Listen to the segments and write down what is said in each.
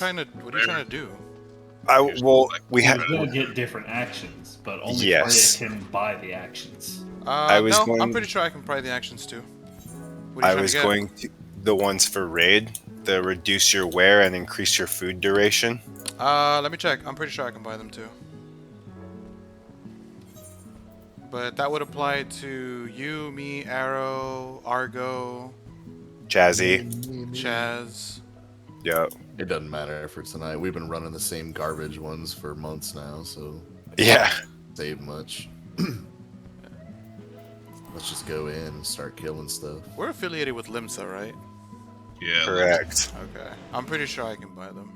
What are you trying to do? We You will get different actions, but only Yes. Freya can buy the actions. No, I'm pretty sure I can pry the actions too. What are you I trying was to get? going to the ones for raid, the reduce your wear and increase your food duration. Let me check. I'm pretty sure I can buy them too. But that would apply to you, me, Arrow, Argo, Jazzy. Chaz. Yeah. It doesn't matter for tonight. We've been running the same garbage ones for months now, so Yeah. save much. Let's just go in and start killing stuff. We're affiliated with Limsa, right? Yeah. Correct. Okay. I'm pretty sure I can buy them.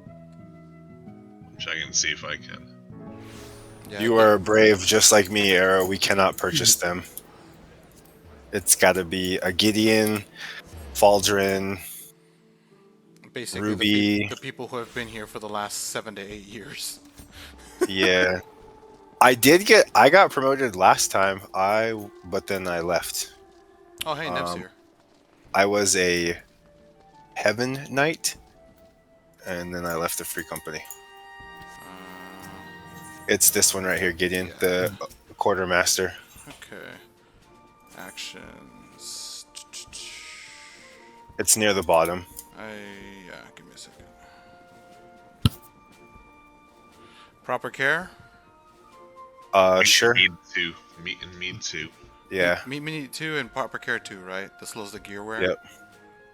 I'm checking to see if I can. Yeah, You are brave, just like me, Arrow. We cannot purchase them. It's got to be a Gideon, Faldrin, basically Ruby. the people who have been here for the last 7 to 8 years. Yeah. I got promoted last time, but then I left. Oh, hey, Nev's here. I was a Heaven Knight, and then I left the free company. It's this one right here, Gideon, the Quartermaster. Okay. Actions. It's near the bottom. Yeah, give me a second. Proper care? Sure. Mead 2. Mead 2. Yeah. Meat 2 and proper care 2, right? This slows the gear wear? Yep.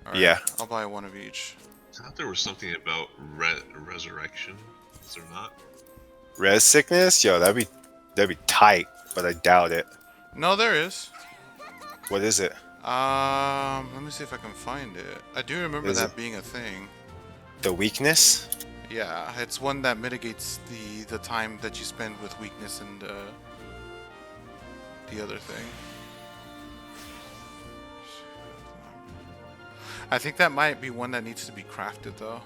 Right, Yeah. I'll buy one of each. I thought there was something about resurrection. Is there not? Res sickness? Yo, that'd be tight, but I doubt it. No, there is. What is it? Let me see if I can find it. I do remember that being a thing. The weakness? Yeah, it's one that mitigates the time that you spend with weakness and the other thing. I think that might be one that needs to be crafted though.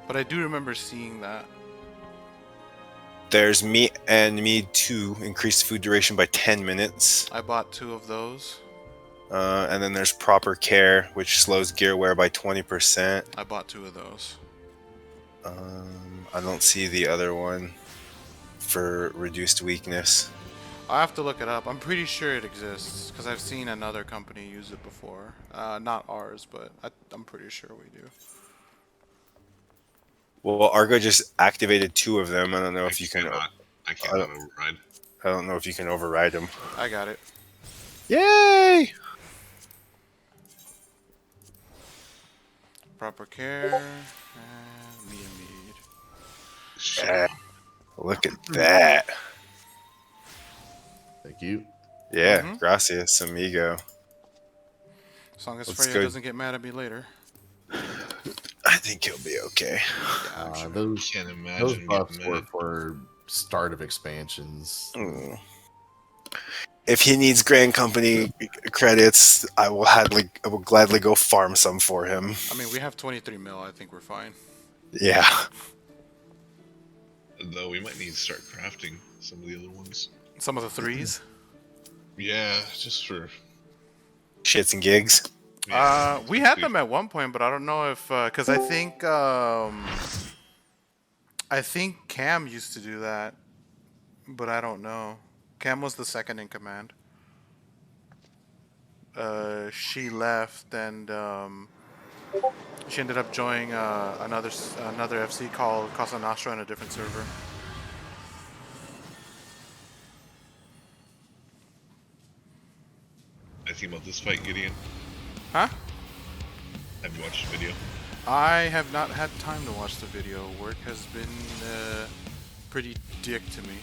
But I do remember seeing that. There's meat and mead 2, increased food duration by 10 minutes. I bought 2 of those. And then there's proper care, which slows gear wear by 20%. I bought 2 of those. I don't see the other one for reduced weakness. I have to look it up. I'm pretty sure it exists because I've seen another company use it before. Not ours, but I'm pretty sure we do. Well, Argo just activated 2 of them. I don't know if you can. I cannot override. I don't know if you can override them. I got it. Yay! Proper care and mead. Yeah. Look at that. Thank you. Yeah, gracias, amigo. As long as Freya doesn't get mad at me later. I think he'll be okay. Yeah, sure. Those Can't imagine buffs getting were mad. for start of expansions. If he needs Grand Company credits, I will gladly go farm some for him. I mean, we have 23 mil. I think we're fine. Yeah. Though we might need to start crafting some of the other ones. Some of the 3s. Yeah, just for Shits and gigs. We had them at one point, but I don't know if because I think Cam used to do that, but I don't know. Cam was the second in command. She left and she ended up joining another FC called Casa Nostra in a different server. anything about this fight, Gideon? Huh? Have you watched the video? I have not had time to watch the video. Work has been pretty dick to me.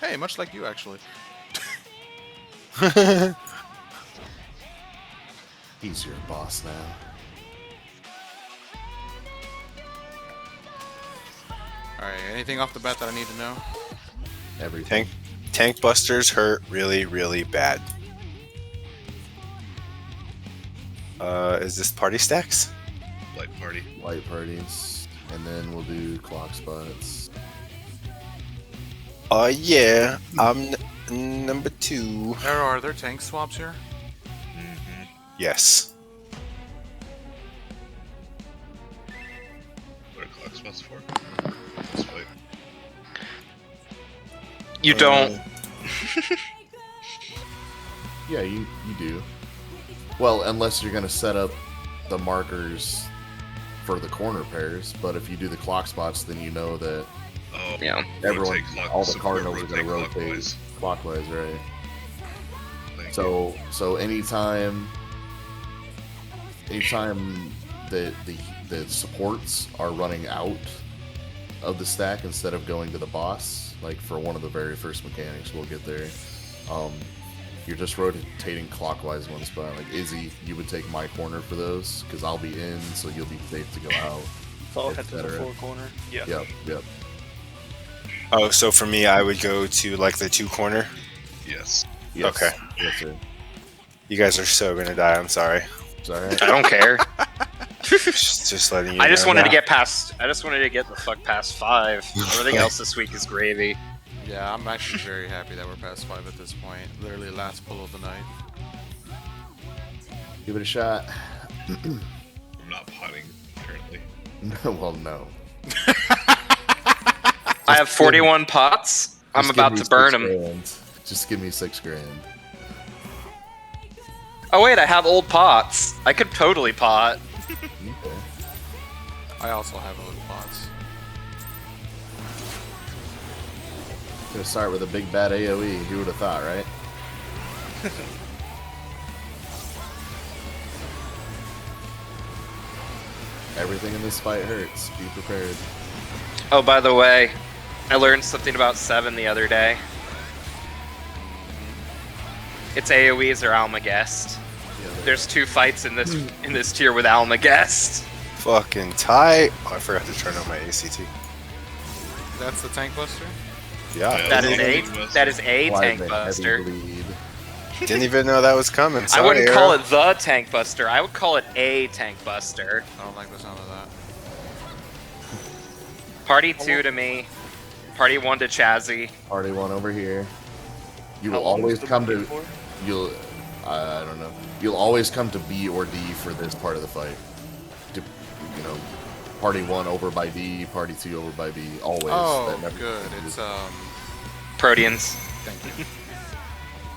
Hey, much like you, actually. He's your boss now. Alright, anything off the bat that I need to know? Everything. Tank busters hurt really, really bad. Is this party stacks? Light party. Light parties. And then we'll do clock spots. Yeah. I'm number 2. Are there tank swaps here? Mm-hmm. Yes. You don't. Yeah, you do. Well, unless you're going to set up the markers for the corner pairs, but if you do the clock spots, then you know that Oh, Yeah. everyone, all the support cardinals are going to rotate clockwise. clockwise, right? Thank you. So anytime that the supports are running out of the stack instead of going to the boss, like for one of the very first mechanics, we'll get there. You're just rotating clockwise one spot. Like Izzy, you would take my corner for those because I'll be in, so you'll be safe to go out. So I'll head to the etc. 4 corner. Yeah. Yep. Oh, so for me, I would go to like the 2 corner. Yes. Yes. Okay. Yes, sir. You guys are so gonna die. I'm sorry. It's all right. I don't care. Just letting you. I just know wanted to now. get past. I just wanted to get the fuck past 5. Everything else this week is gravy. Yeah, I'm actually very happy that we're past 5 at this point. Literally last pull of the night. Give it a shot. I'm not potting currently. Well, no. I have 41 pots. I'm Just about give me to burn 6 them. grand. Just give me 6 grand. Oh wait, I have old pots. I could totally pot. Okay. I also have a little bots. Gonna start with a big bad AoE. Who would have thought, right? Everything in this fight hurts. Be prepared. Oh, by the way, I learned something about 7 the other day. It's AoEs or Almagest. There's 2 fights in this tier with Almagest. Fucking tight. Oh, I forgot to turn on my ACT. That's the tank buster? Yeah. That is Heavy a buster. that is a Why tank the heavy buster. bleed? Didn't even know that was coming. I Sorry, wouldn't call Arrow. it the tank buster. I would call it a tank buster. I don't like the sound of that. Party 2 to me. Party 1 to Chazzy. Party one over here. You How will long always is the come movie to. for? You'll. I don't know. You'll always come to B or D for this part of the fight. You know, party 1 over by D, party 2 over by B. Always. Oh, That never good. changes. It's, Proteans. thank you.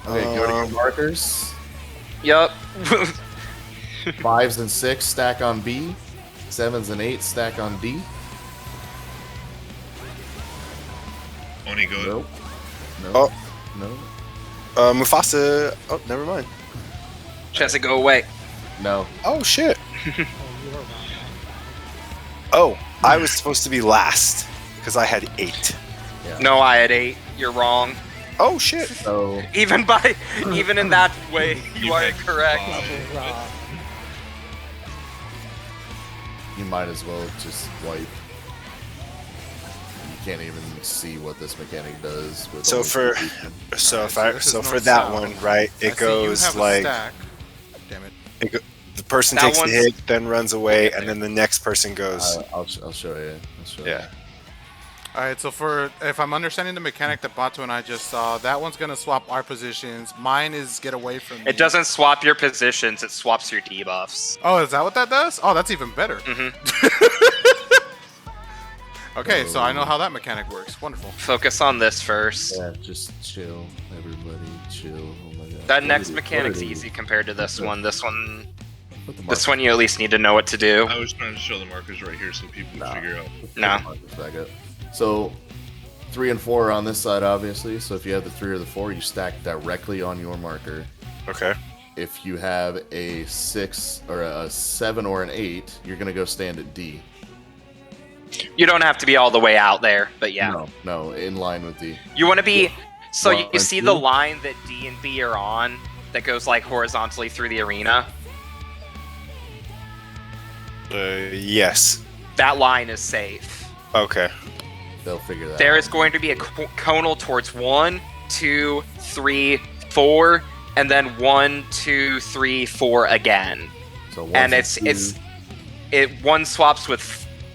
Okay, go to your markers. Yup. 5s and 6 stack on B. 7s and 8 stack on D. Only good. Nope. No. Oh. No. Mufasa. Oh, never mind. Chazzy, go away. No. Oh shit. Oh, I was supposed to be last because I had 8. No, I had 8. You're wrong. Oh shit. So Even in that way, you are had incorrect. 5. you might as well just wipe. You can't even see what this mechanic does. With So all the for confusion. so if so I this is so for north that south. one, right? I It see you goes have a like stack. Damn it. the person That takes the one's- hit, then runs away, and then the next person goes. I'll show you. I'll show Yeah. you. Alright, so if I'm understanding the mechanic that Bato and I just saw, that one's gonna swap our positions. Mine is get away from me. It doesn't swap your positions, it swaps your debuffs. Oh, is that what that does? Oh, that's even better. Okay, so I know how that mechanic works. Wonderful. Focus on this first. Yeah, just chill, everybody, chill. Oh my god. That next What are mechanic's these? easy compared to this one. This one Put the this one you at least need to know what to do. I was trying to show the markers right here so people Nah. figure out. Put the No. markers back up. So 3 and 4 are on this side, obviously. So if you have the 3 or the 4, you stack directly on your marker. Okay. If you have a 6 or a 7 or an 8, you're gonna go stand at D. You don't have to be all the way out there, but yeah. No, in line with D. You want to be so you One, see the two. line that D and B are on that goes like horizontally through the arena. Yes. That line is safe. Okay. They'll figure that There out. is going to be a conal towards 1, 2, 3, 4, and then 1, 2, 3, 4 again. So And ones it's two, it 1 swaps with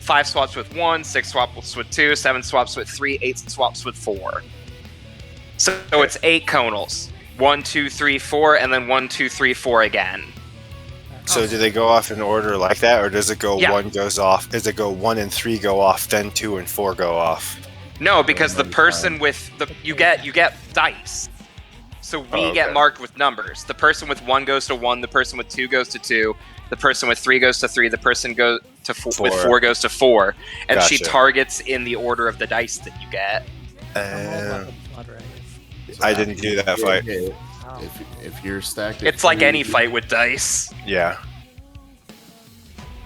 5 swaps with 1, 6 swaps with 2, 7 swaps with 3, 8 swaps with 4. So it's 8 conals. 1, 2, 3, 4, and then 1, 2, 3, 4 again. So do they go off in order like that, or does it go Yeah. 1 goes off? Does it go 1 and 3 go off, then 2 and 4 go off? No, because the Another person time. with the you get dice. So we Oh, get okay. marked with numbers. The person with 1 goes to 1, the person with 2 goes to 2, the person with 3 goes to 3, the person goes to with 4 goes to 4, and she Gotcha. targets in the order of the dice that you get. I didn't do that fight. If you're stacked, at It's like 3, any fight with dice. Yeah.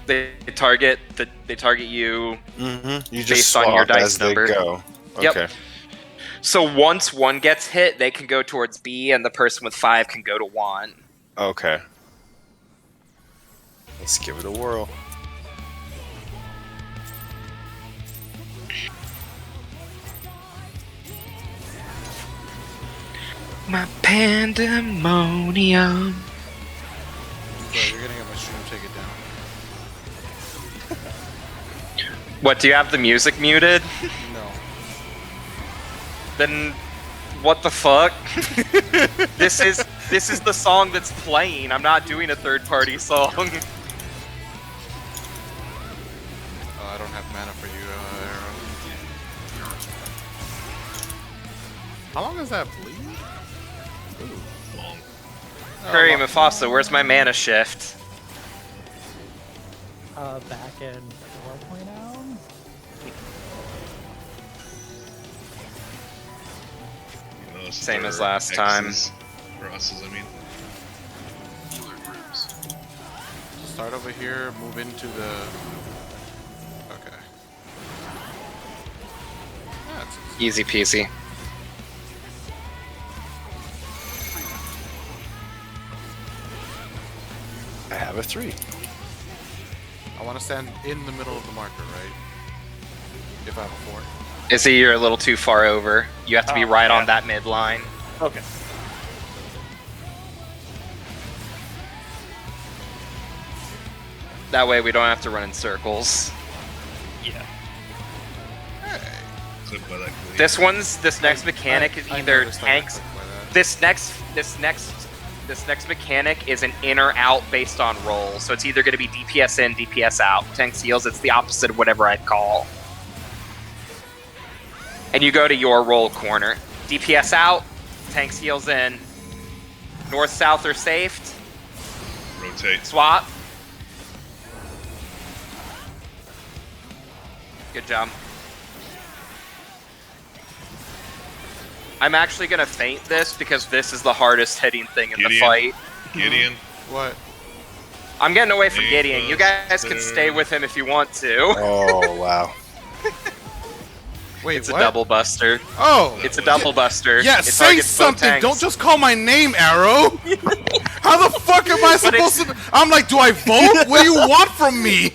They target you. Mm-hmm. You just Based on your swap dice as they number. go. Yep. Okay. So once 1 gets hit, they can go towards B, and the person with 5 can go to 1. Okay. Let's give it a whirl. My pandemonium. Bro, you're gonna get my stream, take it down. What, do you have the music muted? No. Then what the fuck? This is the song that's playing. I'm not doing a third-party song. Oh, I don't have mana for you, Arrow. How long does that bleed? Long. Hurry, Mufasa, where's my mana shift? Back in 4.0. Same as There are last time. X's for us, I mean. Start over here, move into the... Okay. That's Easy peasy. I have a 3. I want to stand in the middle of the marker, right? If I have a 4. Izzy, you're a little too far over. You have to be Oh, right yeah. on that midline. Okay. That way we don't have to run in circles. Yeah. Clip by that clean. This next mechanic is I either noticed I got tanks. clipped by that. This next mechanic is an in or out based on roll. So it's either going to be DPS in, DPS out. Tanks heals, it's the opposite of whatever I'd call. And you go to your roll corner. DPS out, tanks heals in. North, south are saved. Rotate. Swap. Good job. I'm actually gonna feint this because this is the hardest hitting thing in the Gideon. fight. Gideon. What? I'm getting away from Hey, Gideon. You guys can stay with him if you want to. Oh, wow. Wait, It's what? a double buster. Oh! It's a double buster. Yeah, It say targets both something! tanks. Don't just call my name, Arrow! How the fuck am I But it's- supposed to... I'm like, do I vote? What do you want from me?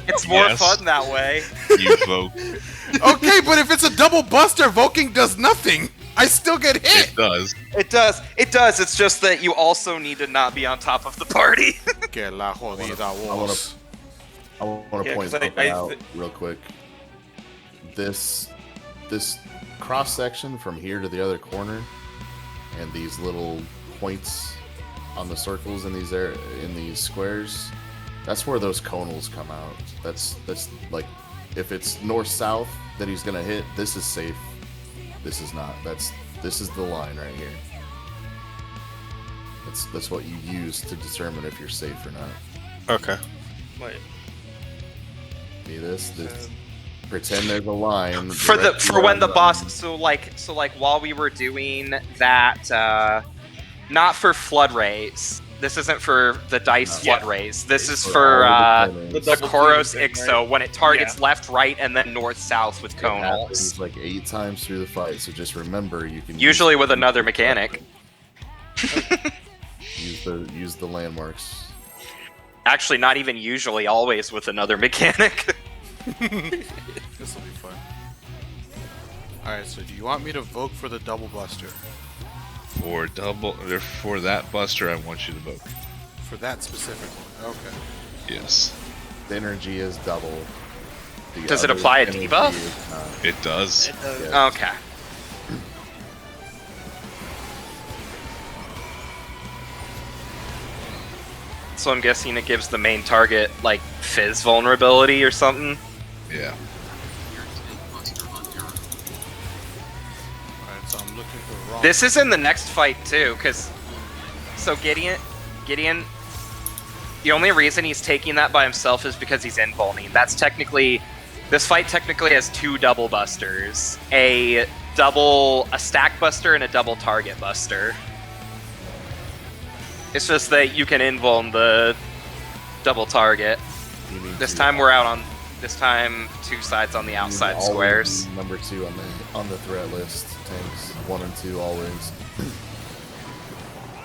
It's more Yes. fun that way. You vote. Okay, but if it's a double buster, voking does nothing. I still get hit. It does. It does. It does. It's just that you also need to not be on top of the party. Que la jodida voz. I want to Yeah, point 'cause something out real quick. This cross section from here to the other corner, and these little points on the circles in these squares, that's where those conals come out. That's like, if it's north south that he's gonna hit, this is safe. This is not. This is the line right here. That's what you use to determine if you're safe or not. Okay. Wait. See this? Pretend there's a line for when the directly boss. So like while we were doing that, not for flood rays. This isn't for the dice Yeah. flood rays. This is all for the the conals. double Koros team thing, Ixo right? when it targets Yeah. left, right, and then north, south with It conals. happens like 8 times through the fight, so just remember you can Usually with another mechanic. use the landmarks. Actually, not even usually. Always with another mechanic. This will be fun. Alright, so do you want me to vote for the double buster? For that buster, I want you to vote. For that specific one? Okay. Yes. The energy is double. The Does it other apply a energy debuff? is not. It does. It does. Yeah. Okay. So I'm guessing it gives the main target like fizz vulnerability or something. Yeah. wrong. This is in the next fight too, because so Gideon, the only reason he's taking that by himself is because he's invulning. That's technically, this fight technically has 2 double busters, a stack buster and a double target buster. It's just that you can invuln the double target. You mean This to- time we're out on. This time 2 sides on the you outside always squares. be number 2 on the threat list. Tanks 1 and 2 always.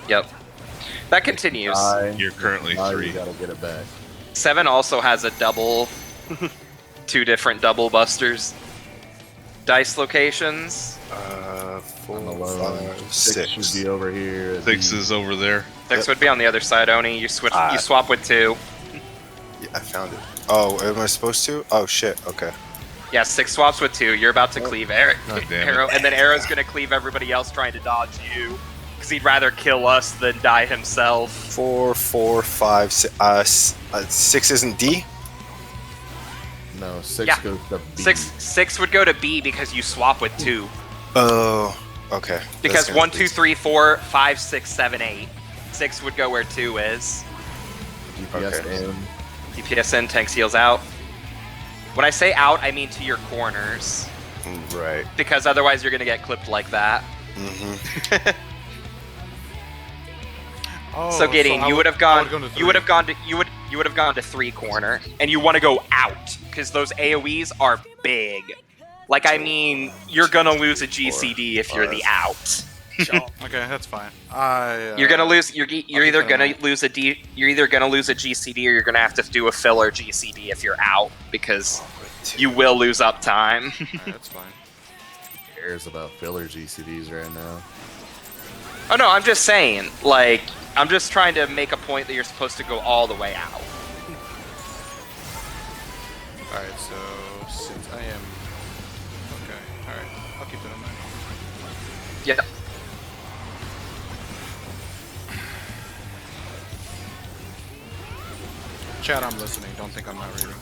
Yep. That continues. You're currently Now 3. You gotta get it back. 7 also has a double, 2 different double busters. Dice locations. 4, I'm alone. 5, 6 6. should be over here. 6 is over there. 6 would be on the other side, Oni. You swap with 2. Yeah, I found it. Oh, am I supposed to? Oh shit. Okay. Yeah, 6 swaps with 2. You're about to cleave God damn it. Arrow, and then Arrow's gonna cleave everybody else trying to dodge you, because he'd rather kill us than die himself. 4, 4, 5, 6. 6 isn't D. No, 6 Yeah. goes to B. 6 would go to B because you swap with 2. Oh. Okay. Because That's gonna 1, be- 2, 3, 4, 5, 6, 7, 8. 6 would go where 2 is. DPS Okay. in. DPS in, tanks heals out. When I say out, I mean to your corners, Right. because otherwise you're gonna get clipped like that. Mm-hmm. Oh, So Gideon, I you would have I gone. to You would 3. have gone to. You would have gone to 3 corner, and you want to go out because those AOE's are big. Like I mean, you're gonna lose a GCD if you're the out. Okay, that's fine. You're gonna lose. You're I'll either keep that in gonna mind. lose a D. You're either gonna lose a GCD or you're gonna have to do a filler GCD if you're out because you will lose up time. Alright, that's fine. Who cares about filler GCDs right now? Oh no, I'm just saying. Like I'm just trying to make a point that you're supposed to go all the way out. Alright, so since I am... Okay, alright. I'll keep that in mind. Yeah. Chat, I'm listening. Don't think I'm not reading.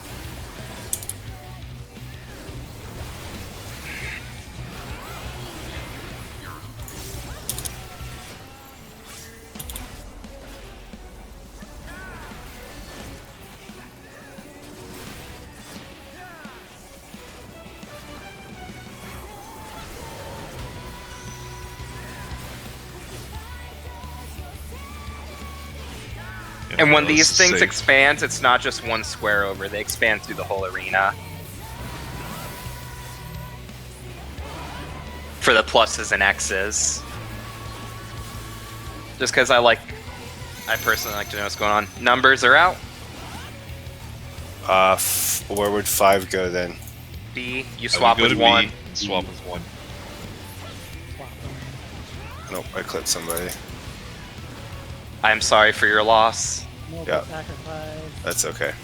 And when Let's these things see. expand, it's not just one square over, they expand through the whole arena. For the pluses and X's. Just because I personally like to know what's going on. Numbers are out. Where would 5 go then? B, you I swap would go with to 1. B, swap with 1. Nope, I clipped somebody. I'm sorry for your loss. Yeah, that's okay.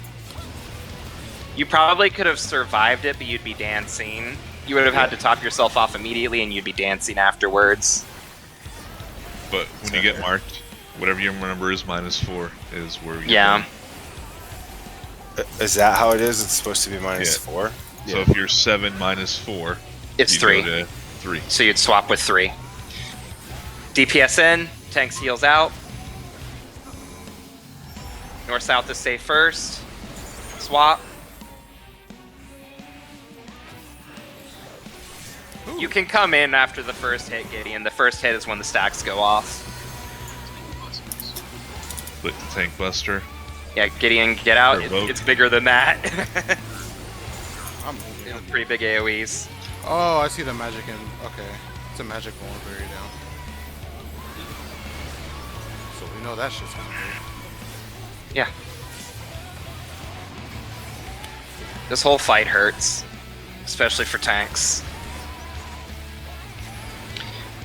You probably could have survived it, but you'd be dancing. You would have had to top yourself off immediately, and you'd be dancing afterwards. But when you get marked, whatever your number is minus 4 is where you get Yeah. Is that how it is? It's supposed to be minus Yeah. 4? So if you're 7 minus 4, It's you 3. go to 3. So you'd swap with 3. DPS in, tanks heals out. North south to stay first. Swap. You can come in after the first hit, Gideon. The first hit is when the stacks go off. Click the tank buster. Yeah, Gideon, get out. Provoke. It's bigger than that. I'm moving it. Pretty big AoEs. Oh, I see the magic in... Okay. It's a magic mulberry down. So we know that shit's gonna hurt. Yeah. This whole fight hurts. Especially for tanks.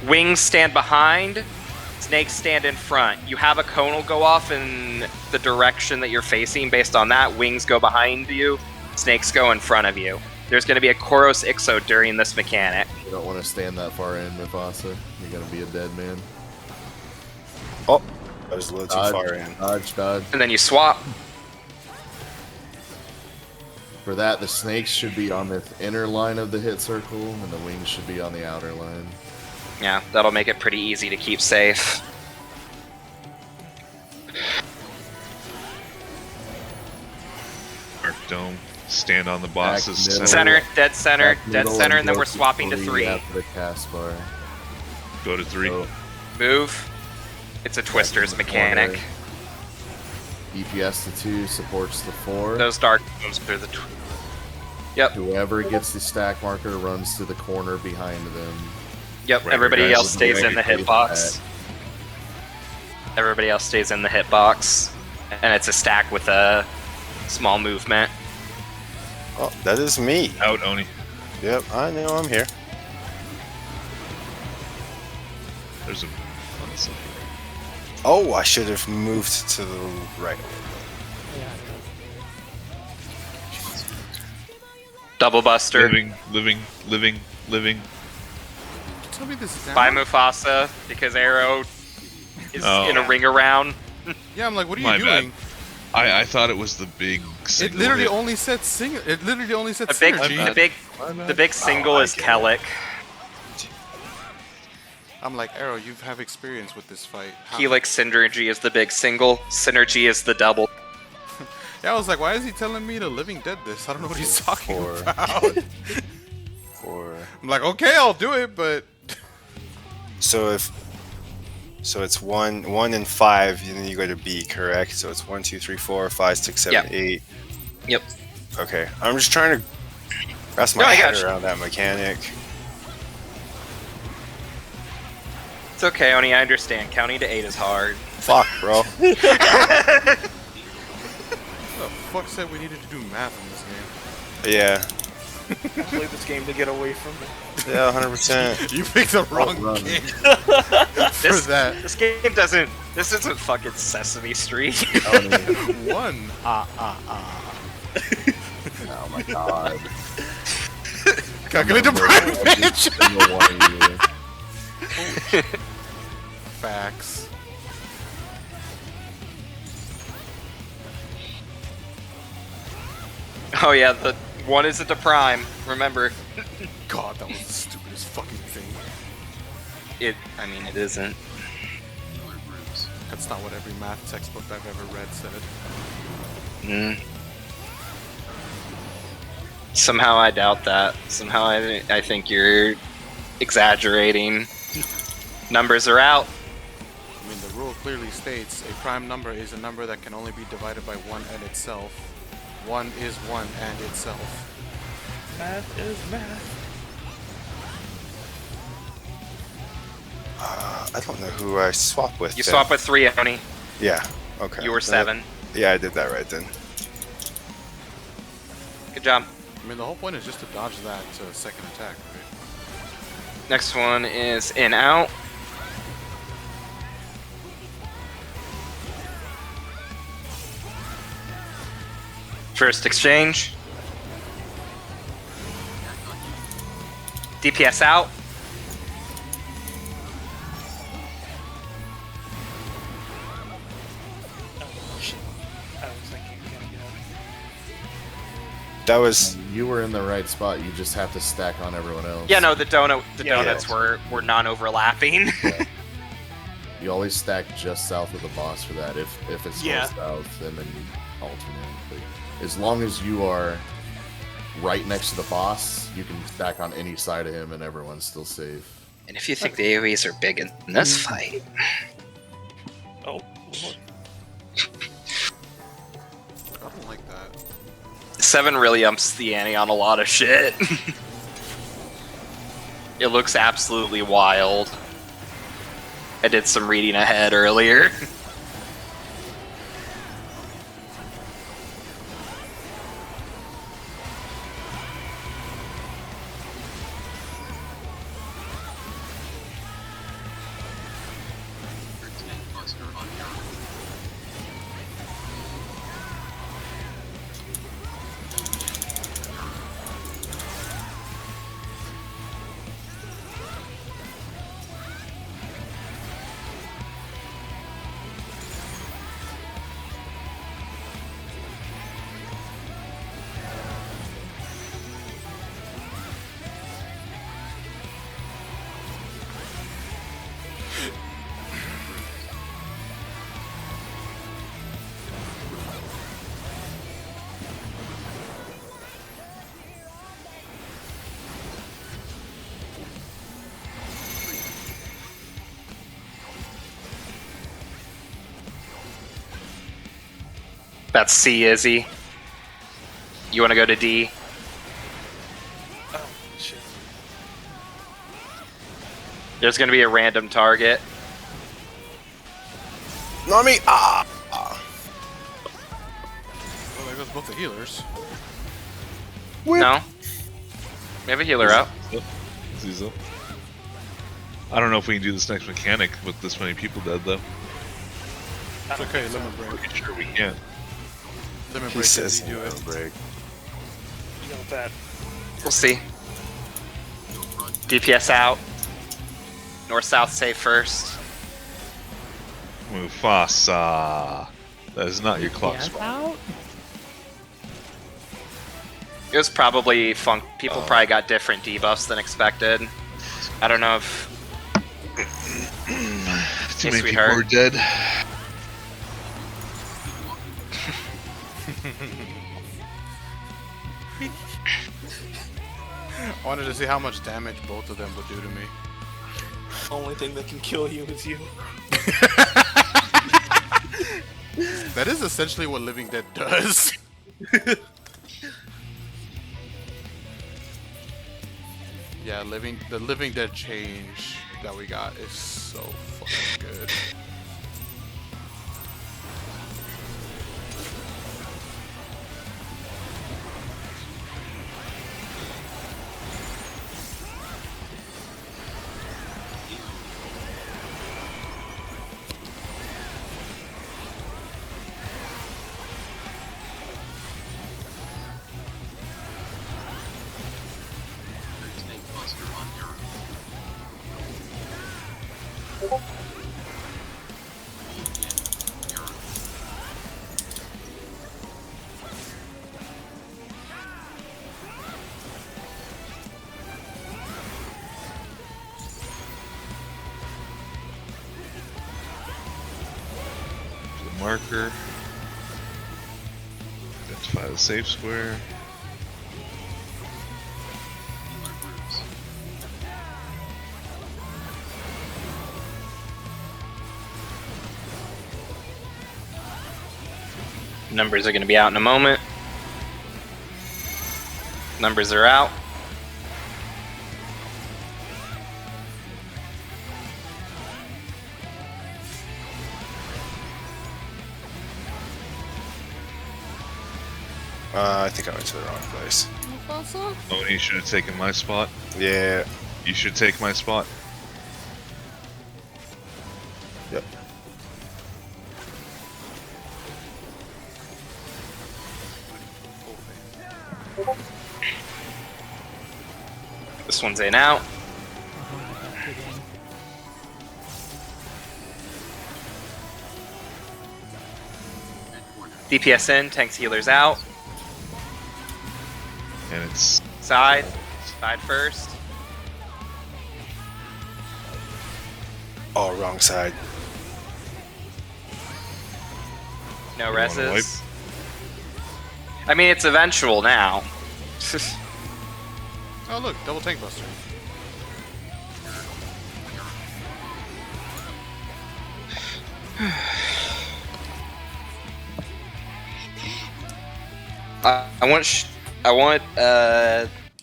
Wings stand behind. Snakes stand in front. You have a conal go off in the direction that you're facing. Based on that, wings go behind you. Snakes go in front of you. There's going to be a Koros Ixo during this mechanic. You don't want to stand that far in, Mufasa. You're gonna be a dead man. Oh, I was a little too far in. Dodge. And then you swap. For that, the snakes should be on the inner line of the hit circle, and the wings should be on the outer line. Yeah, that'll make it pretty easy to keep safe. Mark Dome. Stand on the boss's middle. Center, dead center, Back dead middle center, and then go we're swapping to 3. after the cast bar. Go to 3. So, Move. It's a Twister's mechanic. corner. DPS to 2 supports the 4. Those dark moves through the. Yep, Whoever gets the stack marker runs to the corner behind them. yep. Right, Everybody guys, else stays in the hitbox. Everybody else stays in the hitbox, and it's a stack with a small movement. Oh, that is me. Out, Oni. Yep, I know I'm here. There's a. On the side. Oh, I should have moved to the right. Double Buster Living. Tell me this is down. by Mufasa because Arrow is Oh. in a ring around. Yeah, I'm like, what are My you bad. doing? I thought it was the big. It single literally hit. only said single. It literally only said The big, synergy. the big single I is get it. Kellic. I'm like, Arrow, you have experience with this fight. How- Helix synergy is the big single. Synergy is the double. Yeah, I was like, why is he telling me to Living Dead this? I don't know what he's talking 4. about. 4. I'm like, okay, I'll do it, but So it's 1 and 5, and then you go to B, correct? So it's 1, 2, 3, 4, 5, 6, 7, Yep. 8. Yep. Okay, I'm just trying to wrap my No, I head gotcha. around that mechanic. It's okay, Oni. I understand. Counting to 8 is hard. Fuck, bro. who the fuck said we needed to do math in this game? Yeah. I played this game to get away from it. Yeah, 100%. You picked the wrong run. game for This, that. this game doesn't. This isn't fucking Sesame Street. One. Oh my god. Calculate the prime pitch. Single one of you. Facts. Oh yeah, the one isn't a prime. Remember, God, that was the stupidest fucking thing. it. I mean, it isn't. That's not what every math textbook I've ever read said. Mm. Somehow I doubt that. Somehow I think you're exaggerating. Numbers are out. I mean, the rule clearly states a prime number is a number that can only be divided by 1 and itself. 1 is 1 and itself. Math is math. I don't know who I swap with. You then. swap with 3, Oni. Yeah. Okay. You were 7. Yeah, I did that right then. Good job. I mean, the whole point is just to dodge that second attack, right? Next one is in out. First exchange. DPS out. Oh shit. I was thinking, gonna get out. That was You were in the right spot. You just have to stack on everyone else. Yeah, no, the donuts Yeah. were non-overlapping. You always stack just south of the boss for that. If it's Yeah. south, and then you alternate. But as long as you are right next to the boss, you can stack on any side of him, and everyone's still safe. And if you think the AoEs are big in this fight, Oh, Lord. I don't like that. 7 really umps the ante on a lot of shit. It looks absolutely wild. I did some reading ahead earlier. That's C, Izzy. You want to go to D? Oh, shit. There's going to be a random target. Not me! Ah! Well, there goes both the healers. No. We have a healer out. Z's up. I don't know if we can do this next mechanic with this many people dead, though. It's okay, limit break. Pretty sure we can. Limit He break says if you do it. break. You know that. We'll see. DPS out. North-south save first. Mufasa. That is not your clock spot. Out? It was probably people probably got different debuffs than expected. I don't know if Too Hey, many sweetheart. people are dead. I wanted to see how much damage both of them would do to me. Only thing that can kill you is you. That is essentially what Living Dead does. Yeah, the Living Dead change that we got is so fucking good. The marker. Identify the safe square. numbers are going to be out in a moment. Numbers are out. I think I went to the wrong place. Oh, you should have taken my spot. Yeah. You should take my spot. Yep. This one's in out. DPS in, tanks healers out. And it's Side. Side first. Oh, wrong side. No You wanna reses. I mean, it's eventual now. Oh look, double tank buster. I want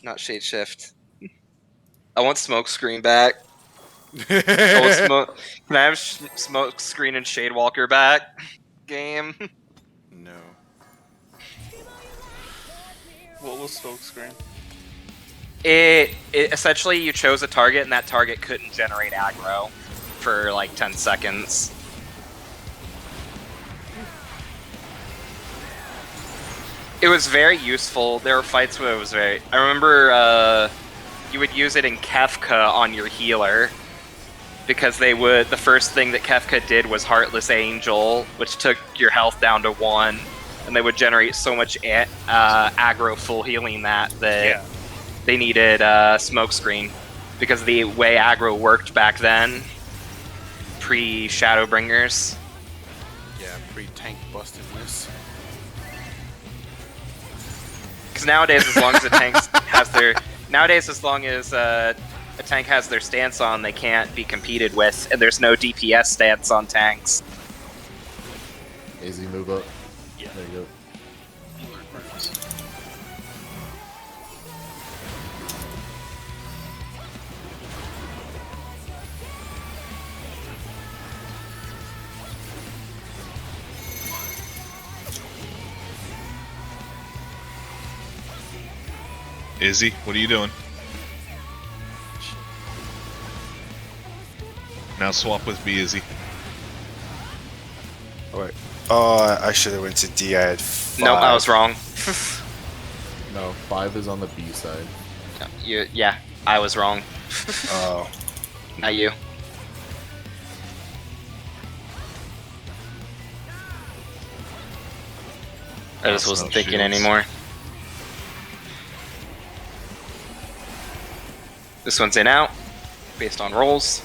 not shade shift. I want smoke screen back. Can I have smoke screen and shade walker back? Game. No. What was smoke screen? It essentially you chose a target and that target couldn't generate aggro for like 10 seconds. It was very useful. There were fights where it was very. I remember you would use it in Kefka on your healer because they would. The first thing that Kefka did was Heartless Angel, which took your health down to 1, and they would generate so much aggro full healing that Yeah. they needed Smokescreen because of the way aggro worked back then, pre Shadowbringers. Yeah, pre-tank bustedness. Because nowadays, as long as the tanks has their as long as a tank has their stance on, they can't be competed with, and there's no DPS stance on tanks. AZ move up. Yeah. There you go. Izzy, what are you doing? Now swap with B, Izzy. Oh, wait. Oh, I should have went to D. I had 5. Nope, I was wrong. No, 5 is on the B side. Yeah, I was wrong. Oh. Not you. I just That's wasn't no thinking shields. anymore. This one's in out, based on rolls.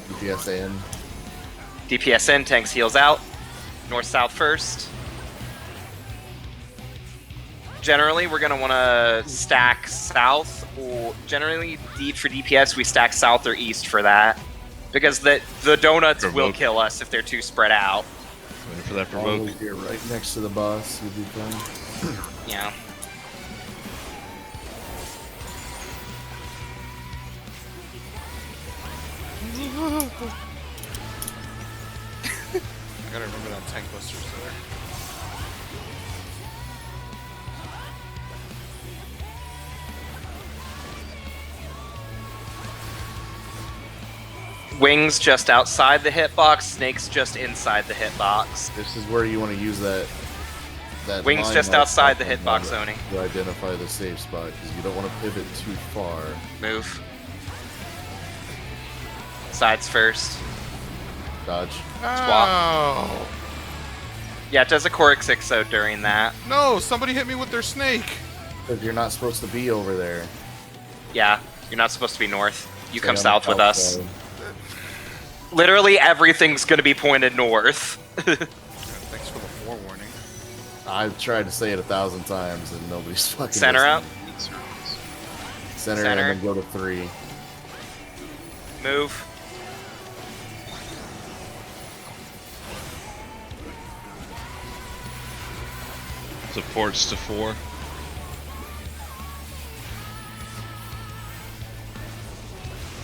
DPS in. DPS in, tanks heals out. North-south first. Generally, we're going to want to stack south, or generally, for DPS, we stack south or east for that. Because the donuts will Provoke. kill us if they're too spread out. Waiting for that provoke. Probably here, right next to the boss. You'll be fine. Yeah. I gotta remember that tank buster's there. Wings just outside the hitbox, snakes just inside the hitbox. This is where you want to use that. That Wings line just mark outside the button hitbox zoning. to identify the safe spot because you don't want to pivot too far. Move. Sides first. Dodge. Oh Yeah, it does a Corix Ixo during that. no! Somebody hit me with their snake. Because you're not supposed to be over there. Yeah, you're not supposed to be north. You Stay come on the south with us. outside. Literally everything's gonna be pointed north. Thanks for the forewarning. I've tried to say it 1,000 times and nobody's fucking Center out. listening. Center, Center. and then go to 3. Move. Supports to 4.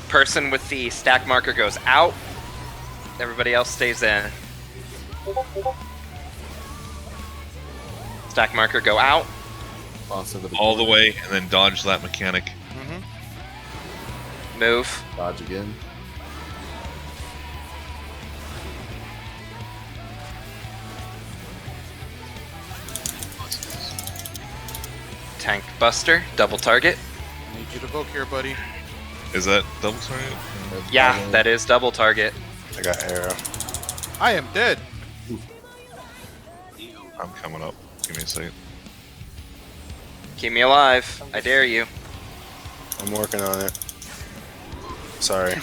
Person with the stack marker goes out. Everybody else stays in. Stack marker go out. Boss into the All the corner. way, and then dodge that mechanic. Move. Dodge again. Tank buster. Double target. Need you to vote here, buddy. Is that double target? Yeah, that is double target. I got arrow. I am dead. I'm coming up. Give me a second. Keep me alive. I dare you. I'm working on it. Sorry.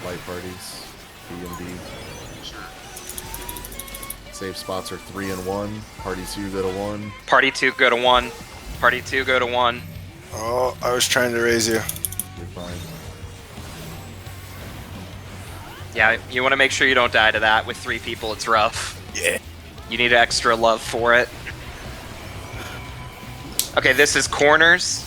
Light parties. B and B. Safe spots are 3 and 1. Party 2 go to 1. Party 2 go to 1. Party 2 go to 1. Oh, I was trying to raise you. You're fine. Yeah, you want to make sure you don't die to that. With 3 people, it's rough. Yeah. You need extra love for it. Okay, this is corners.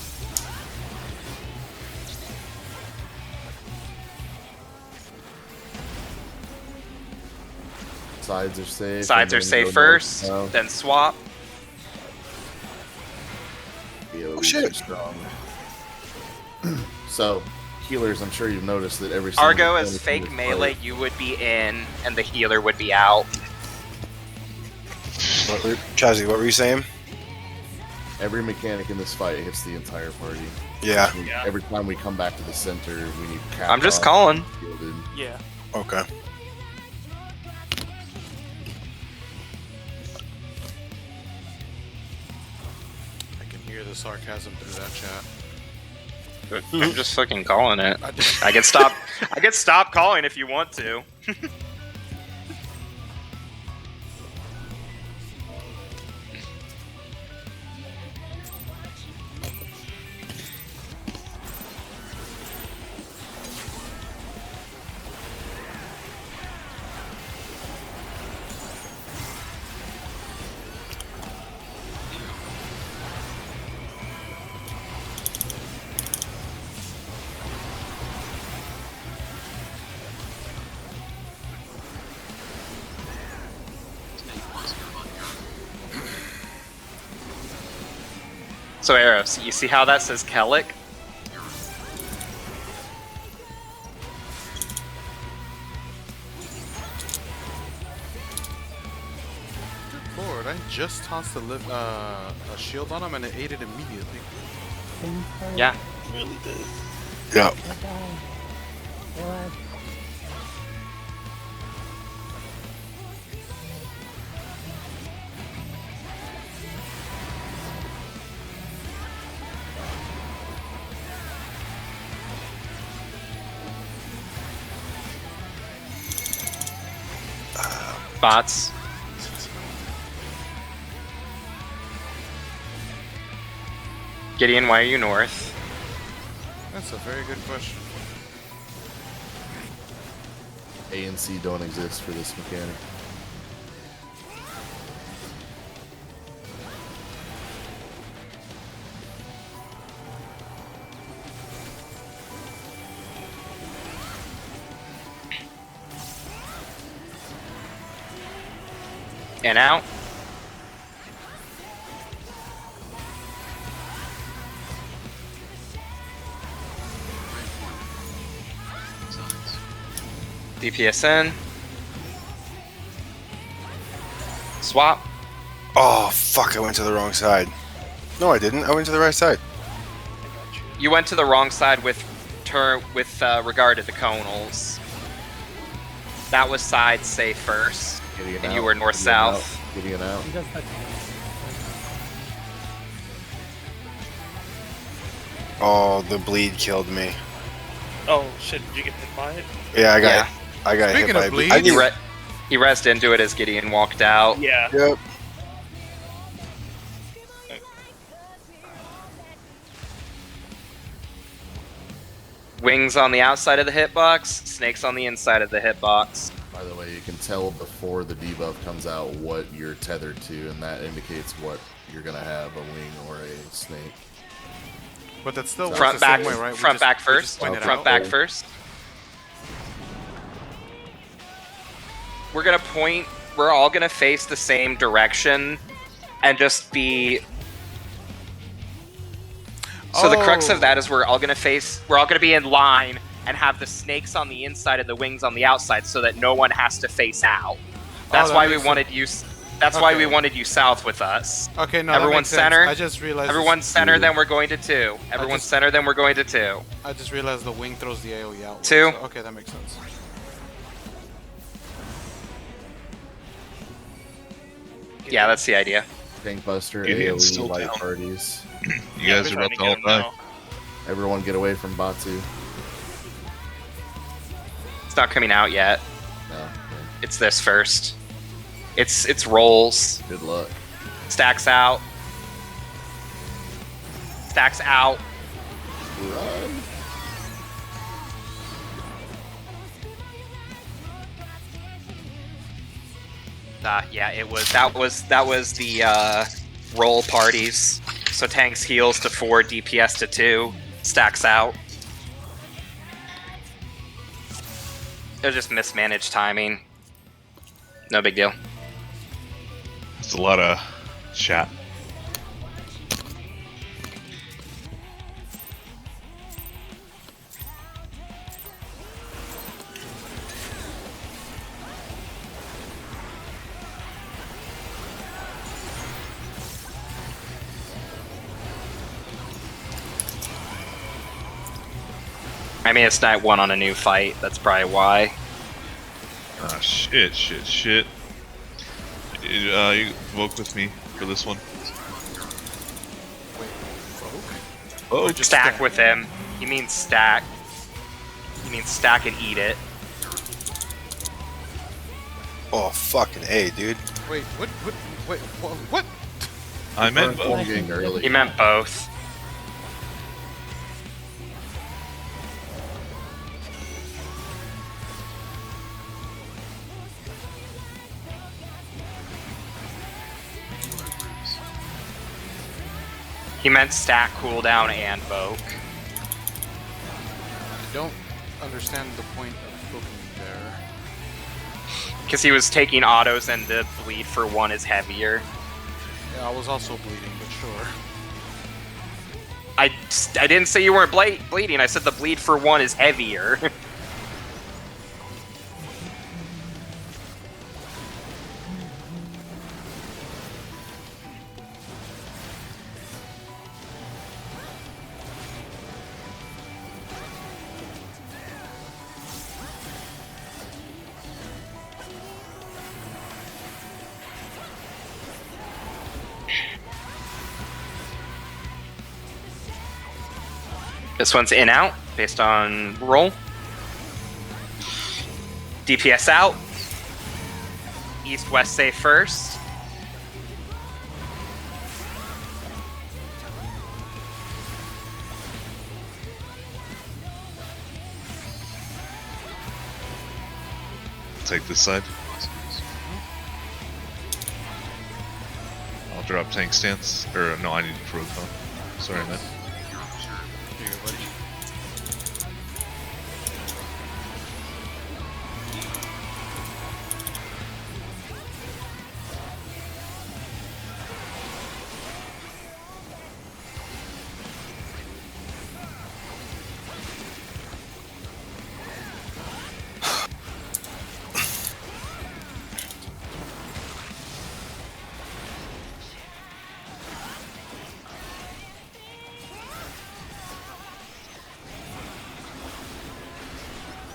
Sides are safe. Sides and are then safe go first, north, south. then swap. BOE shit. too strong. So, healers, I'm sure you've noticed that every single Argo as mechanic in fake this melee, fight- you would be in, and the healer would be out. Chazzy, what were you saying? Every mechanic in this fight hits the entire party. Yeah. Every time we come back to the center, we need cap I'm just off, calling. shielded. Yeah. Okay. I can hear the sarcasm through that chat. I'm just fucking calling it. I I can stop. I can stop calling if you want to. So Eros, you see how that says Kellic? Good lord, I just tossed a shield on him and it ate it immediately. Yeah. Really did. Yeah. Bots. Gideon, why are you north? That's a very good question. A and C don't exist for this mechanic. And out. DPSN. Swap. Oh fuck! I went to the wrong side. No, I didn't. I went to the right side. You went to the wrong side with regard to the conals. That was side safe first. Gideon And out. you were north-south. Gideon out. Oh, the bleed killed me. Oh shit! Did you get hit by it? Yeah, I got. Yeah. I got Speaking hit by of a bleed. bleed, He rezzed into it as Gideon walked out. Yeah. Yep. Wings on the outside of the hitbox, snakes on the inside of the hitbox. By the way, you can tell before the debuff comes out what you're tethered to, and that indicates what you're gonna have, a wing or a snake. but that's still works Front the back, same way, right? We front just- back we first. just pointed Front out. back first. We're gonna point. We're all gonna face the same direction, and just be. So the crux of that is we're all gonna face. We're all gonna be in line and have the snakes on the inside and the wings on the outside, so that no one has to face out. That's that why we makes wanted you. That's why we Okay. wanted you south with us. Okay, no, Everyone that makes sense. center. I just realized. Everyone center, then we're going to 2. Everyone just- center, then we're going to 2. I just realized the wing throws the AOE out. 2. So, okay, that makes sense. Yeah, that's the idea. Tank Buster, Gideon's AoE, still light down. parties. You guys are about to all die. Everyone get away from Batu. It's not coming out yet. No. Okay. It's this first. It's rolls. Good luck. Stacks out. Stacks out. Run. Yeah, it was that was the roll parties. So tanks heals to 4, DPS to 2, stacks out. It was just mismanaged timing. No big deal. It's a lot of chat. I mean, it's night 1 on a new fight. That's probably why. Ah, shit. You woke with me for this one. Wait, folk? Oh, just Stack stack. with him. He means stack. He means stack and eat it. Oh fucking A, dude. Wait, what? I meant Burn both. getting early. He meant both. He meant stack, cooldown, and Voke. I don't understand the point of booking there. Because he was taking autos and the bleed for 1 is heavier. Yeah, I was also bleeding, but sure. I didn't say you weren't bleeding. I said the bleed for 1 is heavier. This one's in out based on roll. DPS out. East west safe first. Take this side. I'll drop tank stance. Or no, I need proton. Sorry, man. Here, buddy.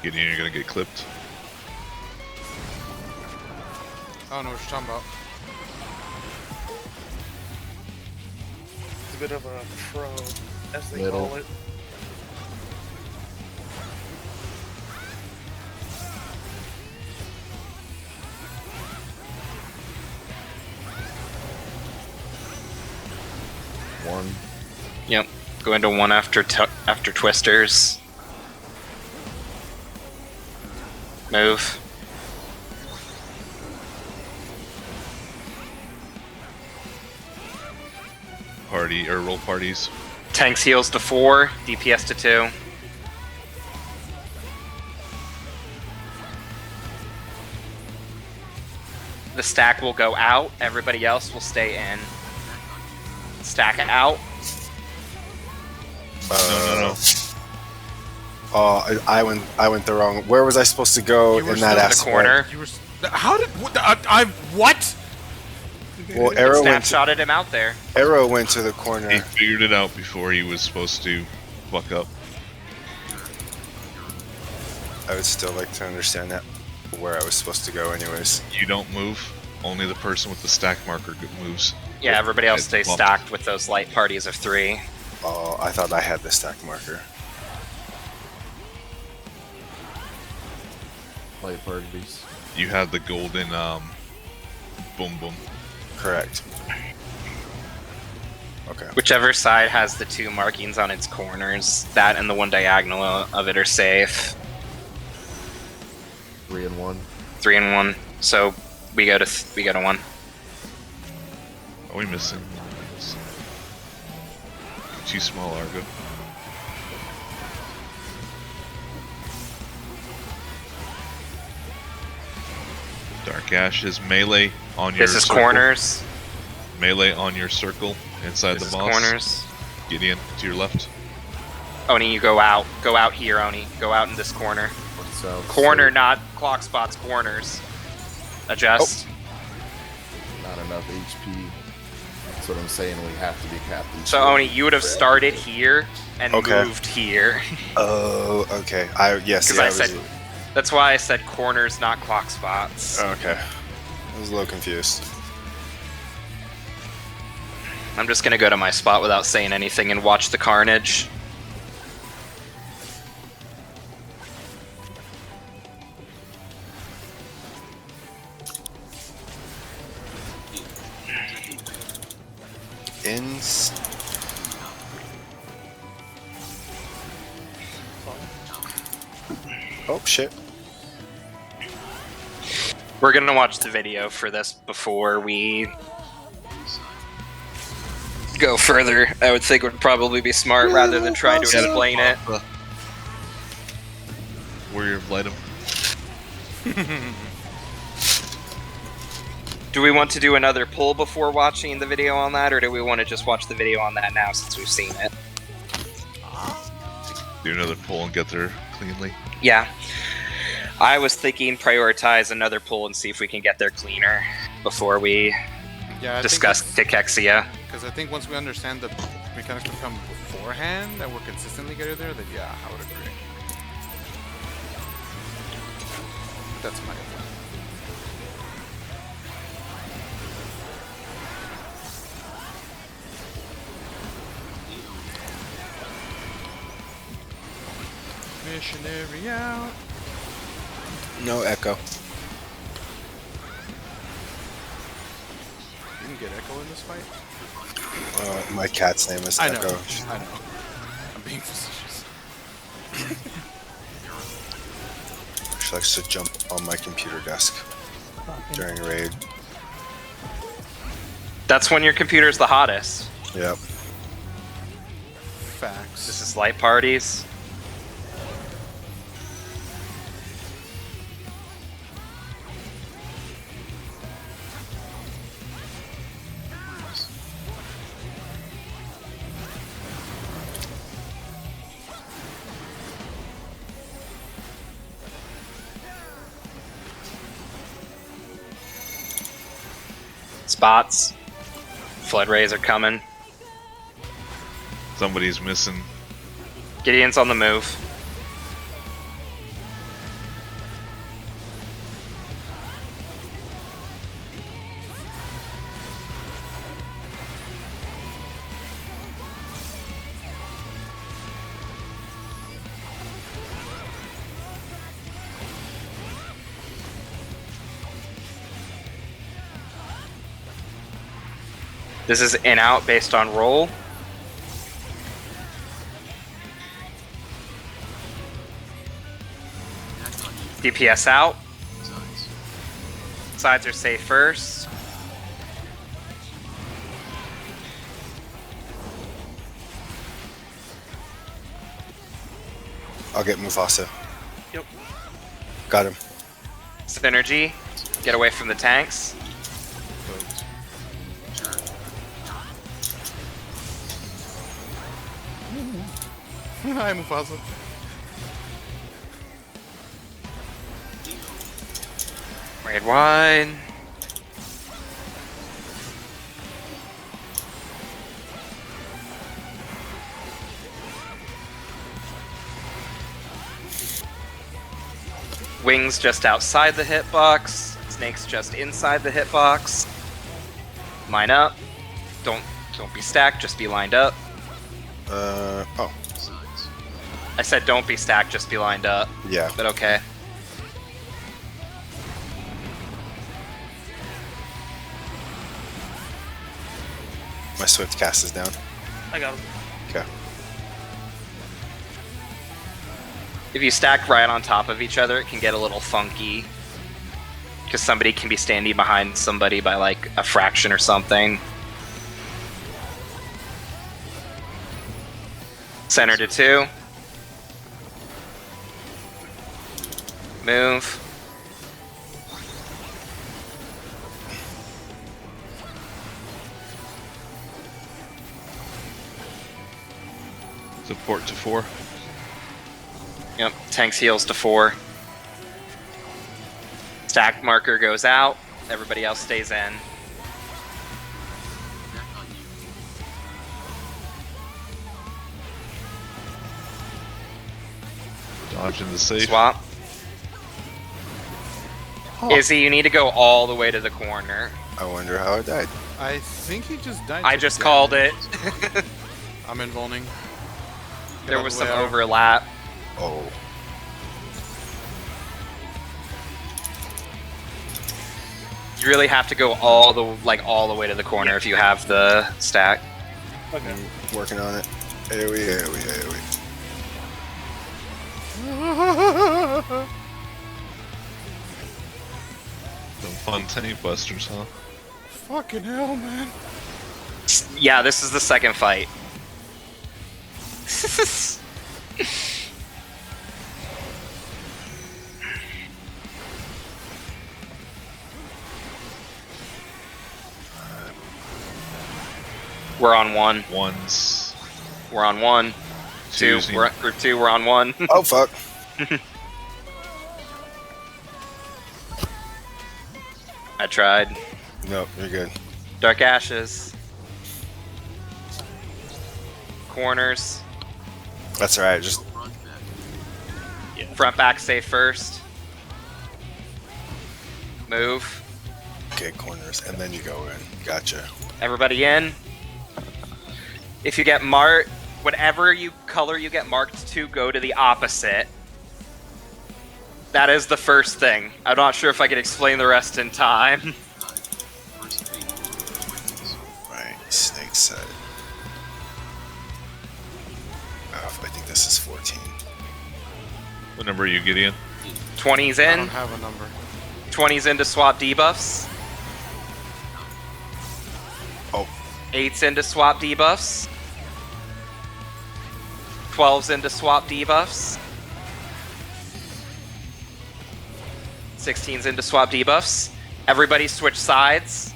Gideon, you're gonna get clipped. I don't know what you're talking about. It's a bit of a pro, as they Little. call it. One. Yep. Go into 1 after twisters. Move. Party or roll parties. Tanks heals to 4, DPS to 2. The stack will go out, everybody else will stay in. Stack out. No. Oh, I went the wrong. Where was I supposed to go You were in that still in the aspect? corner. You were. How did? What? Well, Arrow went. Snapshotted him out there. Arrow went to the corner. He figured it out before he was supposed to fuck up. I would still like to understand that where I was supposed to go, anyways. You don't move. Only the person with the stack marker moves. Yeah, everybody else It's stays bumped. stacked with those light parties of 3. Oh, I thought I had the stack marker. Light parties. You have the golden boom boom. Correct. Okay. Whichever side has the 2 markings on its corners, that and the 1 diagonal of it are safe. 3 and 1. 3 and 1. So we go to 1. Are we missing? Too small, Argo. Dark Ashes melee on your This is circle. corners. Melee on your circle inside This the is boss. corners. Gideon to your left. Oni, you go out. Go out here, Oni. Go out in this corner. South. Corner, safe. not clock spots, corners. Adjust. Not enough HP. That's what I'm saying. We have to be captain. So Oni, you would have started here and Okay. moved here. Oh, okay. Yes. Because Yeah, I I was, said, that's why I said corners, not clock spots. okay. I was a little confused. I'm just gonna go to my spot without saying anything and watch the carnage. Oh shit. We're gonna watch the video for this before we go further. I would think it would probably be smart rather than trying to explain it. Warrior of Lightum. Do we want to do another pull before watching the video on that, or do we want to just watch the video on that now since we've seen it? Do another pull and get there cleanly. Yeah. I was thinking prioritize another pull and see if we can get there cleaner before we discuss cachexia. Because I think once we understand the mechanics to come beforehand and we're consistently getting there, then yeah, I would agree. That's my opinion. Missionary out. No echo. You can get Echo in this fight. My cat's name is I know. Echo. I know. I'm being facetious. She likes to jump on my computer desk during raid. That's when your computer's the hottest. Yep. Facts. This is light parties. Spots. Flood rays are coming. Somebody's missing. Gideon's on the move. This is in out based on roll. DPS out. Sides are safe first. I'll get Mufasa. Yep. Got him. Synergy. Get away from the tanks. Hi, Mufasa. Raid wide. Wings just outside the hitbox. Snakes just inside the hitbox. Line up. Don't be stacked, just be lined up. Oh. I said don't be stacked, just be lined up. Yeah. But okay. My Swift cast is down. I got him. Okay. If you stack right on top of each other, it can get a little funky. Because somebody can be standing behind somebody by like a fraction or something. Center to 2. Move. Support to 4. Yep, tanks heals to 4. Stack marker goes out. Everybody else stays in. Dodge in the safe. Swap. Izzy, you need to go all the way to the corner. I wonder how I died. I think he just died. I to just called it. damage. I'm involving. There was some overlap. Oh. You really have to go all the way to the corner if you have the stack. Okay. I'm working on it. AoE. Some fun tank busters, huh? Fucking hell, man. Yeah, this is the second fight. We're on 1. Ones. We're on 1. Two. Two. We're group 2. We're on 1. Oh fuck. I tried. No, you're good. Dark Ashes. Corners. That's all right. Just Front back stay first. Move. okay, corners, and then you go in. Gotcha. Everybody in. If you get marked, whatever color you get marked to, go to the opposite. That is the first thing. I'm not sure if I can explain the rest in time. Right, snake side. I think this is 14. What number are you, Gideon? 20's I in. don't have a number. 20's in to swap debuffs. Oh, 8's in to swap debuffs. 12's in to swap debuffs. 16's in to swap debuffs. Everybody switch sides.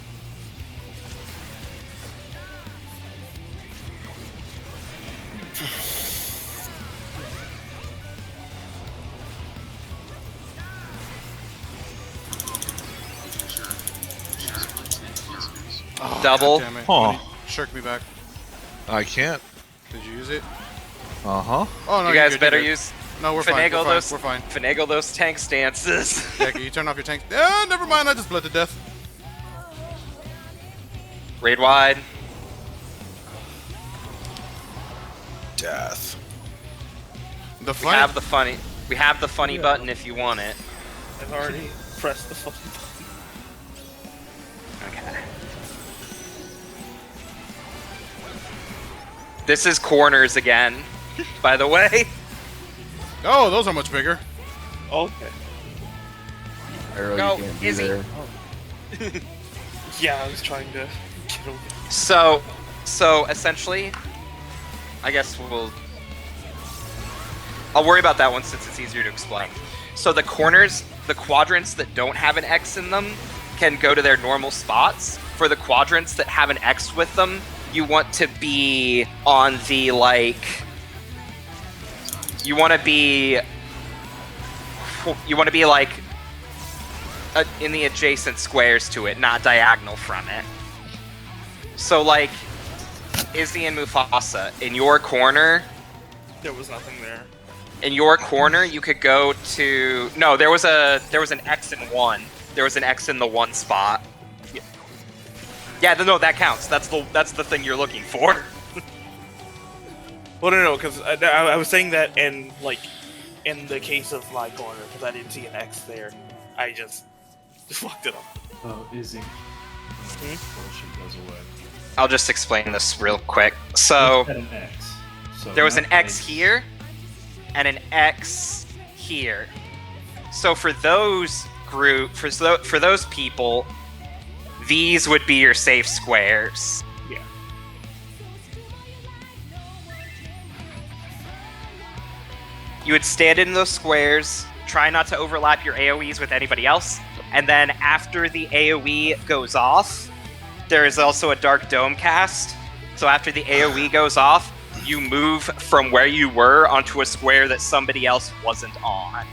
Oh, Double. God damn it. Huh. Shirk me back. I can't. Did you use it? Uh-huh. Oh no, You you're guys good, better you're good. use No, we're fine. finagle those. We're fine. Finagle those tank stances. Yeah, can you turn off your tank? Never mind. I just bled to death. Raid wide. death. The We funny. have the funny. We have the funny button if you want it. I've already pressed the fucking button. Okay. This is corners again, by the way. Oh, those are much bigger. Okay. Arrow, Go, you can't be Izzy. there. Yeah, I was trying to get over. So essentially, I guess I'll worry about that one since it's easier to explain. So the corners, the quadrants that don't have an X in them can go to their normal spots. For the quadrants that have an X with them, you want to be on the you want to be in the adjacent squares to it, not diagonal from it. So like Izzy and Mufasa, in your corner, There was nothing there. you could go to there was an X in 1. There was an X in the 1 spot. Yeah, no, that counts. That's the thing you're looking for. Well, no, because I was saying that in the case of my corner, because I didn't see an X there, I just fucked it up. Oh, Izzy. Bullshit goes away. I'll just explain this real quick. So Had an X. So there was an that X makes- here and an X here. So for those for those people, these would be your safe squares. Yeah. You would stand in those squares, try not to overlap your AoEs with anybody else, and then after the AoE goes off, there is also a Dark Dome cast. So after the AoE goes off, you move from where you were onto a square that somebody else wasn't on.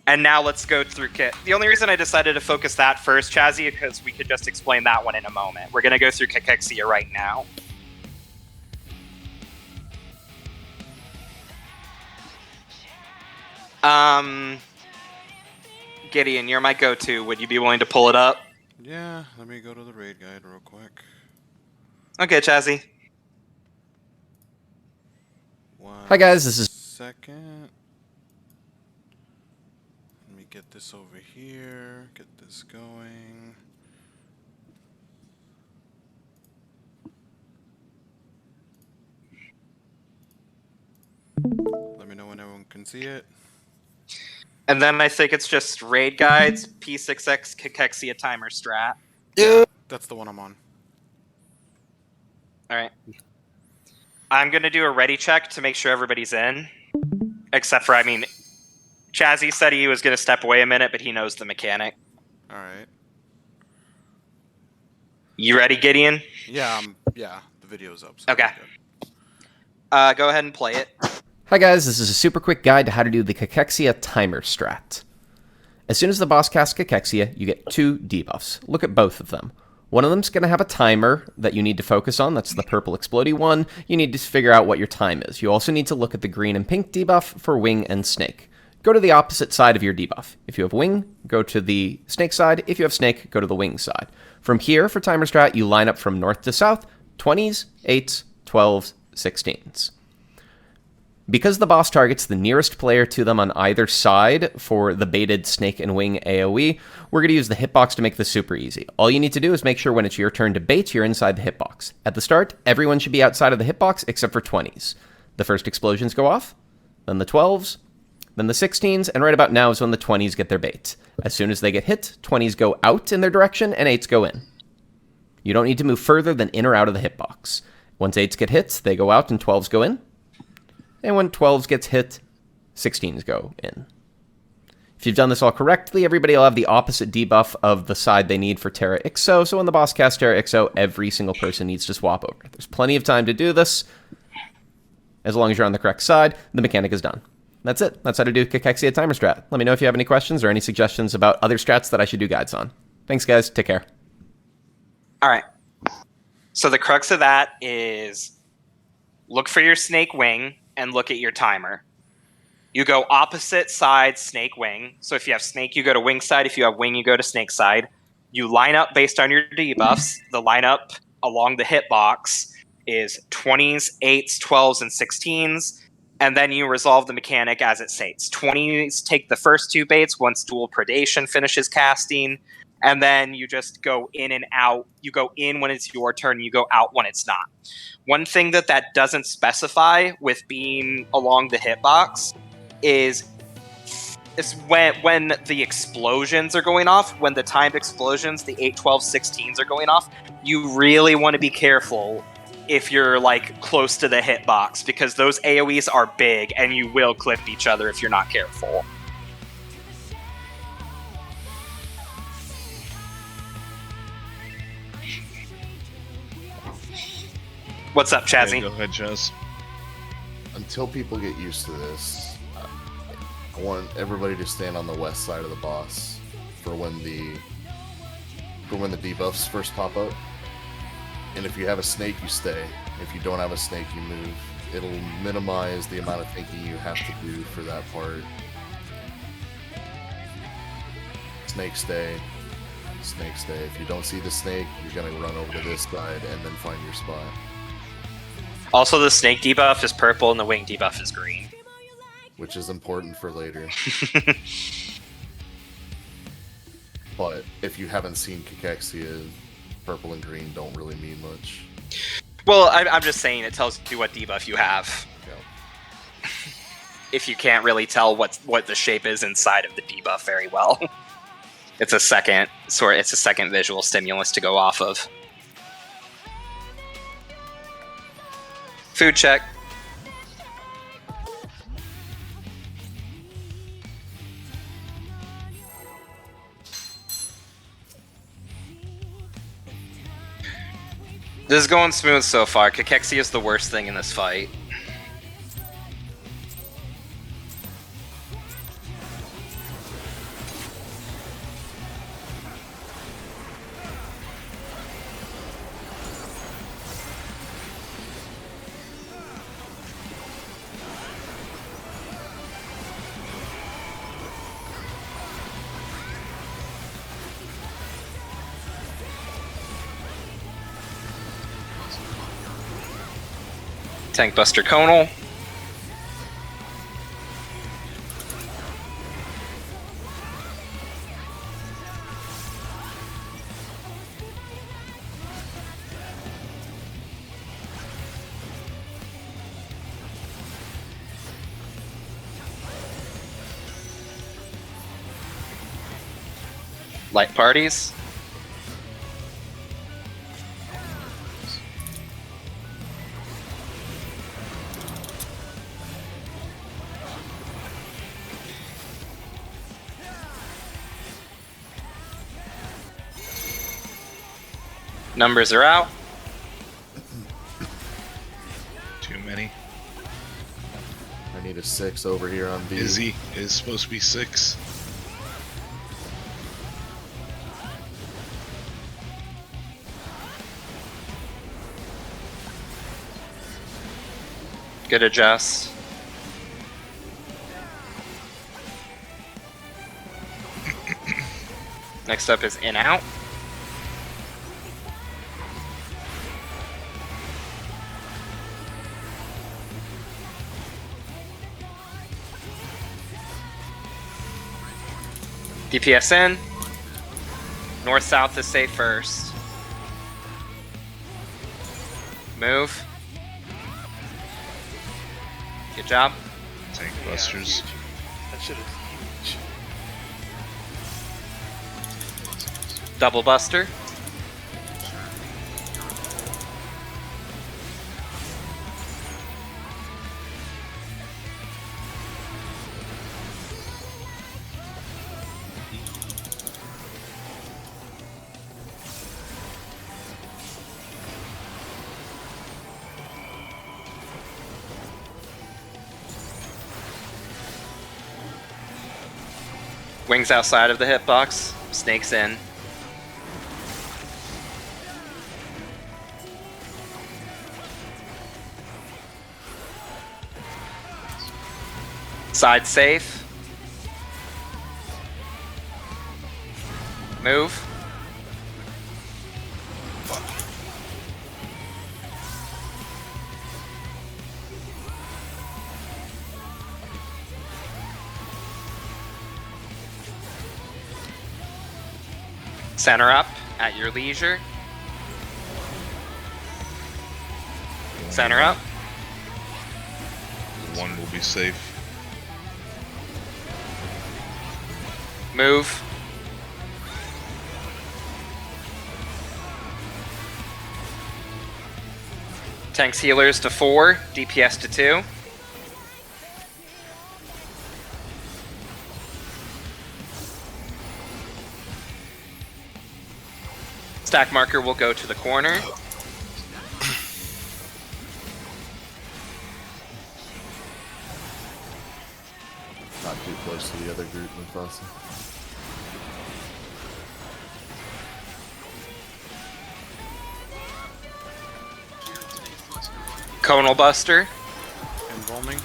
And now let's go through Kit. The only reason I decided to focus that first, Chazzy, is because we could just explain that one in a moment. We're going to go through Cachexia right now. Gideon, you're my go-to. Would you be willing to pull it up? Yeah, let me go to the raid guide real quick. Okay, Chazzy. Hi guys, this is Second. Let me get this over here. Get this going. Let me know when everyone can see it. And then I think it's just raid guides, P6X, Cachexia timer strat. Yeah. That's the one I'm on. All right. I'm going to do a ready check to make sure everybody's in. Except for, Chazzy said he was going to step away a minute, but he knows the mechanic. Alright. You ready, Gideon? Yeah, yeah, the video's up. So Okay. I'm good. Go ahead and play it. Hi guys, this is a super quick guide to how to do the Cachexia timer strat. As soon as the boss casts Cachexia, you get 2 debuffs. Look at both of them. One of them's going to have a timer that you need to focus on. That's the purple explodey one. You need to figure out what your time is. You also need to look at the green and pink debuff for Wing and Snake. Go to the opposite side of your debuff. If you have Wing, go to the Snake side. If you have Snake, go to the Wing side. From here, for timer strat, you line up from north to south, 20s, 8s, 12s, 16s. Because the boss targets the nearest player to them on either side for the baited Snake and Wing AoE, we're going to use the hitbox to make this super easy. All you need to do is make sure when it's your turn to bait, you're inside the hitbox. At the start, everyone should be outside of the hitbox except for 20s. The first explosions go off, then the 12s, then the 16s, and right about now is when the 20s get their bait. As soon as they get hit, 20s go out in their direction and 8s go in. You don't need to move further than in or out of the hitbox. Once 8s get hit, they go out and 12s go in. And when 12s gets hit, 16s go in. If you've done this all correctly, everybody will have the opposite debuff of the side they need for Terra Ixo, so when the boss casts Terra Ixo, every single person needs to swap over. There's plenty of time to do this. As long as you're on the correct side, the mechanic is done. That's it. That's how to do Cachexia timer strat. Let me know if you have any questions or any suggestions about other strats that I should do guides on. Thanks, guys. Take care. All right. So the crux of that is look for your Snake Wing and look at your timer. You go opposite side Snake Wing. So if you have Snake, you go to Wing side. If you have Wing, you go to Snake side. You line up based on your debuffs. The lineup along the hitbox is 20s, 8s, 12s, and 16s. And then you resolve the mechanic as it states. 20s take the first 2 baits once Dual Predation finishes casting. And then you just go in and out. You go in when it's your turn. You go out when it's not. One thing that doesn't specify with being along the hitbox is when the explosions are going off, when the timed explosions, the 8, 12, 16s are going off, you really want to be careful if you're like close to the hitbox because those AoEs are big and you will clip each other if you're not careful. What's up, Chazzy? Okay, go ahead, Chaz. Until people get used to this, I want everybody to stand on the west side of the boss for when the debuffs first pop up. And if you have a snake, you stay. If you don't have a snake, you move. It'll minimize the amount of thinking you have to do for that part. Snake stay. Snake stay. If you don't see the snake, you're gonna run over to this side and then find your spot. Also, the Snake debuff is purple and the Wing debuff is green. Which is important for later. But if you haven't seen Cachexia, purple and green don't really mean much. Well, I'm just saying it tells you what debuff you have. Yeah. If you can't really tell what the shape is inside of the debuff very well. It's a second visual stimulus to go off of. Food check. This is going smooth so far. Cachexia is the worst thing in this fight. Tank Buster Conal. Light parties. Numbers are out. Too many. I need a 6 over here on B. Izzy is supposed to be 6. Good adjust. Next up is in out. DPS in. North south is safe first. Move. Good job. Tank busters. That shit is huge. Double buster. Wings outside of the hitbox. Snakes in. Side safe. Move. Center up at your leisure. Center up. One will be safe. Move. Tanks healers to 4, DPS to 2. Stack marker will go to the corner. Not too close to the other group, Mufasa. Conal buster. Embalming.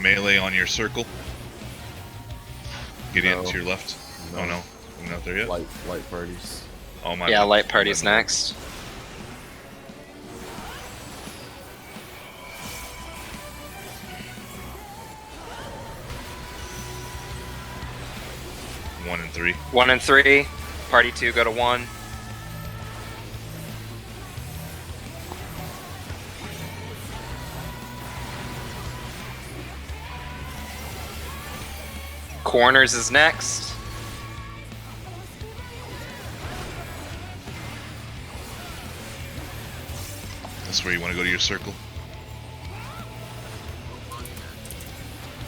Melee on your circle. Gideon No. to your left. No. Oh no, I'm not there yet. Light parties. Oh my. Yeah, bad. light party's My bad. next. One and 3. 1 and 3. Party 2 go to 1. Corners is next. That's where you want to go to your circle.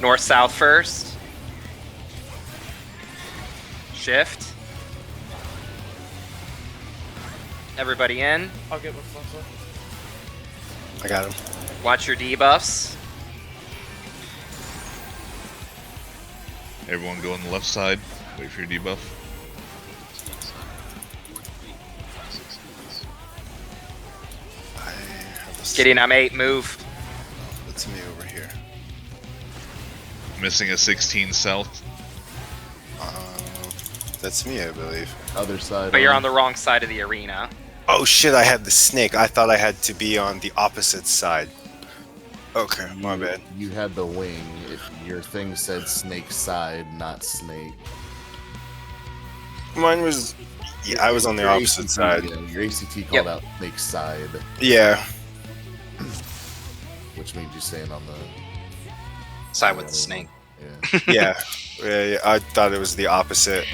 North south first. Shift. Everybody in. I'll get Mufasa. I got him. Watch your debuffs. Everyone go on the left side. Wait for your debuff. I have a Gideon, I'm 8. Move. That's me over here. Missing a 16 south. That's me, I believe. Other side. But you're on the wrong side of the arena. Oh shit, I had the snake. I thought I had to be on the opposite side. Okay, my bad. You had the wing. Your thing said snake side, not snake. Mine was... Yeah, I was on the Your opposite ACT, side. yeah, your ACT called Yep. out snake side, Yeah. which means you're staying on the Side with the snake. Yeah. Yeah. Yeah, I thought it was the opposite.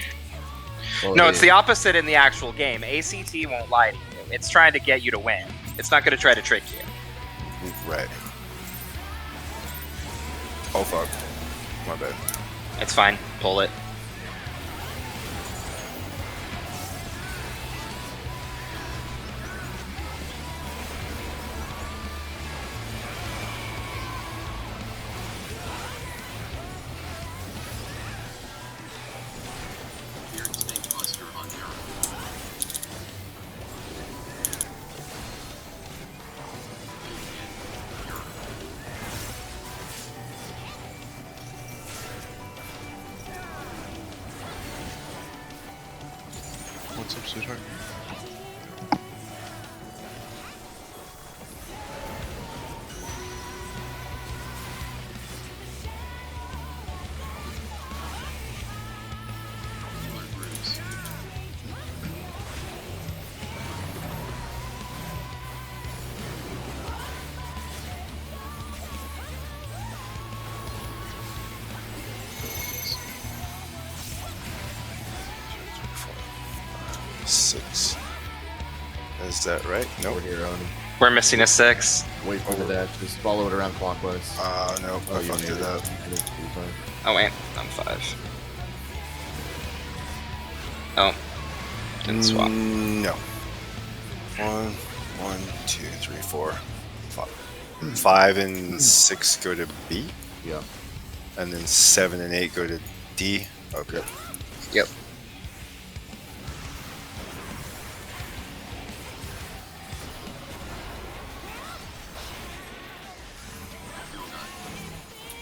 Well, No, it's the opposite in the actual game. ACT won't lie to you. It's trying to get you to win. It's not going to try to trick you. Right. Oh fuck. My bad. It's fine. Pull it. What's up, sweetheart? Six. Is that right? No. Over here, Oni. We're missing a 6. Wait for the dash. Just follow it around clockwise. No. I you fucked made it up. You did fine. Oh, wait. I'm 5. Oh. Didn't swap. No. 1, 2, 3, 4, 5. 5 and 6 go to B, Yeah. and then 7 and 8 go to D. Okay. Yep.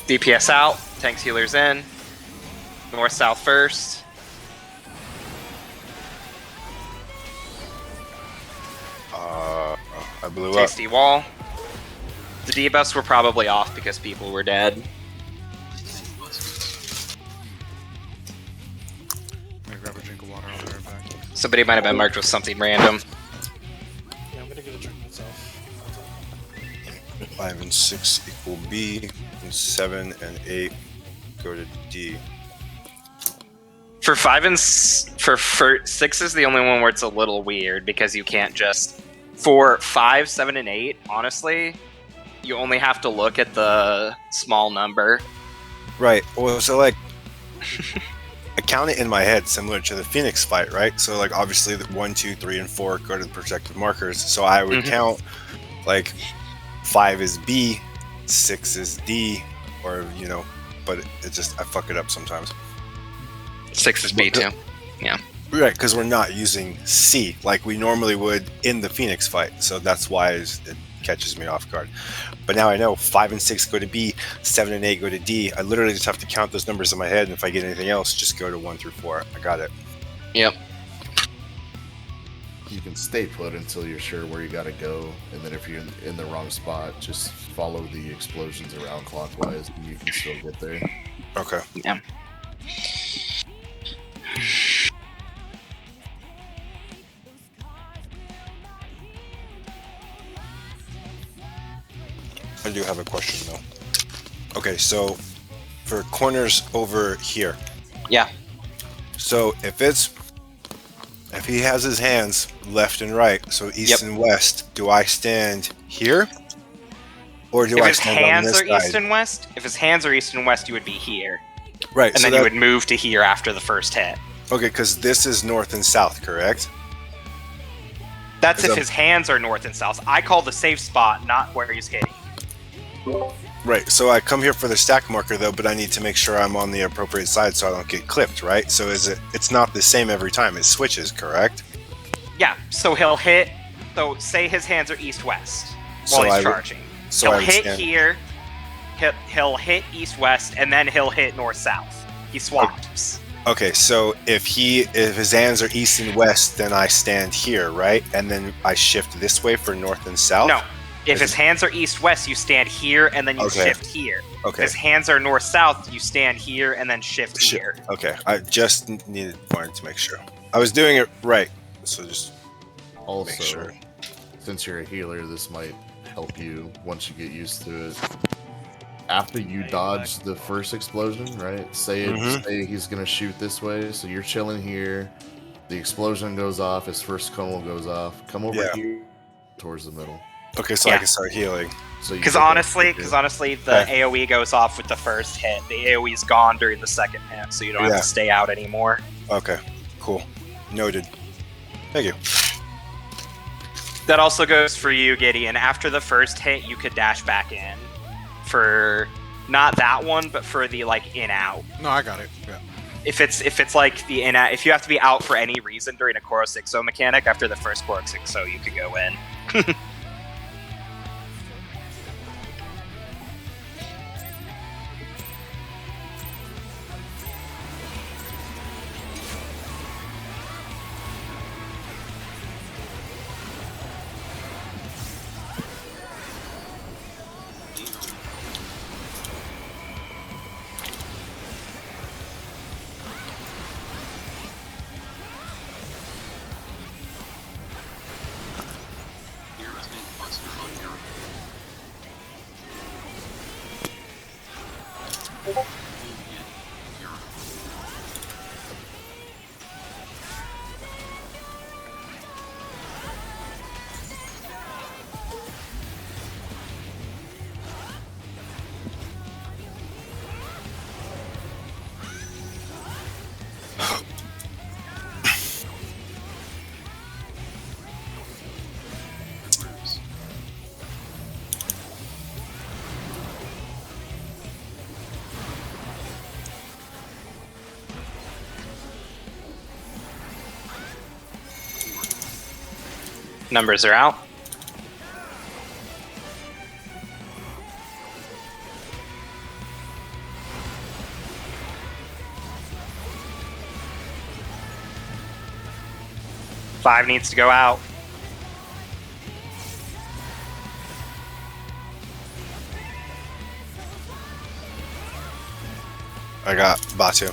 DPS out. Tanks healers in. North south first. I blew up. Tasty wall. The debuffs were probably off because people were dead. I'm gonna grab a drink of water. I'll be right back. Somebody might have been marked with something random. Yeah, I'm gonna get a drink myself. 5 and 6 equal B, and 7 and 8 go to D. For 5 and for 6 is the only one where it's a little weird because you can't just for 5, 7, and 8. Honestly, you only have to look at the small number. Right. Well, so like, I count it in my head similar to the Phoenix fight, right? So like, obviously, the 1, 2, 3, and 4 go to the protective markers. So I would count like 5 is B, 6 is D, or but it just I fuck it up sometimes. 6 is B too. Right, because we're not using C like we normally would in the Phoenix fight, so that's why it catches me off guard. But now I know 5 and 6 go to B, 7 and 8 go to D. I literally just have to count those numbers in my head, and if I get anything else, just go to 1 through 4. I got it. Yep. You can stay put until you're sure where you gotta go, and then if you're in the wrong spot, just follow the explosions around clockwise, and you can still get there. Okay. Yeah. I do have a question though. Okay, so for corners over here. Yeah. So if he has his hands left and right, so east and west, do I stand here? Or do If I his stand on hands this are east side? and west, if his hands are east and west, you would be here, Right, and so then you would move to here after the first hit. okay, because this is north and south, correct? That's Is if that- his hands are north and south. I call the safe spot not where he's hitting. Right, so I come here for the stack marker though, but I need to make sure I'm on the appropriate side so I don't get clipped, right? So it's not the same every time, it switches, correct? Yeah, so he'll hit. So say his hands are east-west while So he's I would- charging. so He'll I would hit stand- here. He'll hit east-west, and then he'll hit north-south. He swaps. Okay, so if his hands are east and west, then I stand here, right? And then I shift this way for north and south? No, if Is his hands are east-west, you stand here, and then you Okay. shift here. Okay. If his hands are north-south, you stand here, and then shift here. Okay, I just wanted to make sure. I was doing it right, so just Also, make sure. since you're a healer, this might help you once you get used to it. After you dodge the first explosion, right? Say Mhm. say he's gonna shoot this way, so you're chilling here. The explosion goes off. His first conal goes off. Come over Yeah. here towards the middle. Okay, so I Yeah. can start healing. So you Because get that honestly, ticket. the Okay. AOE goes off with the first hit. The AOE's gone during the second hit, so you don't have Yeah. to stay out anymore. Okay, cool. Noted. Thank you. That also goes for you, Gideon. After the first hit, you could dash back in for not that one, but for the like in out. No, I got it. Yeah. If it's like the in out, if you have to be out for any reason during a Chorus 6-0 mechanic, after the first Chorus 6-0, you could go in. Numbers are out. Five needs to go out. I got Batu.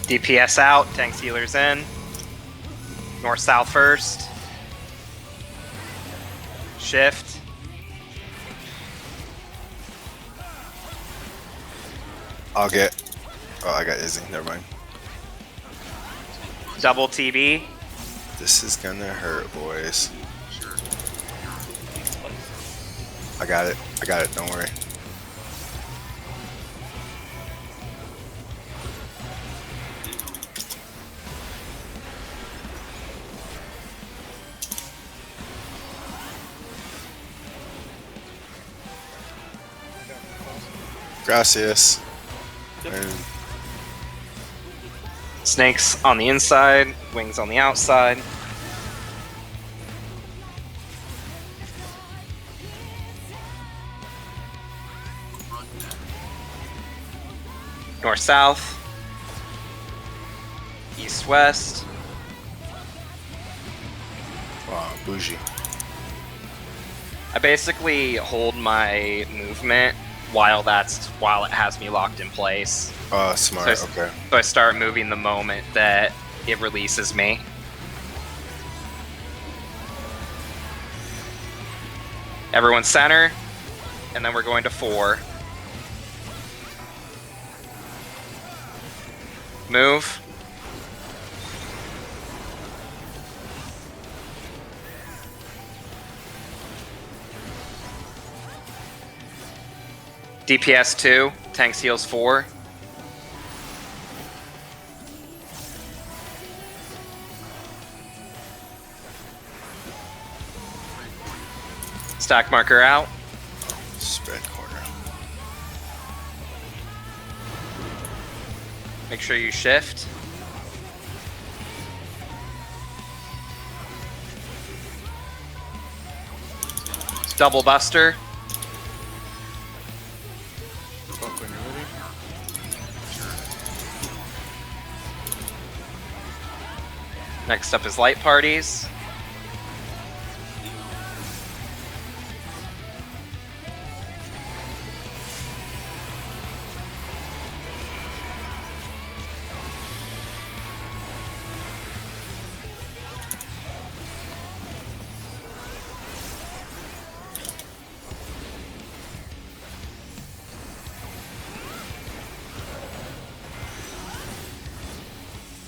DPS out, tanks healers in. North south first. Shift. I'll get. Oh, I got Izzy. Never mind. Double TB. This is gonna hurt, boys. I got it. I got it. Don't worry. Gracias. And Snakes on the inside, wings on the outside. North south. East west. wow, bougie. I basically hold my movement while it has me locked in place. Smart. So Okay. So I start moving the moment that it releases me. Everyone center, and then we're going to 4. Move. DPS 2, tanks heals 4. Stack marker out. Spread corner. Make sure you shift. Double buster. Fuck when you're ready. Next up is light parties.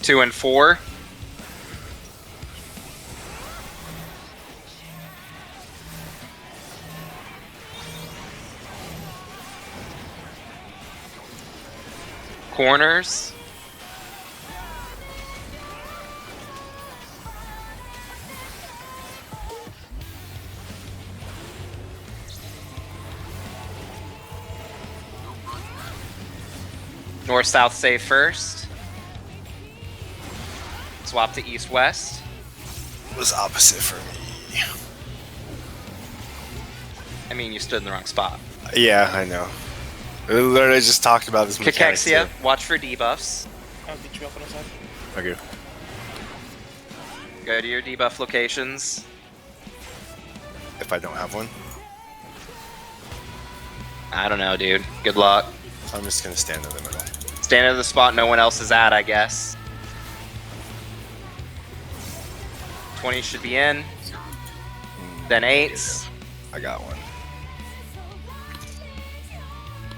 2 and 4. Corners. North south save first. Swap to east west. It was opposite for me. I mean, you stood in the wrong spot. Yeah, I know. We literally just talked about this mechanic Cachexia, too. watch for debuffs. I'll get you up on the side. Okay. Go to your debuff locations. If I don't have one, I don't know, dude. Good luck. I'm just gonna stand in the middle. Stand at the spot no one else is at, I guess. 20 should be in. Then 8s. I got one.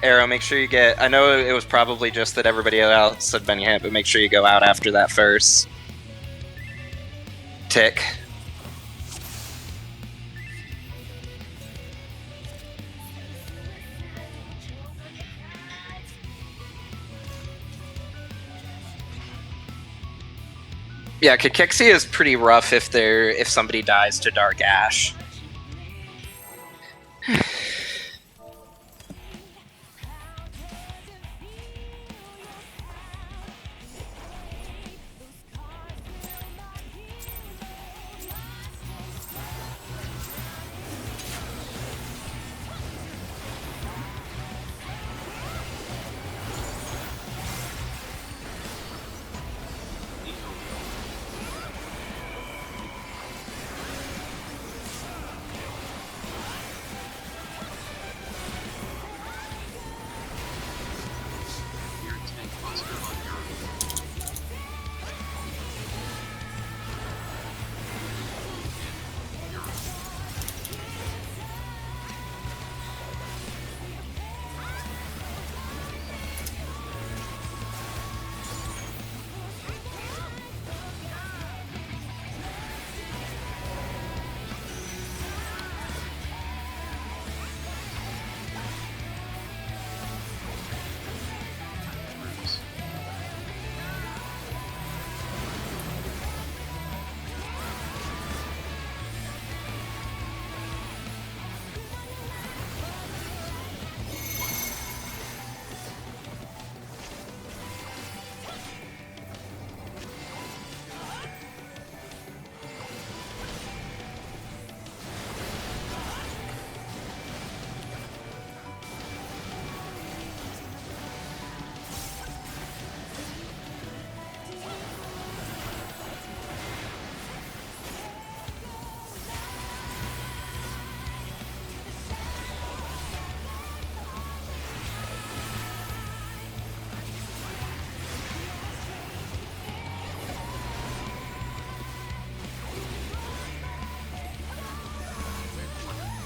Arrow, make sure you get... I know it was probably just that everybody else had been hit, but make sure you go out after that first. Tick. Yeah, Cachexia is pretty rough if somebody dies to Dark Ash.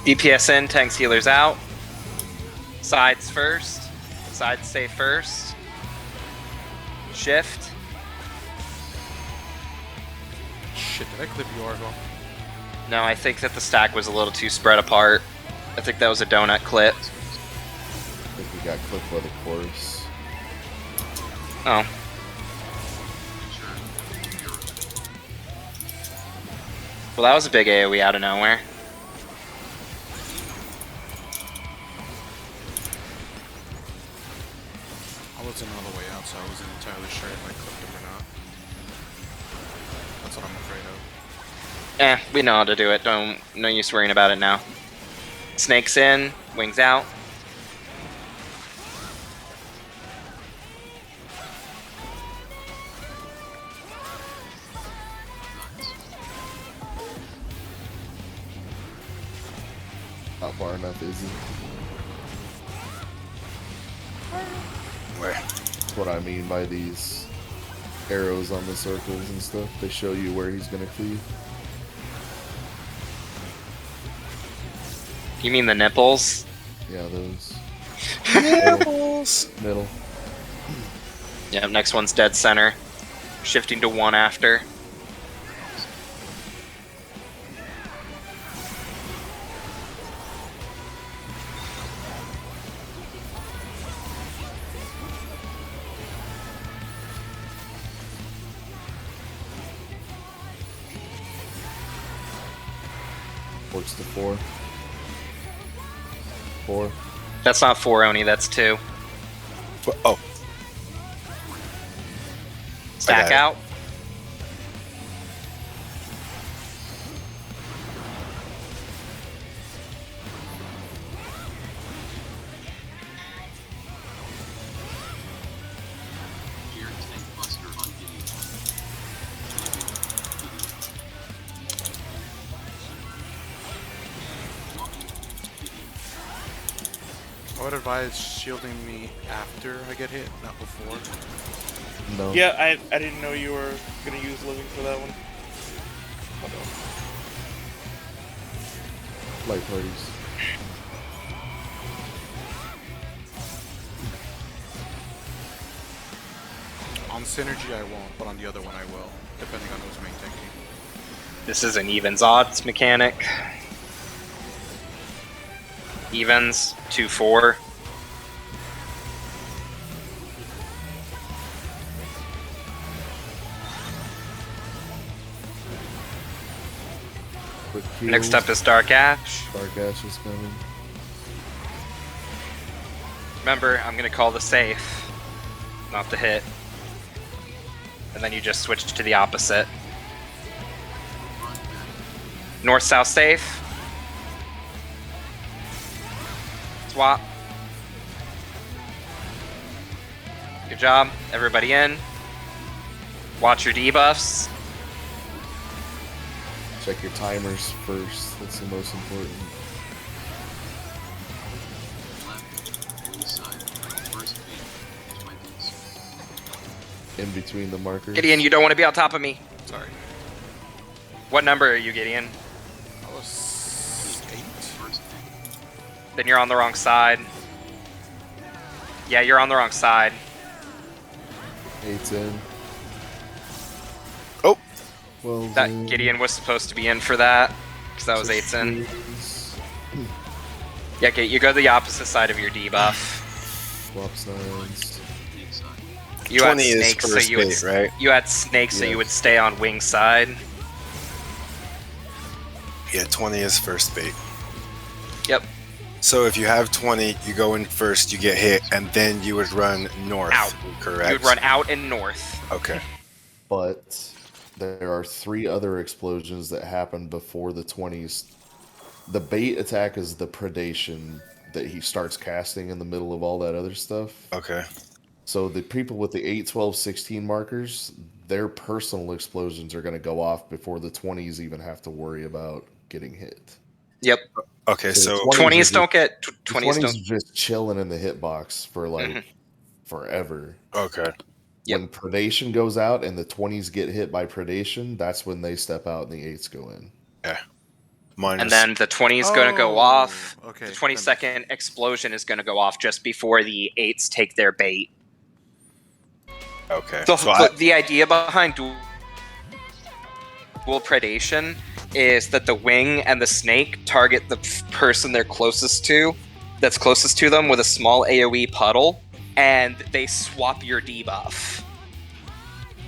DPS in, tanks healers out. Sides first. Sides stay first. Shift. Shit, did I clip you, Argo? No, I think that the stack was a little too spread apart. I think that was a donut clip. I think we got clipped by the chorus. Oh. Well, that was a big AoE out of nowhere. I wasn't all the way out, so I wasn't entirely sure if I clipped him or not. That's what I'm afraid of. We know how to do it. No use worrying about it now. Snakes in, wings out. Not far enough, is he? Where? That's what I mean by these arrows on the circles and stuff. They show you where he's gonna cleave. You mean the nipples? Yeah, those. Nipples. Middle. Yeah, next one's dead center. shifting to 1 after. Works to 4. 4. That's not 4, Oni, that's 2. Oh, Stack it. out. I would advise shielding me after I get hit, not before. No. Yeah, I didn't know you were gonna use living for that one. Light parties. On synergy I won't, but on the other one I will, depending on who's main tanking. This is an evens odds mechanic. Evens, 2-4. Quick Next heals. up is Dark Ash. Dark Ash is coming. Remember, I'm gonna call the safe, not the hit. And then you just switch to the opposite. North-south safe. Swap. Good job. Everybody in. Watch your debuffs. Check your timers first. That's the most important. In between the markers. Gideon, you don't want to be on top of me. Sorry. What number are you, Gideon? I was 8. Then you're on the wrong side. Yeah, you're on the wrong side. 8's in. oh, Well, That Gideon was supposed to be in for that, because that was 8's in. Yeah, okay, you go the opposite side of your debuff. Swap sides. You had 20 is snakes, so first you would bait, right? you had snakes, so you Yeah. would stay on wing side. Yeah, 20 is first bait. Yep. So if you have 20, you go in first, you get hit, and then you would run north. Out. Correct. You would run out and north. Okay. But there are 3 other explosions that happen before the 20s. The bait attack is the predation that he starts casting in the middle of all that other stuff. Okay. So the people with the 8, 12, 16 markers, their personal explosions are going to go off before the 20s even have to worry about getting hit. Yep. Okay. So So 20s don't get 20s 20s don't. just chilling in the hitbox for like Mhm. forever. okay. Yep. When predation goes out and the 20s get hit by predation, that's when they step out and the 8s go in. Minus. And then the 20 is going to go Oh, off. okay. The 22nd explosion is going to go off just before the 8s take their bait. Okay. So So the idea behind dual predation is that the wing and the snake target the person they're closest to, that's closest to them, with a small AoE puddle, and they swap your debuff.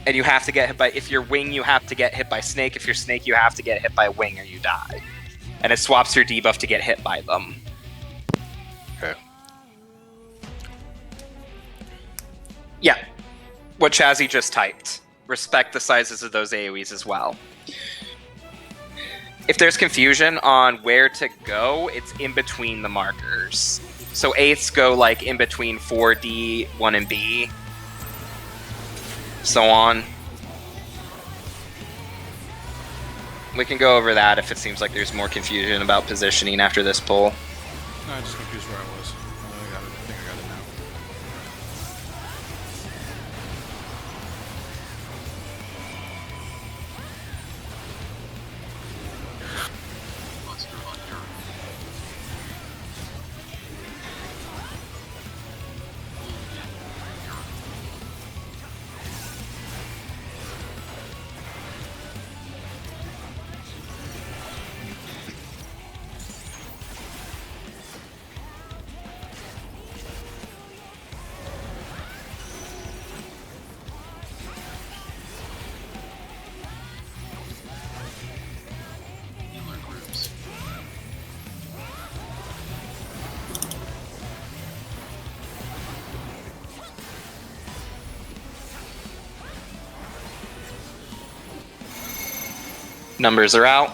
And you have to get hit by, if you're wing, you have to get hit by snake. If you're snake, you have to get hit by wing or you die. And it swaps your debuff to get hit by them. Okay. Yeah. What Chazzy just typed. Respect the sizes of those AoEs as well. If there's confusion on where to go, it's in between the markers. So 8s go like in between 4D, 1 and B. So on. We can go over that if it seems like there's more confusion about positioning after this poll. No, I just confused where I was. I got it. I think I got it now. Numbers are out.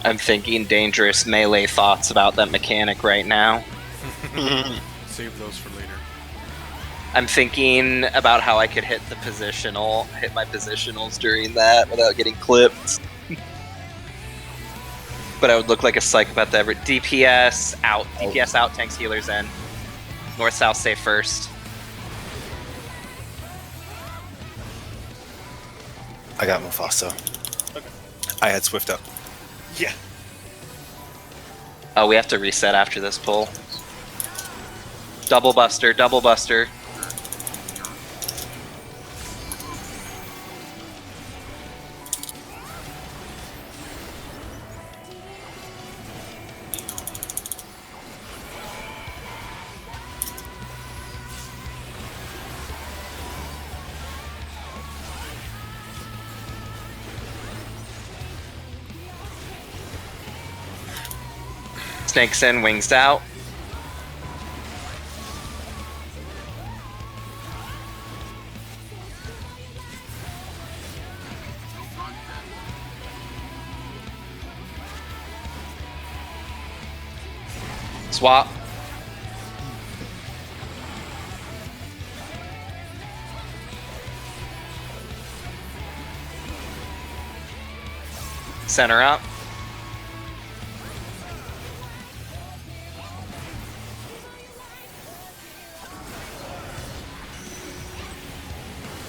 I'm thinking dangerous melee thoughts about that mechanic right now. Save those for later. I'm thinking about how I could hit my positionals during that without getting clipped. But I would look like a psychopath ever. DPS out. DPS out, tanks, healers in. North, south, stay first. I got Mufasa. Okay. I had Swift up. Yeah. Oh, we have to reset after this pull. Double buster, double buster. Snakes in, wings out. Swap. Center up.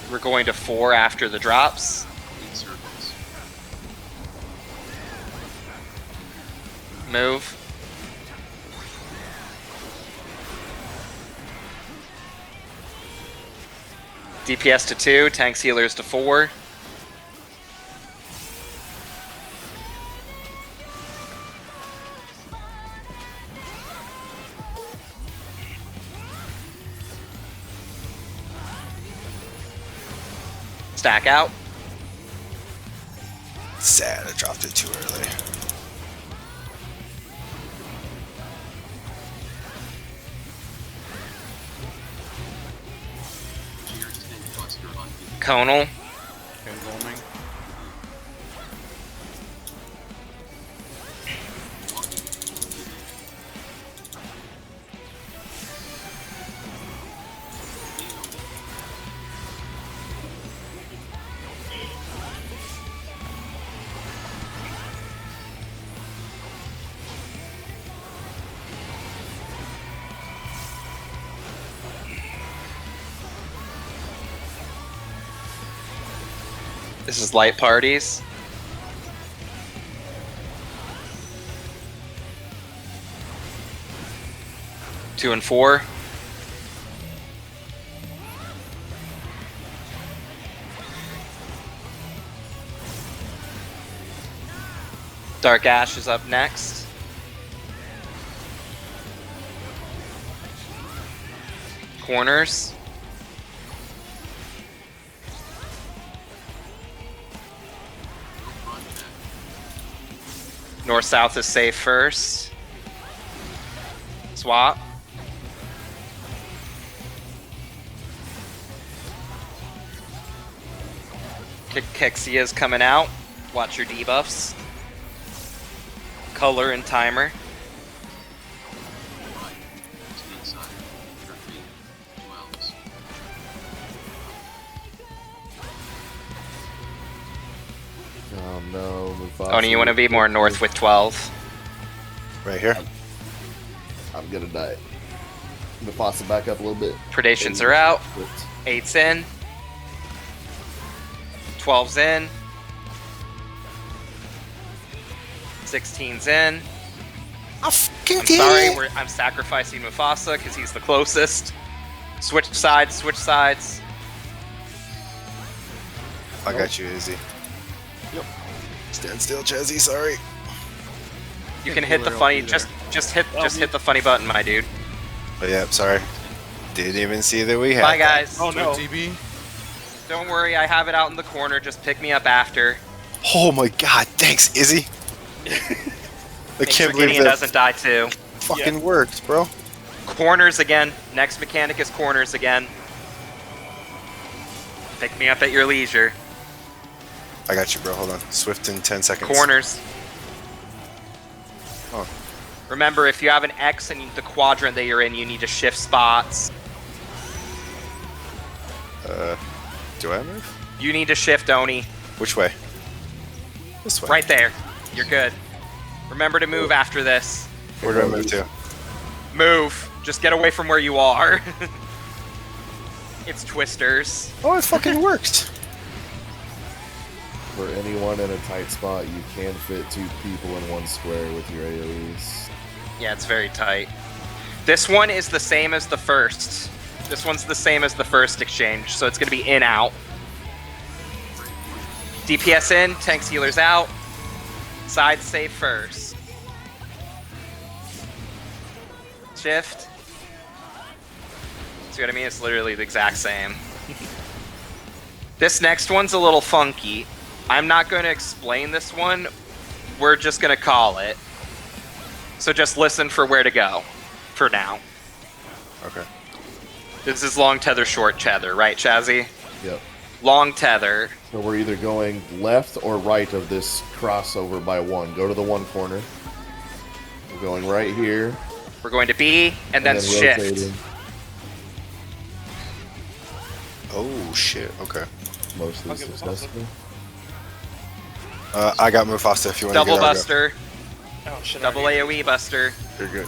We're going to 4 after the drops. Move. DPS to 2, tanks healers to 4. Stack out. Sad, I dropped it too early. Conal. Embalming. This is light parties. Two and 4. Dark Ash is up next. Corners. North-south is safe first. Swap. Kexia's coming out. Watch your debuffs. Color and timer. Oh no, Mufasa. Oni, you want to be more north with 12. Right here. I'm gonna die. Mufasa back up a little bit. Predations are out. Flipped. 8's in. 12's in. 16's in. I'm sorry, I'm sacrificing Mufasa because he's the closest. Switch sides, switch sides. I got you, Izzy. Yep. Stand still, Chezzy, sorry. You can hit the funny, just hit the funny button, my dude. Oh yeah, sorry. Didn't even see that we had. Bye, that. guys. Oh no. TB. Don't worry, I have it out in the corner. Just pick me up after. Oh my god! Thanks, Izzy. I Make can't sure believe Gideon that doesn't die too. fucking worked, bro. Corners again. Next mechanic is corners again. Pick me up at your leisure. I got you, bro. Hold on. Swift in 10 seconds. Corners. Oh. Remember, if you have an X in the quadrant that you're in, you need to shift spots. Do I move? You need to shift, Oni. Which way? This way. Right there. You're good. Remember to move after this. Where do I move to? Move. Just get away from where you are. It's twisters. Oh, it fucking worked. For anyone in a tight spot, you can fit 2 people in 1 square with your AoEs. Yeah, it's very tight. This one is the same as the first. This one's the same as the first exchange, so it's going to be in, out. DPS in, tanks healers out. Side save first. Shift. See what I mean? It's literally the exact same. This next one's a little funky. I'm not going to explain this one. We're just going to call it. So just listen for where to go for now. Okay. This is long tether, short tether, right, Chazzy? Yep. Long tether. So we're either going left or right of this crossover by 1. Go to the 1 corner. We're going right here. We're going to B and then shift. rotating. Oh, shit. Okay. Mostly Okay, successful. I got Mufasa if you want Double to get Argo. buster. Oh shit. Double AoE buster. You're good.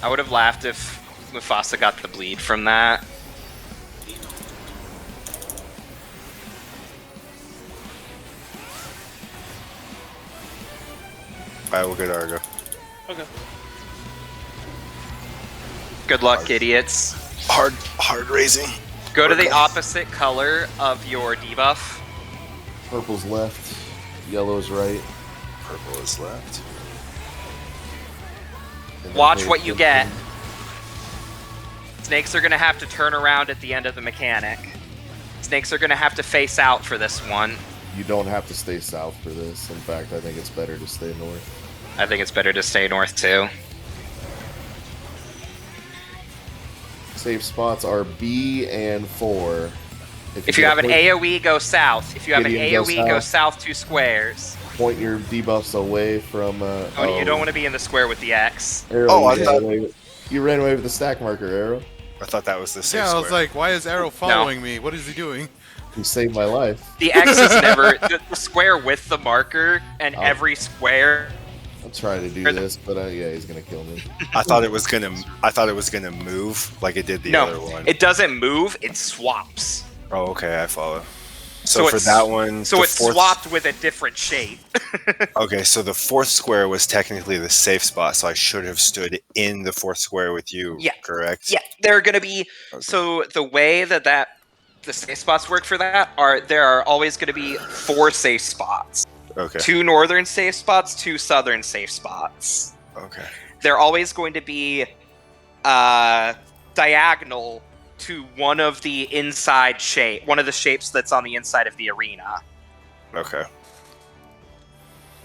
I would have laughed if Mufasa got the bleed from that. I will get Argo. Okay. Good luck, idiots. Hard raising. Go to the opposite color of your debuff. Purple's left. Yellow's right. Purple is left. And then Watch pay what you get. attention. Snakes are going to have to turn around at the end of the mechanic. Snakes are going to have to face out for this one. You don't have to stay south for this. In fact, I think it's better to stay north. I think it's better to stay north too. Safe spots are B and 4. If you have an AoE, go south. If you have an Gideon, go AoE, go south. south 2 squares. Point your debuffs away from. Oh, you don't want to be in the square with the X. Arrow, Oh, I you, ran thought- away, you ran away with the stack marker, Arrow. I thought that was the safe Yeah, I was square. like, why is Arrow following me? What is he doing? You saved my life. The X is never the square with the marker, and Oh. every square. I'm trying to do Or the- this, but yeah, he's gonna kill me. I thought it was gonna move like it did the other No, one. it doesn't move. It swaps. Oh, okay, I follow. So So, for it's- that one, So the it's fourth, swapped with a different shape. Okay, so the 4th square was technically the safe spot, so I should have stood in the 4th square with you. Yeah. Correct. Yeah, they're gonna be. Okay. So the way that the safe spots work for that are there are always gonna be 4 safe spots. Okay. 2 northern safe spots, 2 southern safe spots. Okay. They're always going to be diagonal to one of the inside one of the shapes that's on the inside of the arena. Okay.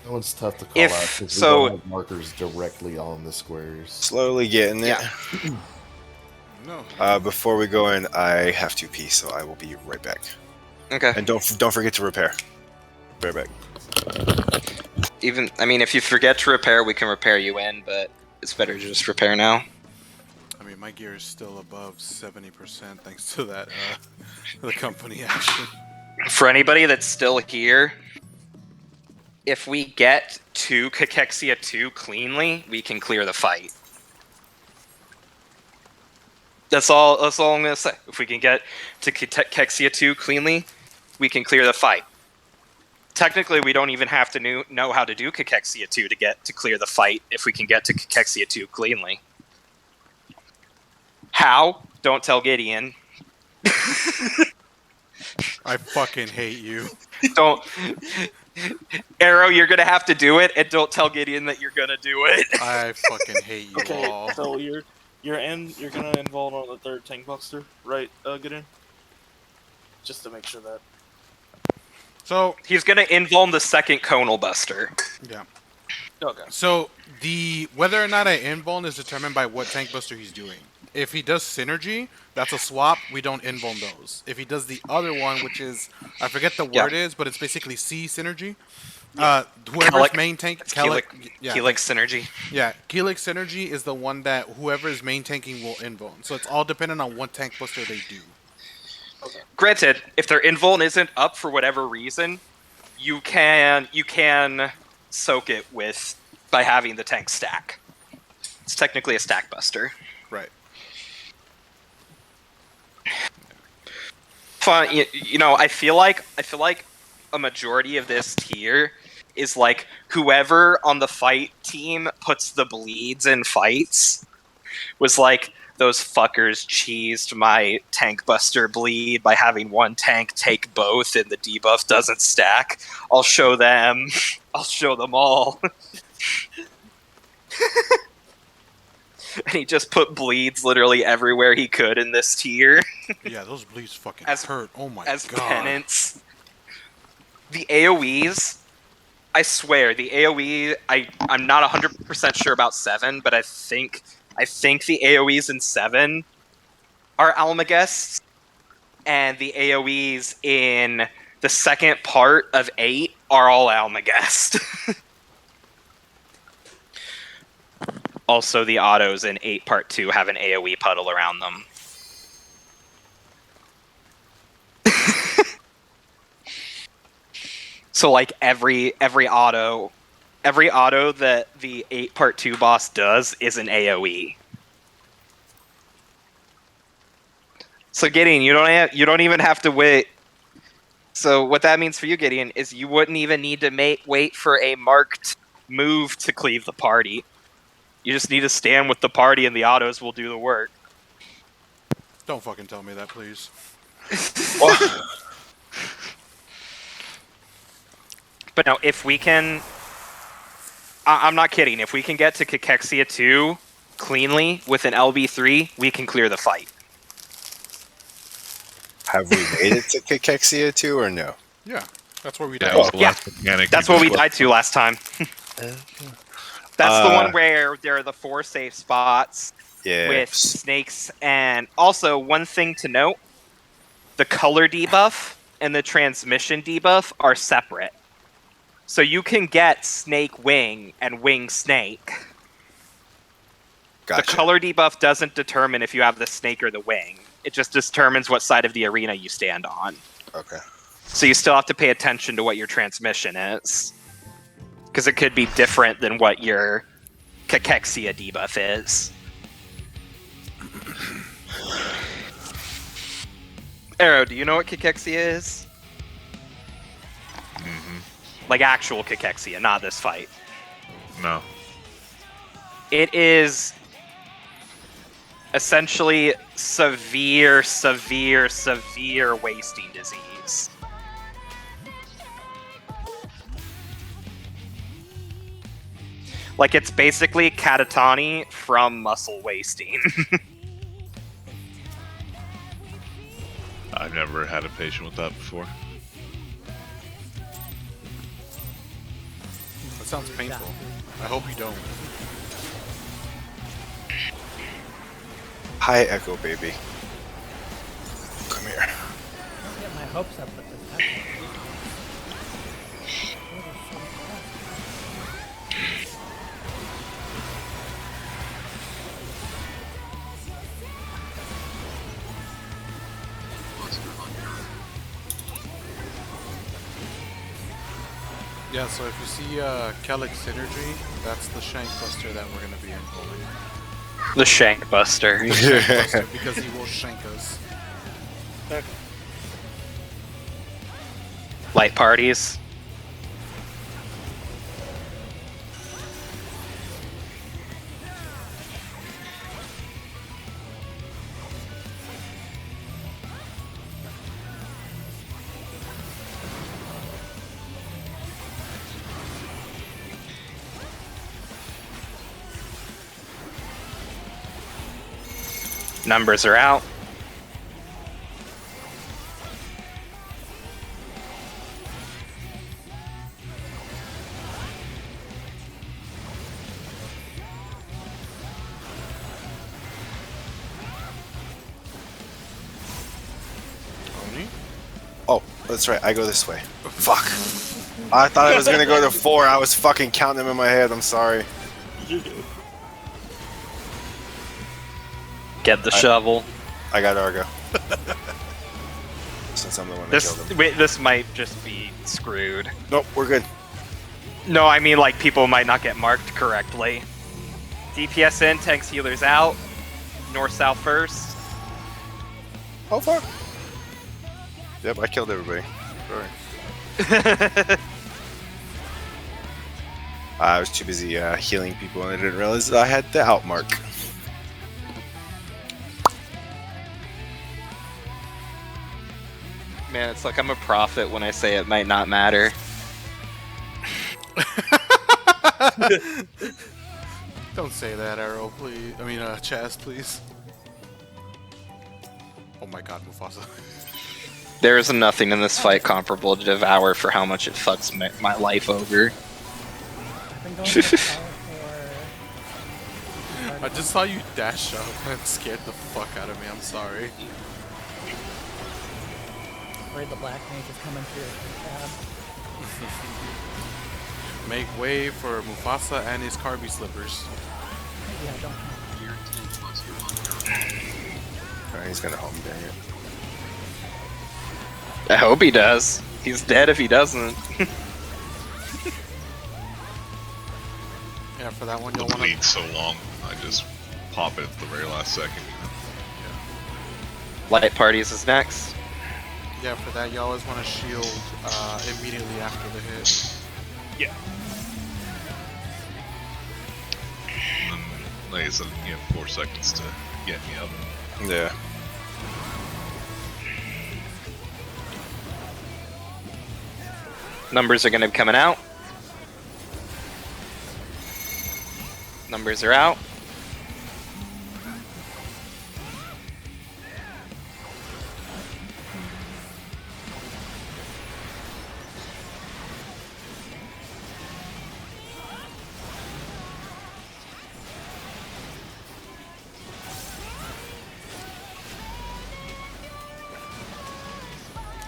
That one's tough to call If- out because so- we don't have markers directly on the squares. Slowly getting it. Yeah. No. Before we go in, I have to pee, so I will be right back. Okay. And don't forget to repair. Right back. I mean, if you forget to repair, we can repair you in, but it's better to just repair now. I mean, my gear is still above 70% thanks to that, the company action. For anybody that's still here, if we get to Cachexia 2 cleanly, we can clear the fight. That's all I'm gonna say. If we can get to Cachexia 2 cleanly, we can clear the fight. Technically, we don't even have to know how to do Cachexia 2 to get to clear the fight if we can get to Cachexia 2 cleanly. How? Don't tell Gideon. I fucking hate you. Don't Arrow, you're gonna have to do it, and don't tell Gideon that you're gonna do it. I fucking hate you Okay, all. so you're gonna involve on the third tank buster, right, Gideon? Just to make sure that. So He's gonna invuln the second conal buster. yeah. Okay. So the whether or not I invuln is determined by what tank buster he's doing. If he does synergy, that's a swap. We don't invuln those. If he does the other one, which is I forget the word is, but it's basically C synergy. Whoever's Kellic. main tank, It's Kellic, Helix synergy. yeah, Helix synergy is the one that whoever is main tanking will invuln. So it's all dependent on what tank buster they do. Granted, if their invuln isn't up for whatever reason, you can soak it with by having the tank stack. It's technically a stack buster. Right. Fun, you know, I feel like a majority of this tier is like whoever on the fight team puts the bleeds in fights was like, those fuckers cheesed my tank buster bleed by having one tank take both and the debuff doesn't stack. I'll show them all. And he just put bleeds literally everywhere he could in this tier. Yeah, those bleeds fucking As- hurt. Oh my as god. penance. The AoEs, I swear, the AoE, I'm not 100% sure about 7, but I think the AoEs in 7 are Almagests, and the AoEs in the second part of 8 are all Almagest. Also, the autos in 8 part 2 have an AoE puddle around them. So like every auto that the 8 part 2 boss does is an AoE. So Gideon, you don't even have to wait. So what that means for you, Gideon, is you wouldn't even need to wait for a marked move to cleave the party. You just need to stand with the party and the autos will do the work. Don't fucking tell me that, please. But no, if we can... I'm not kidding. If we can get to Cachexia 2 cleanly with an LB3, we can clear the fight. Have we made it to Cachexia 2 or no? Yeah, that's where we That died. was the last mechanic. That's what we died to last time. That's the one where there are the 4 safe spots Yeah. with snakes. And also, one thing to note, the color debuff and the transmission debuff are separate. So you can get Snake Wing and Wing Snake. Gotcha. The color debuff doesn't determine if you have the snake or the wing. It just determines what side of the arena you stand on. Okay. So you still have to pay attention to what your transmission is. Because it could be different than what your Cachexia debuff is. Arrow, do you know what Cachexia is? Like actual Cachexia, not this fight. No. It is essentially severe wasting disease. Like, it's basically catatony from muscle wasting. I've never had a patient with that before. That sounds painful. I hope you don't. Hi, Echo Baby. Come here. Don't get my hopes up with this happening. Yeah, so if you see Kellic Synergy, that's the Shank Buster that we're going to be employing. The Shank Buster. Because he will shank us. Light parties. Numbers are out. Oni? Oh, that's right. I go this way. Fuck. I thought I was gonna go to 4. I was fucking counting them in my head. I'm sorry. Get the shovel. I got Argo. Since I'm the one that killed him. This might just be screwed. Nope, we're good. No, I mean like people might not get marked correctly. DPS in, tanks healers out. North south first. Oh fuck. Yep, I killed everybody. Sorry. I was too busy healing people and I didn't realize that I had the out mark. Man, it's like I'm a prophet when I say it might not matter. Don't say that, Arrow, please. I mean, Chaz, please. Oh my god, Mufasa. There is nothing in this fight comparable to Devour for how much it fucks my life over. I've been going to the tower for... I just saw you dash up and it scared the fuck out of me. I'm sorry. Afraid the black mage is coming through the cab. Make way for Mufasa and his Carby slippers. Yeah, don't. Alright, he's gonna home dang it. I hope he does. He's dead if he doesn't. Yeah, for that one The you'll want to... bleed's so long, I just pop it at the very last second. Light Parties is next. Yeah, for that you always want to shield immediately after the hit. Yeah. And then, like I said, you have 4 seconds to get me up. Yeah. Numbers are going to be coming out. Numbers are out.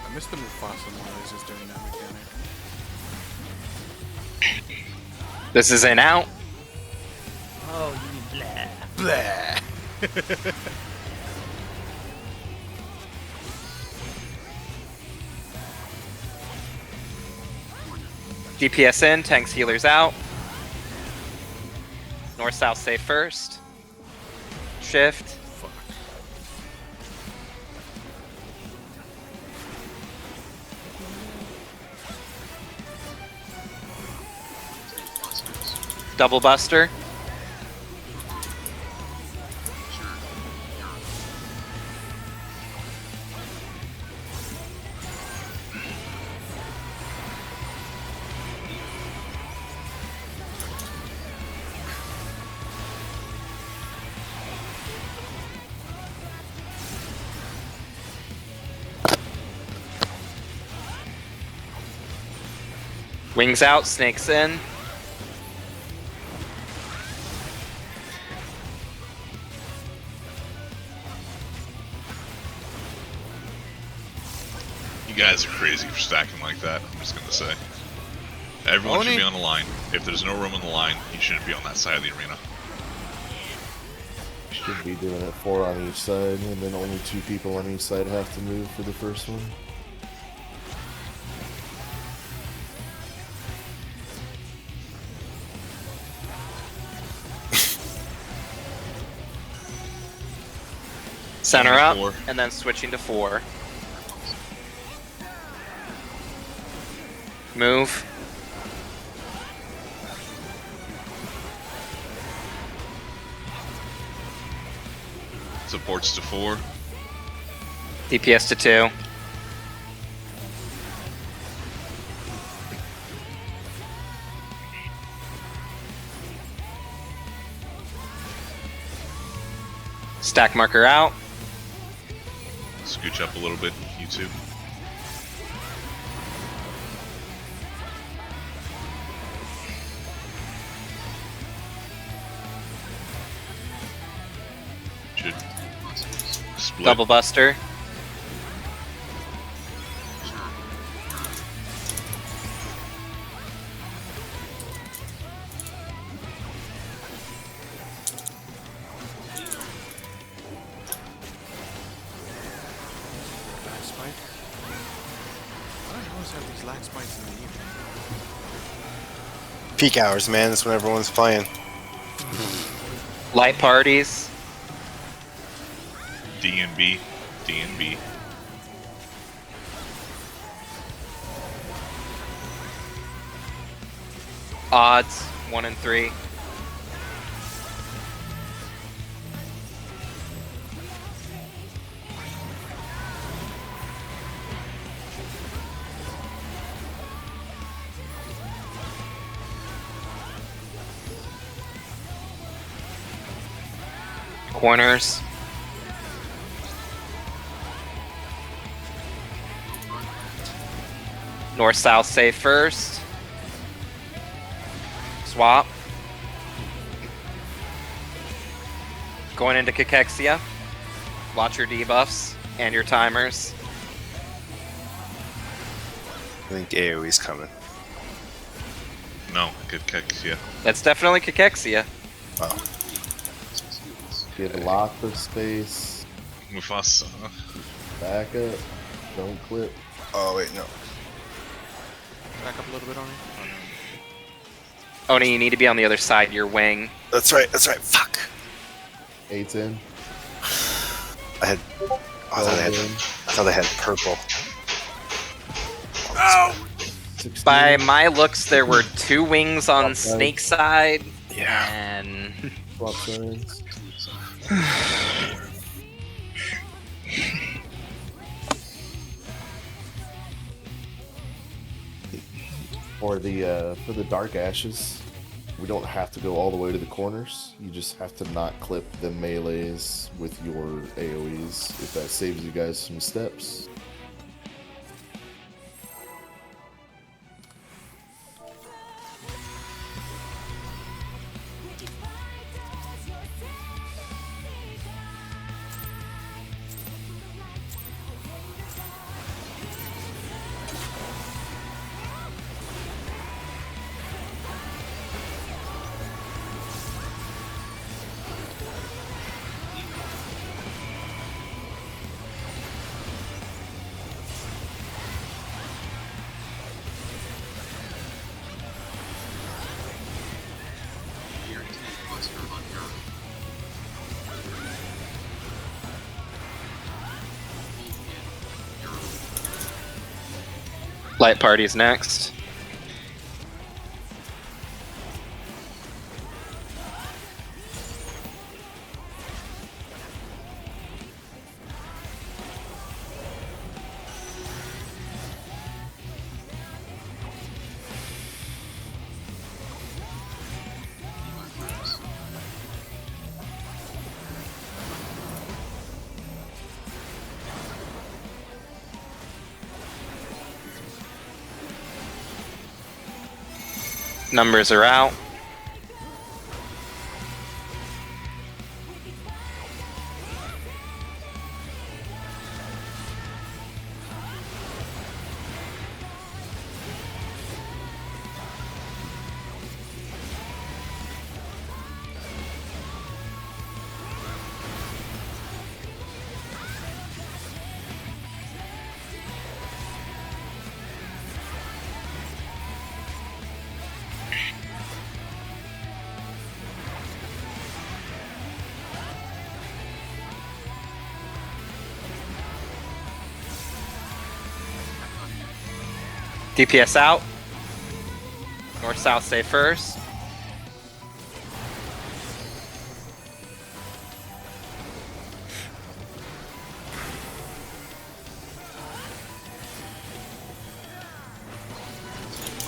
I missed the Mufasa noises during that mechanic. This is in out. Oh, you blah. Blah! DPS in, tanks healers out. North south safe first. Shift. Fuck. Double buster. Wings out, snakes in. You guys are crazy for stacking like that, I'm just gonna say. Everyone should Oni. be on the line. If there's no room on the line, you shouldn't be on that side of the arena. Should be doing it 4 on each side, and then only 2 people on each side have to move for the first one. Center up, 4. and then switching to 4. Move. Supports to 4. DPS to 2. Stack marker out. Scooch up a little bit, you two. Should split. Double buster. Lag spike. Why do I always have these lag spikes in the evening? Peak hours, man. That's when everyone's playing. Light parties. D&B. D&B. Odds 1 and 3. Corners. North south say first. Swap. Going into Cachexia. Watch your debuffs and your timers. I think AoE's coming. No, good kicks, yeah. That's definitely Cachexia. Oh. Get a lot of space. Mufasa. Back up. Don't clip. Oh, wait, no. Back up a little bit on me. Oni, you need to be on the other side. Your wing. That's right, that's right. Fuck. 8's in. I had. Oh, I thought I had purple. Oh! 16. By my looks, there were 2 wings on Okay. Snake side. Yeah. And Swap zones. For the Dark Ashes, we don't have to go all the way to the corners. You just have to not clip the melees with your AoEs if that saves you guys some steps. light parties next. Numbers are out. DPS out. North south stay first.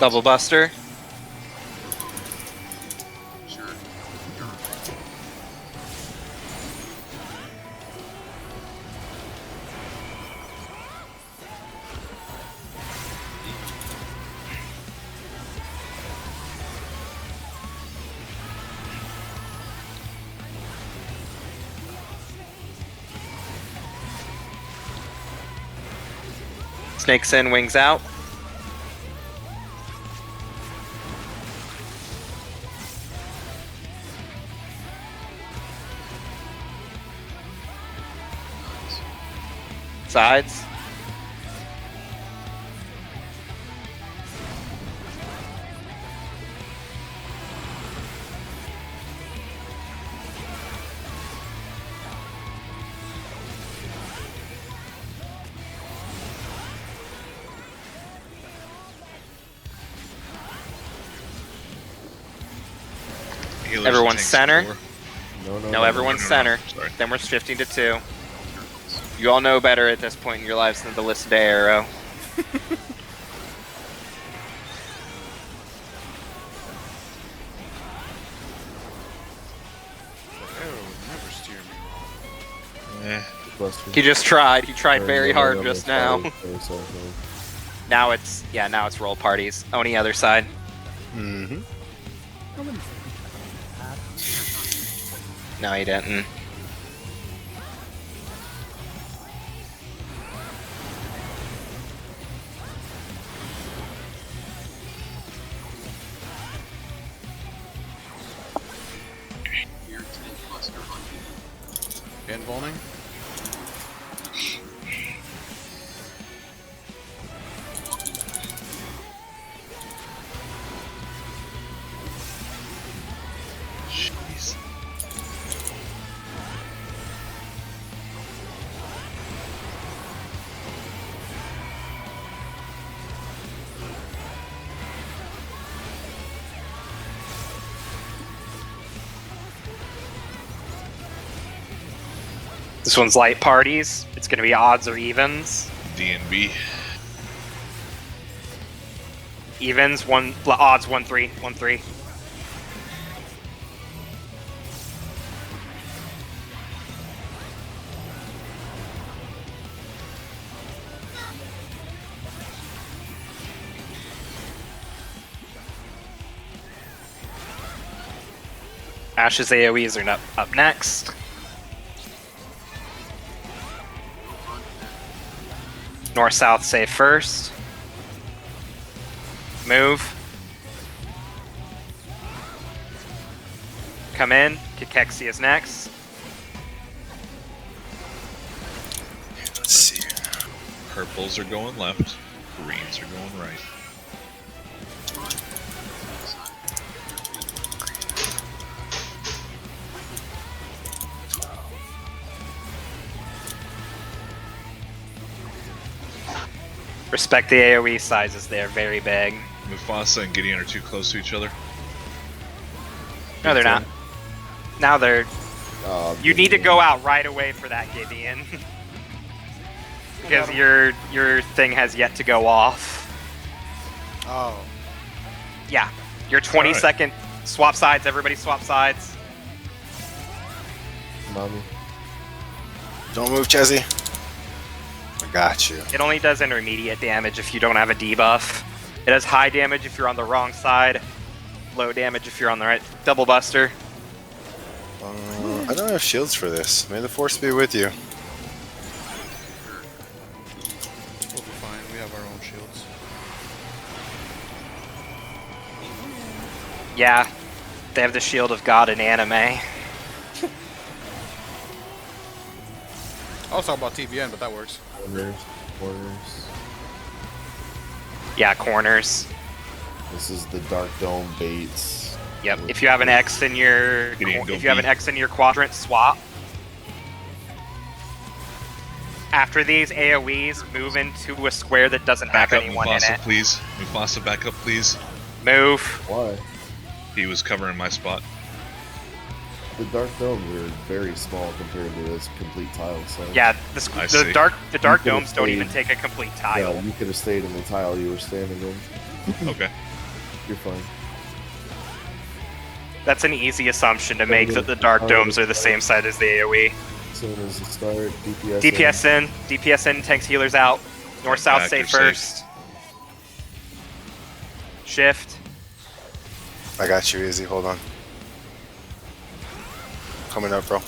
Double buster. Snakes in, wings out. Sides. Healers Everyone tanks center. 4. No, everyone's center. Sorry. Then we're shifting to 2. You all know better at this point in your lives than to listen to Arrow. Arrow would never steer me wrong. Eh. He just tried. He tried very hard just now. So, Now it's roll parties. Oni other side. Mm-hmm. I wouldn't say he tried that. No, he didn't. Invulning. Jeez. This one's light parties. It's gonna be odds or evens. DNB. Evens, odds 1-3, 1-3. Ash's AoEs are up next. North-south save first. Move. Come in. Kikexi is next. Let's see. Purples are going left. Greens are going right. Respect the AoE sizes, they're very big. Mufasa and Gideon are too close to each other. No, they're not. Now they're. Oh, You need to go out right away for that, Gideon. Because your thing has yet to go off. Oh. Yeah. Your 20 Alright. second swap sides, everybody swap sides. Mommy. Don't move, Chezzy. I got you. It only does intermediate damage if you don't have a debuff. It does high damage if you're on the wrong side, low damage if you're on the right. Double buster. I don't have shields for this. May the force be with you. We'll be fine. We have our own shields. Yeah, they have the shield of God in anime. I was talking about TBN, but that works. Corners. Yeah, corners. This is the Dark Dome baits. Yep. If you have an X in your Gideon, go if you have an B. X in your quadrant, swap. After these AoEs, move into a square that doesn't Back have up, anyone Mufasa, in it. please. Mufasa, back up, please. Move. Why? He was covering my spot. The Dark Domes are very small compared to this complete tile set. Yeah, I the see. dark You domes could've don't even stayed- take a complete Yeah, tile. you could have stayed in the tile you were standing in. Okay. You're fine. That's an easy assumption to make that the dark domes are the same side as the AoE. As soon as it start, DPS. DPS in, tanks healers out. North south Back, stay you're safe. first. Shift. I got you, Easy. Hold on. Coming up, bro.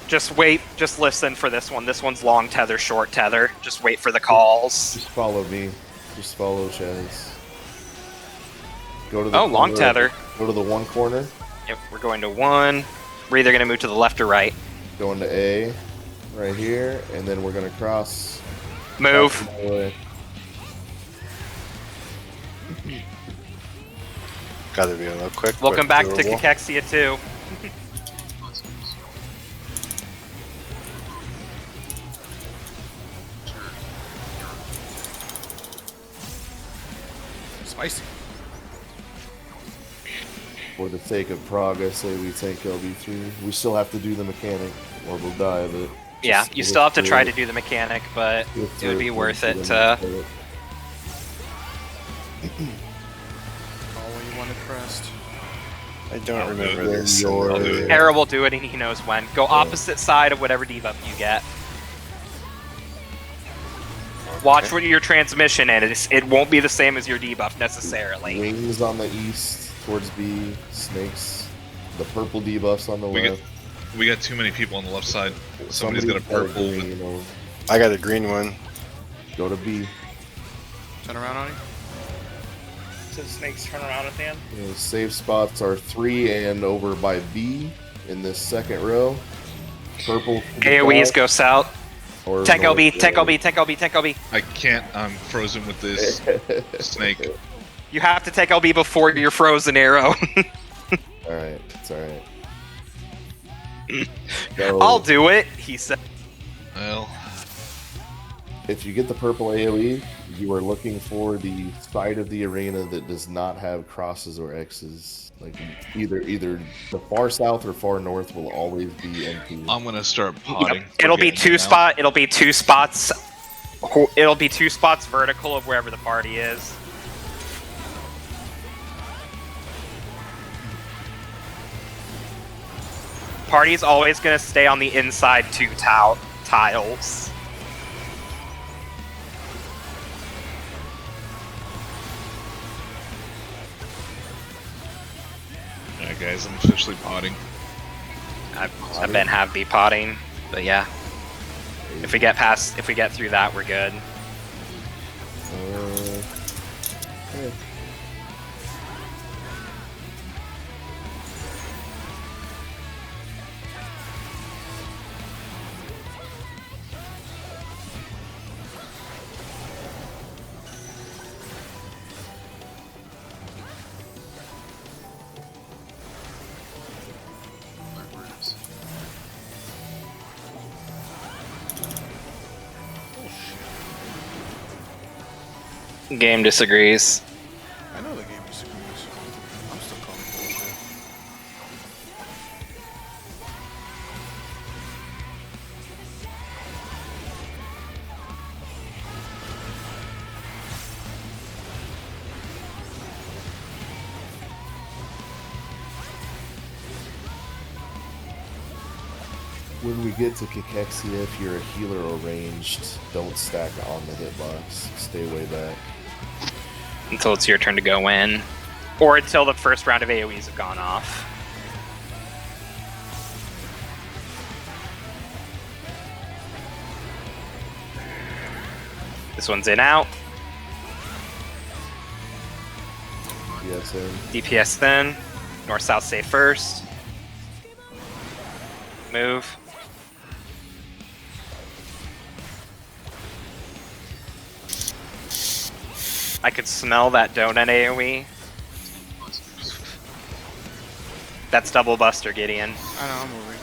Just wait. Just listen for this one. This one's long tether, short tether. Just wait for the calls. Just follow me. Just follow Chaz. Go to the Oh, long corner. tether. Go to the one corner. Yep, we're going to 1. We're either going to move to the left or right. Going to A, right here, and then we're gonna cross. Move. Cross the way. Gotta be a little quick. Welcome but back to doable. Cachexia 2. Spicy. For the sake of prog, I say we take LB3. We still have to do the mechanic, or we'll die of it. Yeah, Just you live still have to through try it. to do the mechanic, but Live it through would be live worth through it the to... mechanic. Call when you want it pressed. I don't I'll do remember it. this. Your- I'll do it. Arrow will do it and he knows when. Go opposite side of whatever debuff you get. Watch what your transmission is. It won't be the same as your debuff necessarily. Wings on the east towards B. Snakes. The purple debuffs on the We left. We got too many people on the left side. Somebody's got a purple. green, you know. I got a green one. Go to B. Turn around on you. So the snakes turn around at the end. You know, safe spots are 3 and over by B in this second row. Purple. to the AoEs south, go south. or Tank north LB, to tank the LB, tank LB, tank LB. I can't. I'm frozen with this snake. You have to take LB before your frozen arrow. Alright, it's alright. So, I'll do it, he said. Well, if you get the purple AoE, you are looking for the side of the arena that does not have crosses or X's. Like either the far south or far north will always be empty. I'm gonna start potting. It'll be Forgetting it now. It'll be 2 spots. It'll be 2 spots vertical of wherever the party is. Party's always gonna stay on the inside 2 tiles. Alright, guys, I'm officially potting. I've been be potting, but yeah. If we get through that, we're good. Yeah. Game disagrees. I know the game disagrees. I'm still calling bullshit. When we get to Cachexia, if you're a healer or ranged, don't stack on the hitbox. Stay way back. Until it's your turn to go in. Or until the first round of AoEs have gone off. This one's in out. Yes, in. DPS then. North south stay first. Move. I could smell that donut AoE. That's double buster, Gideon. I know, I'm moving.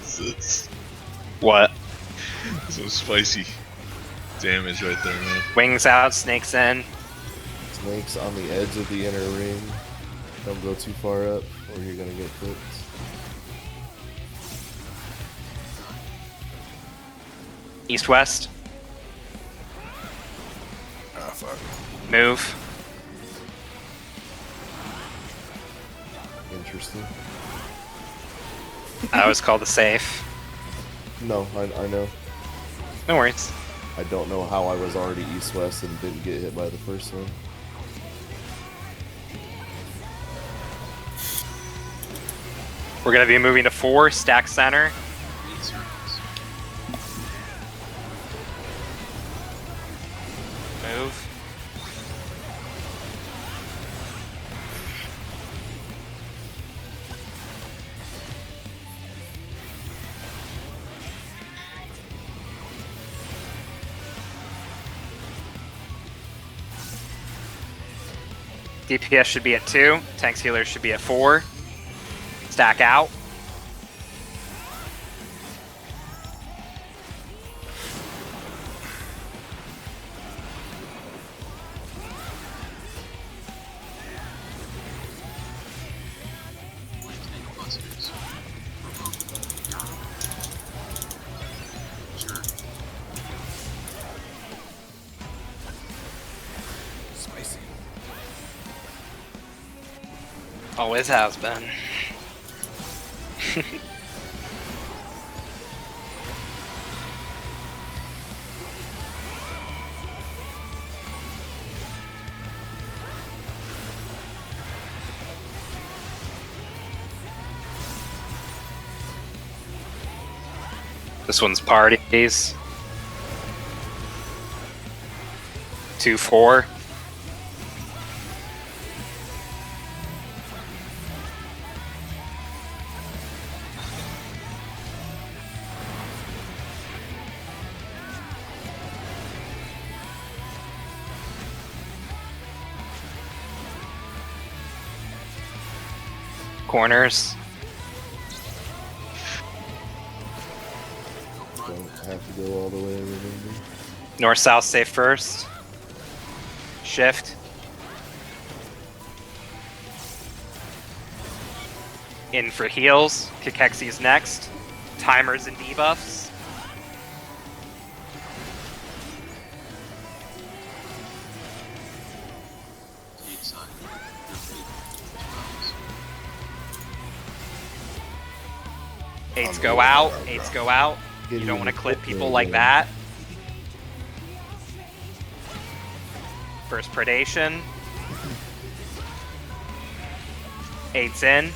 Jesus. What? Some spicy damage right there, man. Wings out, snakes in. Snakes on the edge of the inner ring. Don't go too far up, or you're gonna get clipped. East west. Oh, fuck. Interesting. I was called the safe. No, I know. No worries. I don't know how I was already east-west and didn't get hit by the first one. We're gonna be moving to 4, stack center. Move. DPS should be at 2. Tanks healers should be at 4. Stack out. Spicy. Always has been. This one's parties. 2-4. Corners. Don't have to go all the way, remember? North south safe first. Shift. In for heals. Kakexi's next. Timers and debuffs. Eights go out. Eights go out. You don't want to clip people like that. First predation. 8's in.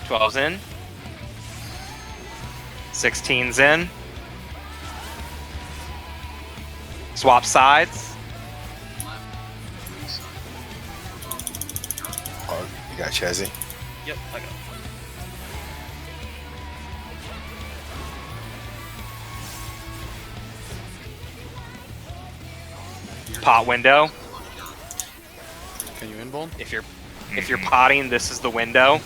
12's in. 16's in. Swap sides. Oh, you got Chazzy. Yep, I got it. Pot window. Can you invuln? If you're potting, this is the window.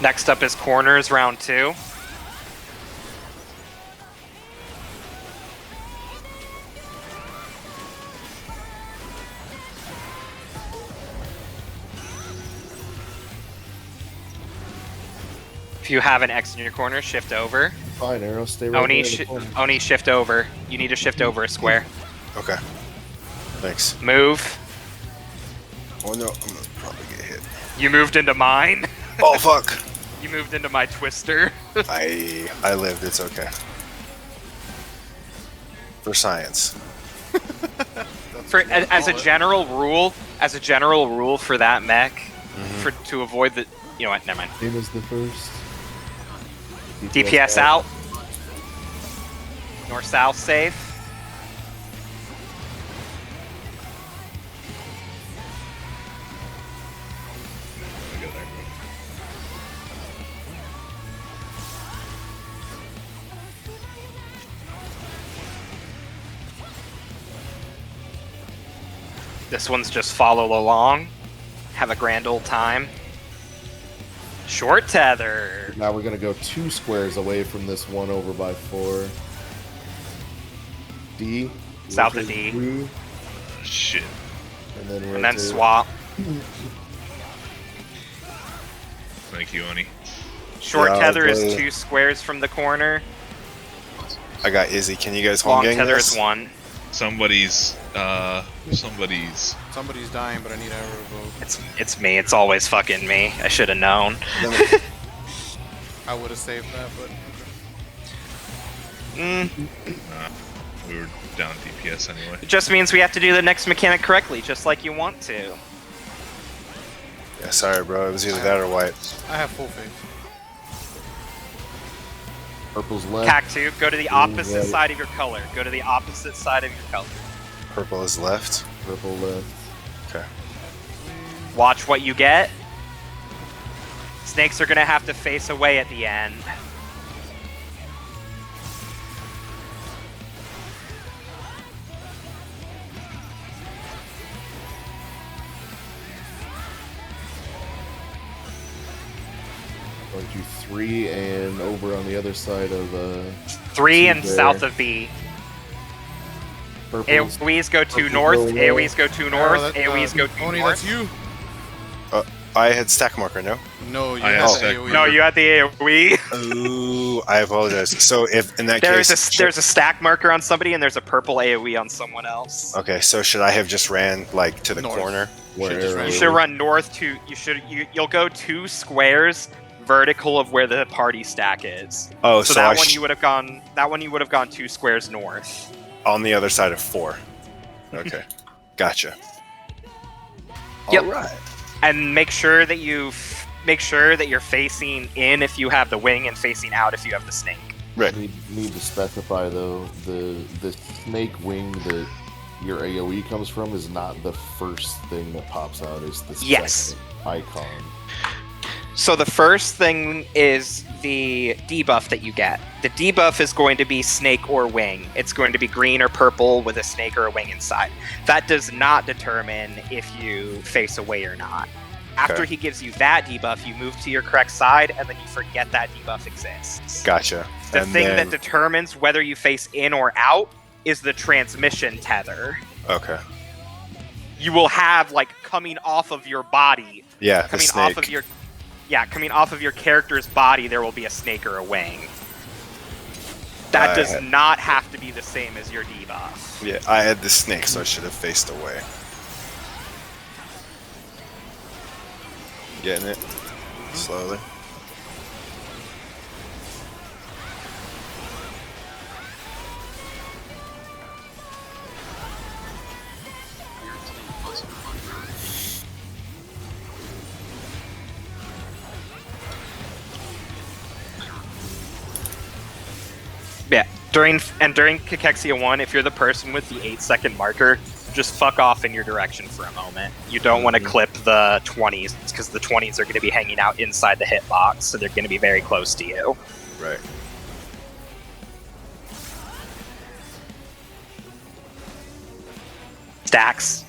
Next up is corners, round 2. If you have an X in your corner, shift over. Fine, Arrow, stay right Oni, there in the corner. Oni, shift over. You need to shift over a square. Okay. Thanks. Move. Oh no, I'm gonna probably get hit. You moved into mine. Oh fuck! You moved into my twister. I lived. It's okay. For science. As a general rule, for that mech, to avoid the, you know what? Never mind. Same as the first. DPS out. North south safe. This one's just follow along. Have a grand old time. Short tether. Now we're gonna go 2 squares away from this 1 over by 4. D. South of rotate D. through, Shit. and then And then rotate. swap. Thank you, Oni. Short Yeah, tether is the- 2 squares from the corner. I got Izzy. Can you guys home Long gang tether this? is 1. Somebody's Somebody's dying, but I need a revoke. It's me. It's always fucking me. I should have known. I would have saved that, but we were down DPS anyway. It just means we have to do the next mechanic correctly, just like you want to. Yeah, sorry, bro. It was either that or white. I have full faith. Purple's left. Cactu, go to the opposite right. side of your color. Go to the opposite side of your color. Purple is left. Purple left. Okay. Watch what you get. Snakes are gonna have to face away at the end. Going to 3 and over on the other side of 3 and There. south of B. purple. AoEs go to Purple north, go AoEs go to north, Oh, that- AoEs go to Oni, north. that's you. I had stack marker, no? No, you I have have the stack- AoE. No, you had the AoE. Ooh, I apologize. So if in that There's case, a stack marker on somebody and there's a purple AoE on someone else. okay, so should I have just ran like to the North. corner? Where Should've just ran You arrow- should run north to. You'll go 2 squares vertical of where the party stack is. Oh, So so I that one you would have gone. That one you would have gone 2 squares north. on the other side of 4. Okay, gotcha. Yep. All right. And make sure that you're facing in if you have the wing and facing out if you have the snake. Right. Need to specify though the snake wing that your AOE comes from is not the first thing that pops out. It's the Yes. second icon. So the first thing is the debuff that you get. The debuff is going to be snake or wing. It's going to be green or purple with a snake or a wing inside. That does not determine if you face away or not. After Okay. he gives you that debuff, you move to your correct side, and then you forget that debuff exists. Gotcha. The And thing then- that determines whether you face in or out is the transmission tether. Okay. You will have, like, coming off of your body, Yeah, the coming snake. off of your coming off of your character's body, there will be a snake or a wing. That does not have to be the same as your debuff. Yeah, I had the snake, so I should have faced away. Getting it? Slowly. Yeah. During Cachexia 1, if you're the person with the 8-second marker, just fuck off in your direction for a moment. You don't want to clip the 20s, because the 20s are going to be hanging out inside the hitbox, so they're going to be very close to you. Right. Stacks.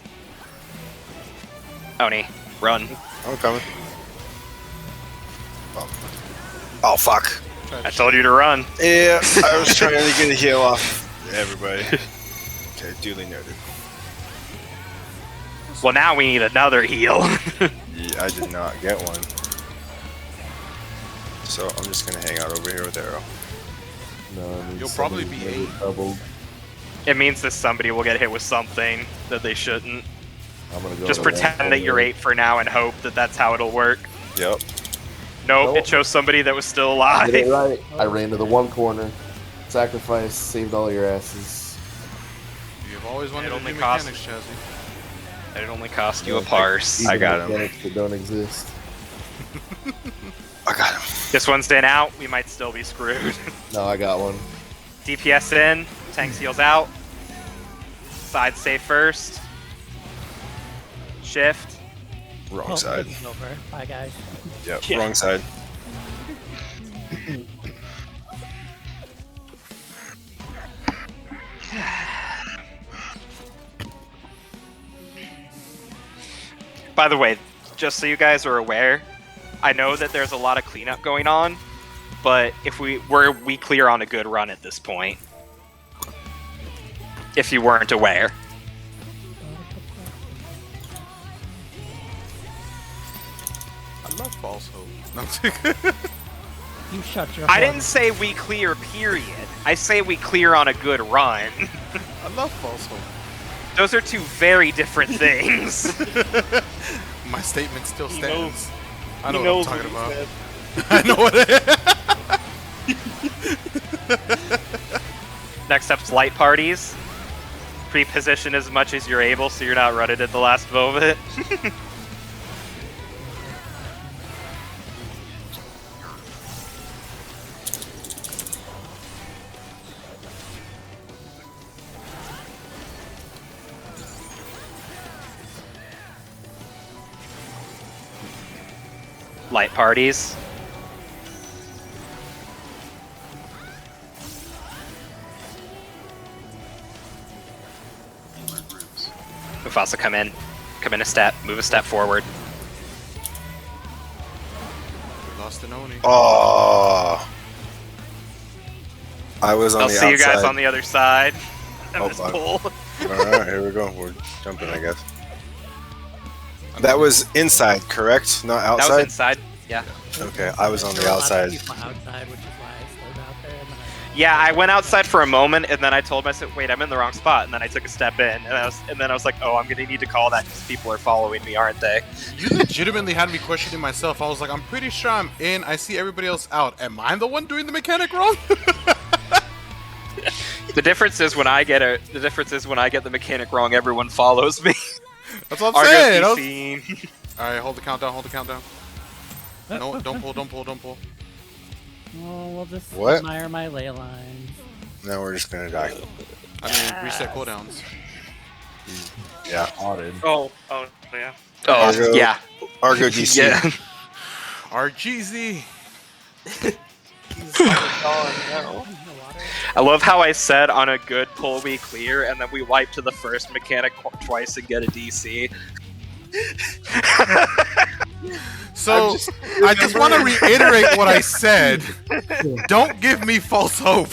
Oni, run. I'm coming. Oh, fuck. I told you to run. Yeah, I was trying to get a heal off everybody. Okay, duly noted. Well, now we need another heal. Yeah, I did not get one. So I'm just gonna hang out over here with Arrow. No, I mean, You'll probably be somebody's 8. doubled. It means that somebody will get hit with something that they shouldn't. I'm gonna go Just to pretend one that you're corner. 8 for now and hope that that's how it'll work. Yep. Nope, Nope. it shows somebody that was still I alive. did it right. I ran to the one corner. Sacrifice, saved all your asses. You've always wanted It to only do costs- mechanics, Chazzy. It only cost you a parse. I got him. Mechanics that don't exist. I got him. This one's in out, we might still be screwed. No, I got one. DPS in, tank seals out. Side save first. Shift. Wrong Oh, side. it's over. Bye, guys. Yep, Yeah. wrong side. By the way, just so you guys are aware, I know that there's a lot of cleanup going on, but if we clear on a good run at this point. If you weren't aware. I love false hope. No, I'm kidding. You shut your. I whore didn't say we clear, period. I say we clear on a good run. I love false hope. Those are two very different things. My statement still He stands. knows. I know He what knows I'm talking what about. he said. I know what it is. Next up's light parties. Pre-position as much as you're able so you're not running at the last moment. Light parties. Mufasa, come in. Come in a step. Move a step forward. We lost an Oni. Oh. I was on I'll the see outside. you guys on the other side. Of Oh, this fuck. pool. Alright, here we go. We're jumping, I guess. That was inside, correct? Not That was outside? inside. Yeah. Okay, I was on There the were a lot of outside. people outside, which is why I slowed out there. And then Yeah, I went outside for a moment, and then I told myself, "Wait, I'm in the wrong spot." And then I took a step in, and then I was like, "Oh, I'm gonna need to call that because people are following me, aren't they?" You legitimately had me questioning myself. I was like, I'm pretty sure I'm in. I see everybody else out. Am I the one doing the mechanic wrong? The difference is when I get the mechanic wrong, everyone follows me. That's what I'm Argo's saying. I was- DCing. All right, hold the countdown. Hold the countdown. No, don't pull. Don't pull. Don't pull. oh, we'll just What? admire my ley lines. Now we're just gonna die. I mean, reset cooldowns. Yeah. Audit. Oh, yeah. Oh, Argo. yeah. Argo DC. Yeah. RGZ. I love how I said on a good pull we clear, and then we wipe to the first mechanic twice and get a DC. So I just want to reiterate what I said. Don't give me false hope.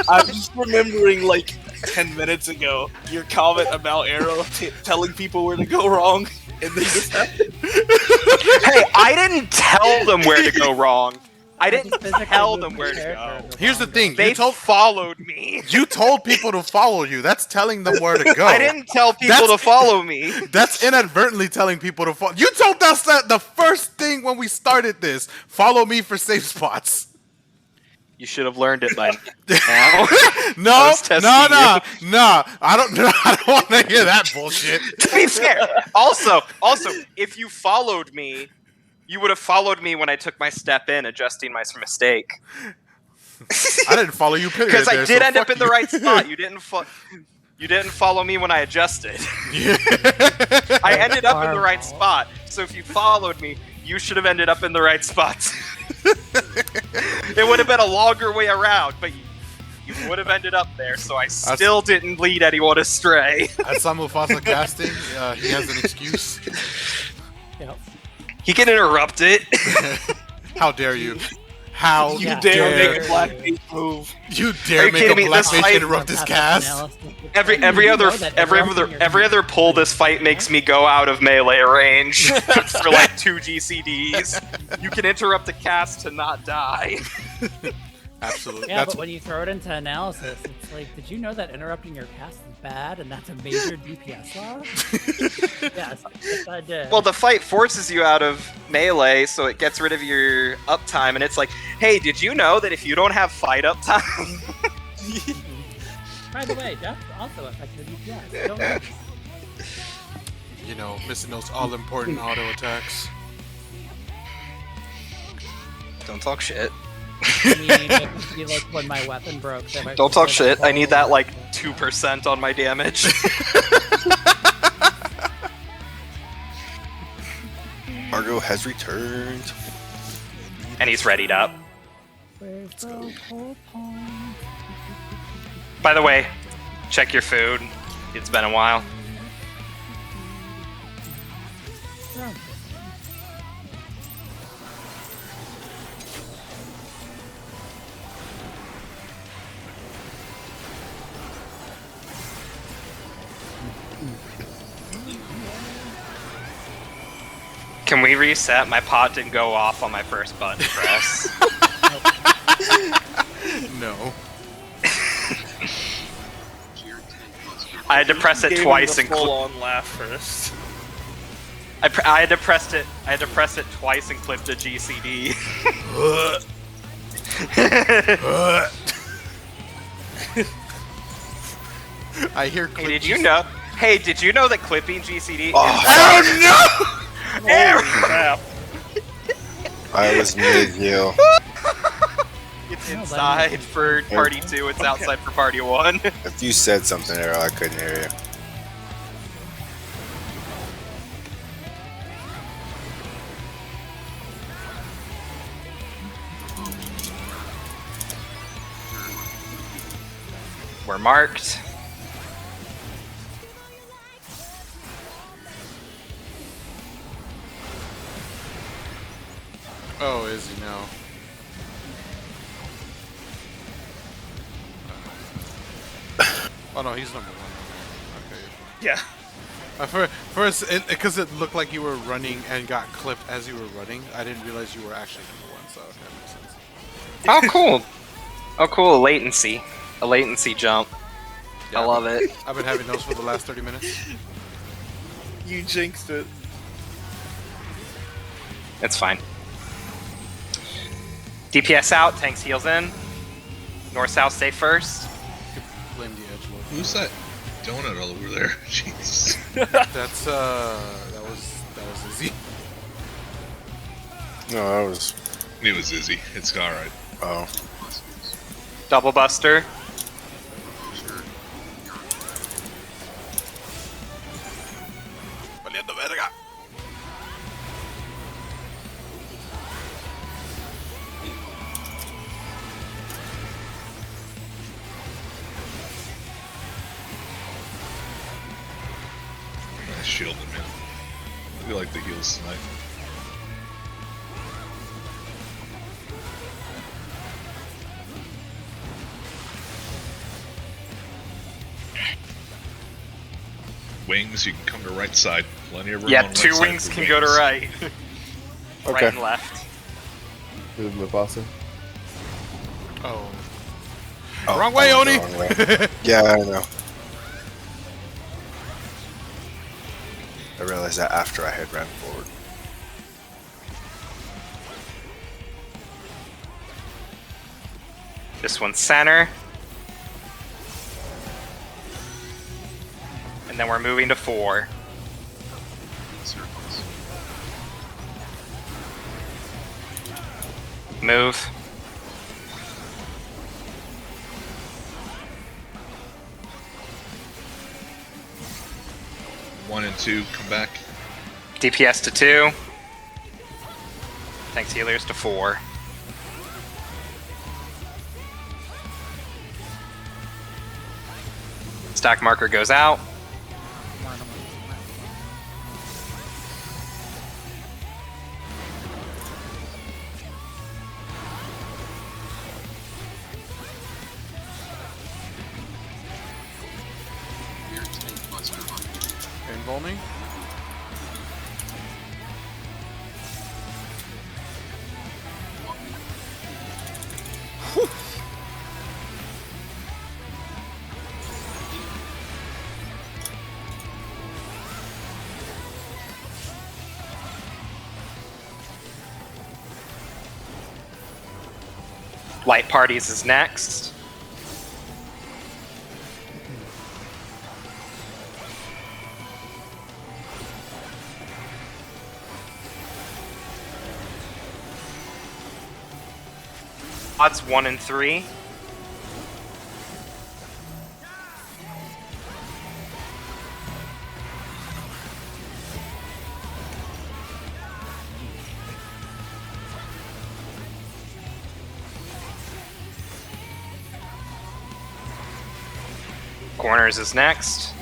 I'm just remembering, like, 10 minutes ago, your comment about Arrow telling people where to go wrong, and then this happened. Hey, I didn't tell them where to go wrong. I didn't Physically tell moved them my where to character go. to Here's the wrong thing. They followed me. You told people to follow you. That's telling them where to go. I didn't tell people That's- to follow me. That's inadvertently telling people to follow. You told us that the first thing when we started this. Follow me for safe spots. You should have learned it by now. No, I was testing no. I don't want to hear that bullshit. To be fair, also, if you followed me, you would have followed me when I took my step in, adjusting my mistake. I didn't follow you, period. Because I there, did so end up fuck in the you. right spot. You didn't follow me when I adjusted. I ended up in the right spot. So if you followed me, you should have ended up in the right spot. It would have been a longer way around, but you would have ended up there. So I still didn't lead anyone astray. I saw Mufasa casting. He has an excuse. Yep. He can interrupt it. How dare you? How You Yeah. dare dare make a blackface move. you Are dare you make kidding a me? This blackface fight- interrupt this cast? Every other pull, this fight makes me go out of melee range for like 2 GCDs. You can interrupt the cast to not die. Absolutely. Yeah, That's but when you throw it into analysis, it's like, did you know that interrupting your cast is bad and that's a major DPS loss? Yes, I did. Well, the fight forces you out of melee, so it gets rid of your uptime, and it's like, hey, did you know that if you don't have fight uptime, By the way, that's also effective DPS. Don't know. you know, missing those all-important auto attacks. don't talk shit. I mean, it would be like when my weapon broke. That I Don't talk did shit. I need that like whole- 2% on my damage. Argo has returned. And he's readied up. Where's the whole point? By the way, check your food. It's been a while. Can we reset? My pod didn't go off on my first button press. Oh, No. I had to press it Gave him twice the and clip. full-on laugh first. I had to press it. I had to press it twice and clip the GCD. I hear. Hey, did you know? Hey, did you know that clipping GCD? Oh, Holy crap. I was mid-heal. It's inside for party 2. It's outside for party 1. If you said something, Arrow, I couldn't hear you. We're marked. Oh, is he now? Oh no, he's number 1. Okay. Yeah. First, because it looked like you were running and got clipped as you were running, I didn't realize you were actually number 1. So that makes sense. Oh, cool. Oh, cool. A latency. A latency jump. Yeah, I love it. I've been having those for the last 30 minutes. You jinxed it. It's fine. DPS out. Tanks heals in. North-south stay first. Blame the edge lord. Who's that donut all over there? Jeez. That was Izzy. No, that was. It was Izzy. It's alright. Oh. Double buster. Valiendo verga. Nice shielding, man. I feel like the heals tonight. Wings, you can come to right side. Plenty of room Yeah, on right 2 side wings for can go to wings. right. Right Okay. and left. Good Mufasa. Oh. Oh, Wrong way, I went Oni! the wrong way. Yeah, I know. I realized that after I had ran forward. This one's center. And then we're moving to 4. Move. One and two, come back. DPS to 2. Tanks healers to 4. Stack marker goes out. Paintball me. Light parties is next. Odds 1 and 3. Corners is next.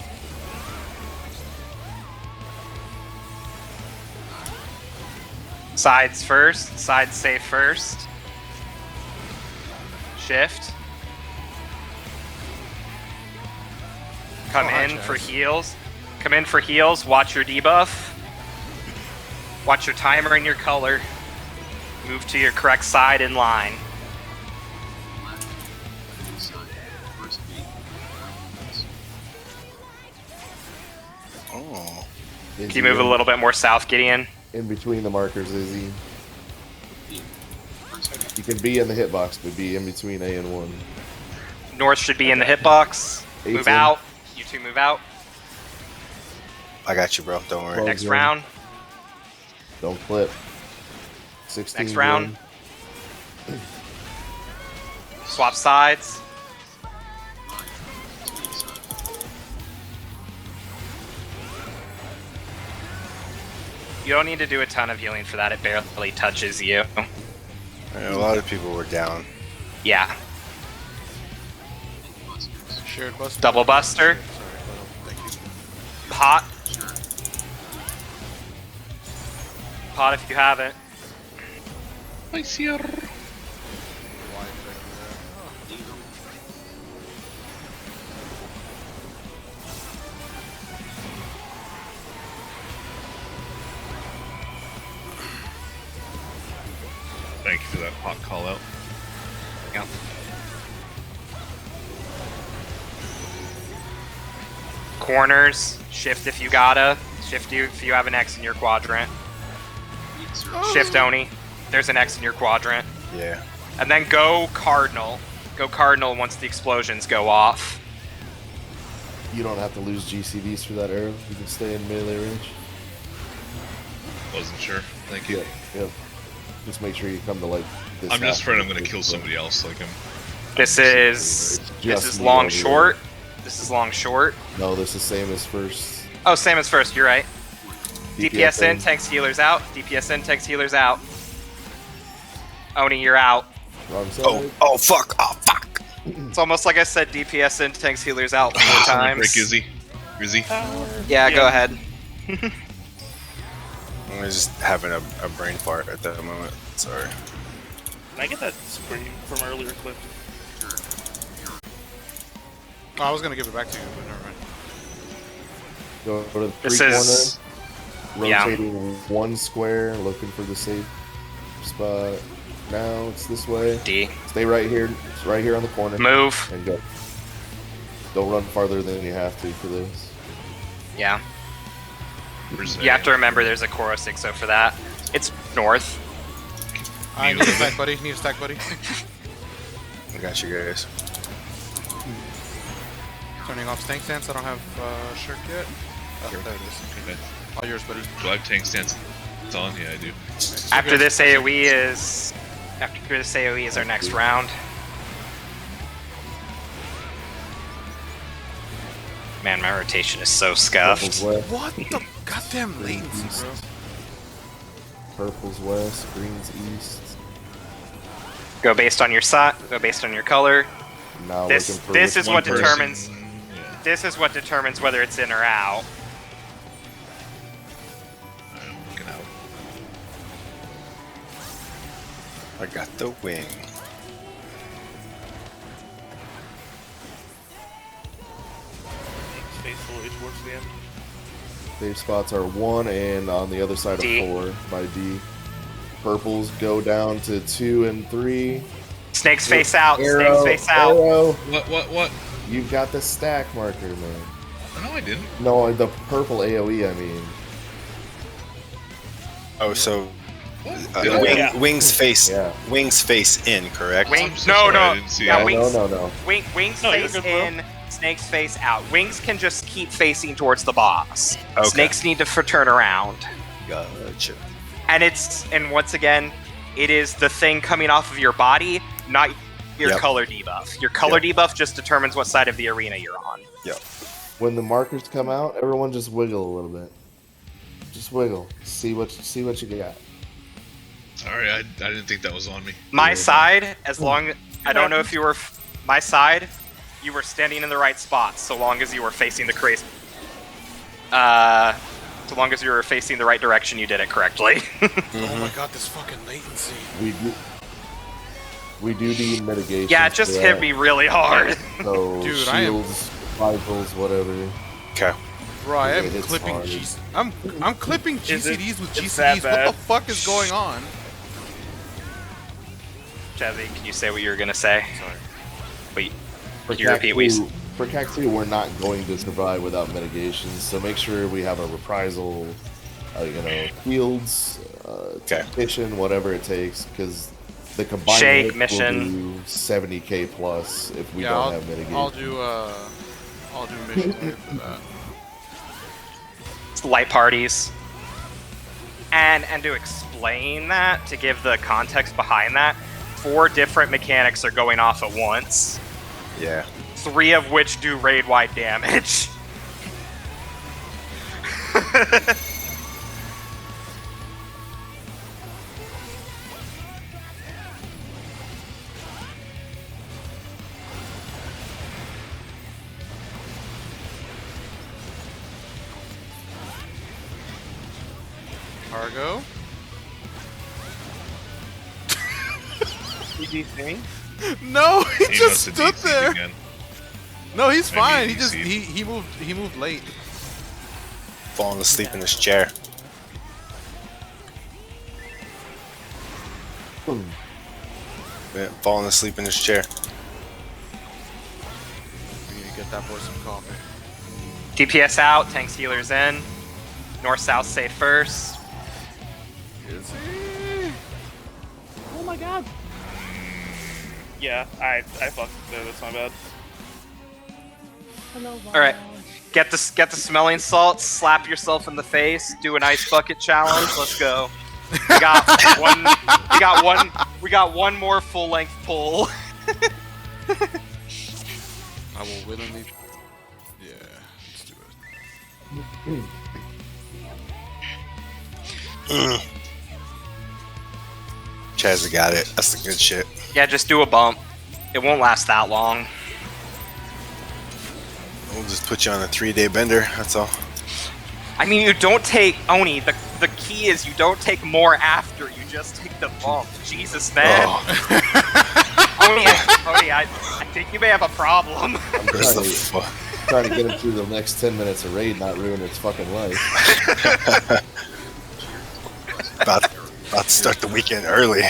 Sides first. Sides safe first. Shift. Come Oh, hi, in for Chaz. heals. Come in for heals. Watch your debuff. Watch your timer and your color. Move to your correct side in line. Oh. Can you move a little bit more south, Gideon? In between the markers, Izzy. You can be in the hitbox, but be in between A and 1. North should be in the hitbox. Move 18. out. You two move out. I got you, bro. Don't worry. Well, Next yeah. round. Don't flip. 16. Next round. Swap sides. You don't need to do a ton of healing for that. It barely touches you. A lot of people were down. Yeah. Shared buster. Double buster. Sorry, thank you. Pot. Pot if you have it. Thank you for that hot call out. Yeah. Corners. Shift if you gotta. Shift you if you have an X in your quadrant. Shift Oni. There's an X in your quadrant. Yeah. And then go Cardinal. Go Cardinal once the explosions go off. You don't have to lose GCVs for that arrow. You can stay in melee range. Wasn't sure. Thank you. Yep. Just make sure you come to like this. I'm just after afraid I'm gonna this, kill but somebody else. Like I'm. This is just me long over here. short. This is long short. No, this is same as first. Oh, same as first. You're right. DPS in, in. tanks healers out. DPS in, tanks healers out. Oni, you're out. Wrong side. Oh, fuck. Oh, fuck. It's almost like I said DPS in, tanks healers out 4 I'm gonna times. break Izzy. Izzy. Yeah, go ahead. I'm just having a brain fart at that moment. Sorry. Can I get that scream from earlier clip? Oh, I was gonna give it back to you, but never mind. Go to the This three is corner, yeah. rotating one square, looking for the safe spot. Now it's this way. D. Stay right here. It's right here on the corner. Move. And go. Don't run farther than you have to for this. Yeah. Where's You have to remember there's a Koro 6-0 for that. It's north. I need a stack, buddy. Need a stack, buddy. I got you guys. Turning off stank stance. I don't have shirk yet. Oh, there it is. Okay. All yours, buddy. Do I have tank stance? It's on. Yeah, I do. After this AoE is our next round. Man, my rotation is so Purple's scuffed. west. What the goddamn latency, bro? Purple's west. Green's east. Go based on your side. Go based on your color. Now This looking for this which is one what person- determines. Yeah. This is what determines whether it's in or out. I'm looking out. I got the wing. Faithfully towards the end. Safe spots are 1 and on the other side D. of 4 by D. Purples go down to 2 and 3. Snakes face out. Arrow, Snakes face out. arrow. What? You've got the stack marker, man. No, I didn't. No, the purple AoE, I mean. Oh, so Did I? Yeah. wings face Yeah. wings face in, correct? Wing, I'm so no, sorry, no. I didn't see Yeah, that. wings, No. wings No, you're face good, bro. in, snakes face out. Wings can just keep facing towards the boss. Okay. Snakes need to turn around. Gotcha. And once again, it is the thing coming off of your body, not your Yep. color debuff. Your color debuff just determines what side of the arena you're on. Yep. When the markers come out, everyone just wiggle a little bit. Just wiggle. See what you got. Sorry, I didn't think that was on me. My side, as long I don't know if you were my side, you were standing in the right spot so long as you were facing the crazy. So long as you were facing the right direction, you did it correctly. Oh my god, this fucking latency. We do need mitigation. Yeah, it just for hit that. me really hard. So Dude, I am- shields, rifles, whatever. Okay. Bro, I am It's clipping hard. I'm clipping Is it- GCDs with it's that GCDs. What bad? the fuck is going on? Jazzy, can you say what you were gonna say? Sorry. Wait, For could you repeat what you Cat for Cactus, we're not going to survive without mitigations. So make sure we have a reprisal, fields, tactician, whatever it takes, because the combined Shake, hits mission. will do 70k plus if we don't have mitigation. I'll do mission here for that. Light parties. And to explain that, to give the context behind that, 4 different mechanics are going off at once. Yeah. 3 of which do raid-wide damage. Cargo. PG thing? No, he He just must have stood DC'd there. again. No, he's Maybe fine. he He just DC'd. he moved late. Falling asleep in his chair. Yeah, falling asleep in his chair. We need to get that boy some coffee. DPS out, tanks healers in. North-south safe first. Is he? Oh my god. Yeah, I fucked there. That's my bad. Hello, All right. Wild. Get the smelling salts, slap yourself in the face, do an ice bucket challenge. Let's go. We got one more full-length pull. I will willingly. Yeah, let's do it. Chazzy got it. That's the good shit. Yeah, just do a bump. It won't last that long. We'll just put you on a 3-day bender. That's all. I mean, you don't take Oni. The key is you don't take more after. You just take the bump. Jesus, man. Oh, Oni, I think you may have a problem. where's the fuck? Trying to get him through the next 10 minutes of raid, not ruin its fucking life. About to start the weekend early.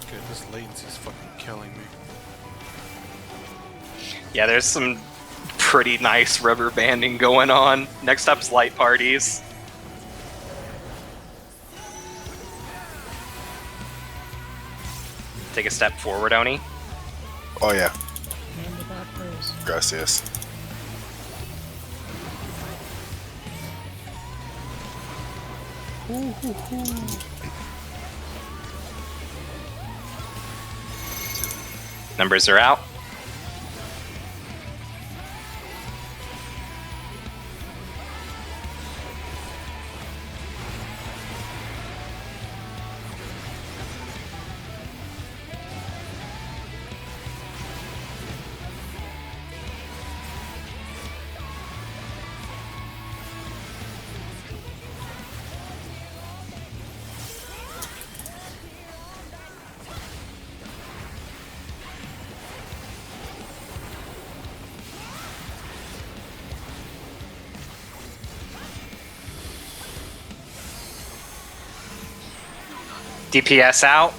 Okay, this latency's fucking killing me. Yeah, there's some pretty nice rubber banding going on. Next up's light parties. Take a step forward, Oni. Oh yeah. And the back rows. Gracias. Numbers are out. DPS out.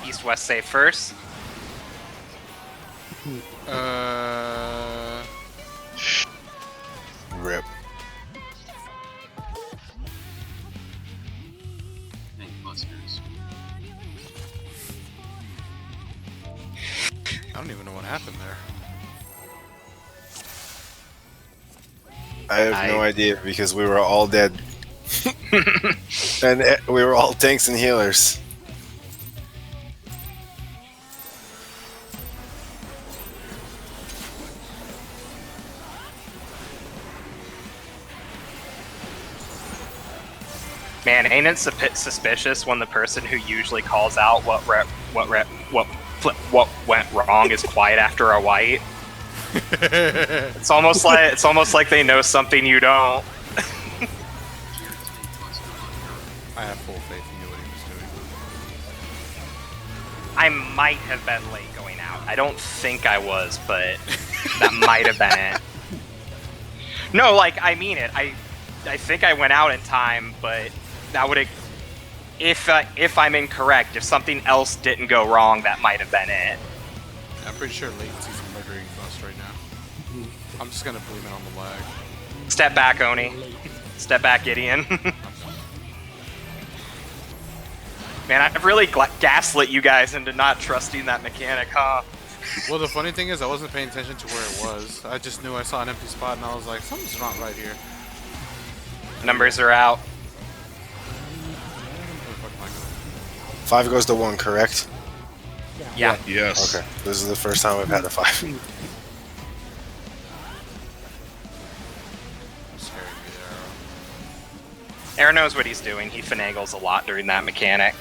East-west safe first. Rip. I don't even know what happened there. I have no idea because we were all dead. And we were all tanks and healers. Man, ain't it suspicious when the person who usually calls out what went wrong is quiet after a wipe? It's almost like they know something you don't. I have full faith he knew what he was doing. I might have been late going out. I don't think I was, but that might have been it. No, like, I mean it. I think I went out in time, but that would if I'm incorrect, if something else didn't go wrong, that might have been it. I'm pretty sure latency's murdering us right now. I'm just gonna blame it on the lag. Step back, Oni. Step back, Gideon. Man, I've really gaslit you guys into not trusting that mechanic, huh? Well, the funny thing is, I wasn't paying attention to where it was. I just knew I saw an empty spot, and I was like, something's not right here. Numbers are out. 5 goes to 1, correct? Yeah. Yes. Okay. This is the first time we've had a 5. I'm scared of you there. Arrow knows what he's doing. He finagles a lot during that mechanic.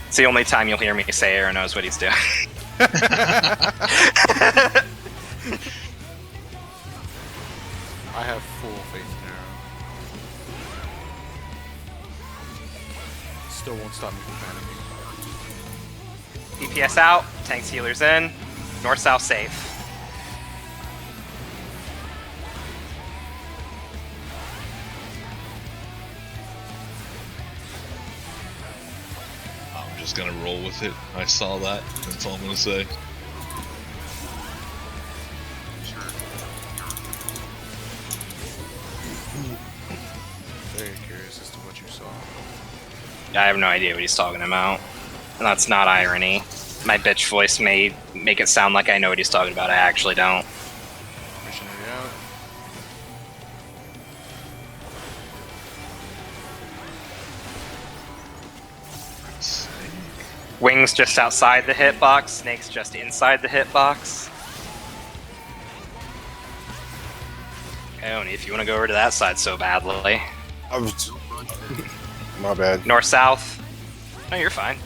It's the only time you'll hear me say Arrow knows what he's doing. I have full faith in Arrow. Still won't stop me from panicking. DPS out, tanks healers in, north-south safe. I'm just gonna roll with it. I saw that. That's all I'm gonna say. Very curious as to what you saw. I have no idea what he's talking about. And that's not irony. My bitch voice may make it sound like I know what he's talking about. I actually don't. Missionary out. Wings just outside the hitbox, Snake's just inside the hitbox. Okay, Oni, if you want to go over to that side so badly. My bad. North-south. No, you're fine.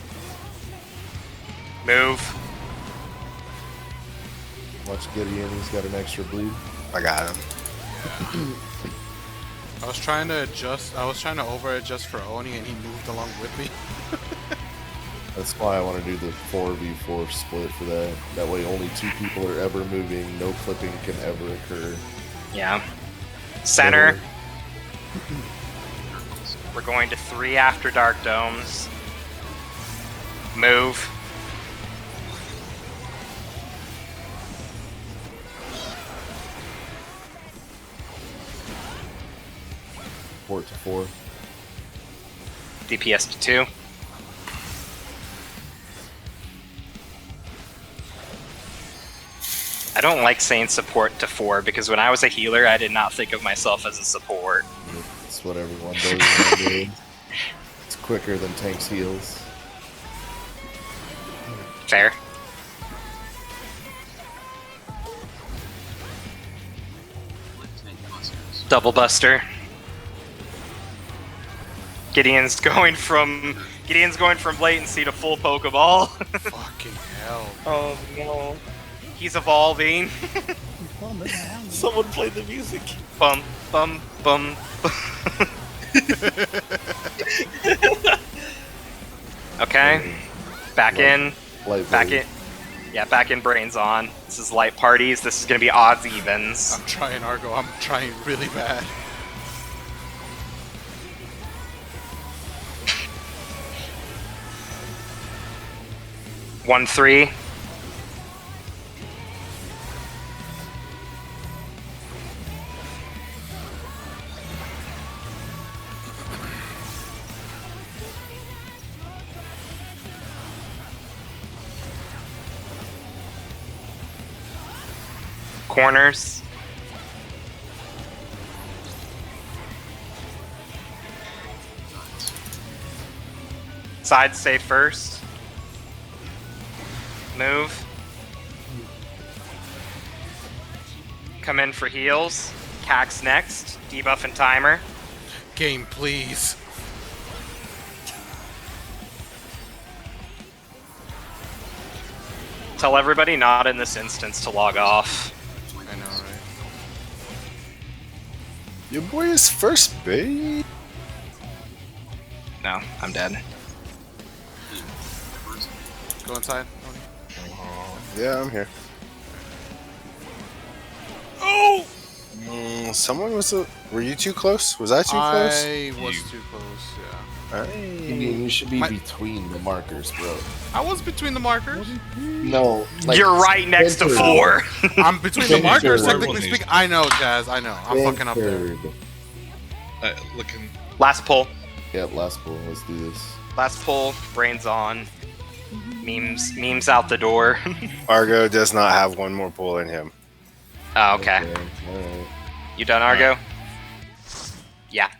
Move. Watch Gideon, he's got an extra bleed. I got him. I was trying to adjust. I was trying to over-adjust for Oni, and he moved along with me. That's why I want to do the 4v4 split for that. That way only 2 people are ever moving, no clipping can ever occur. Yeah. Center. We're going to 3 after Dark Domes. Move. Port to 4. DPS to 2. I don't like saying support to 4 because when I was a healer, I did not think of myself as a support. It's what everyone does nowadays. It's quicker than tanks heals. Fair. Double Buster. Gideon's going from latency to full Pokeball. Fucking hell. Oh no. He's evolving. Someone play the music. Bum bum bum. Okay. Back in. Light Back bleed. in. Yeah, back in brains on. This is light parties. This is gonna be odds evens. I'm trying, Argo. I'm trying really bad. One, 3. Corners. Side stay first. Move. Come in for heals. Cax next. Debuff and timer. Game, please. Tell everybody not in this instance to log off. I know, right? Your boy is first base. No, I'm dead. Go inside, Oni. Yeah, I'm here. No! Someone was. Were you too close? Was I too close? I was too close. Yeah. You should be My- between the markers, bro. I was between the markers. No, like, You're right next to centered. 4. I'm between the markers, Centered. technically speaking. I know, Jazz. I know. I'm fucking up there. Centered. Looking. Last pull. Yeah, last pull. Let's do this. Last pull. Brains on. Memes out the door. Argo does not have one more pull in him. Oh, okay. Alright. You done, Argo? Yeah.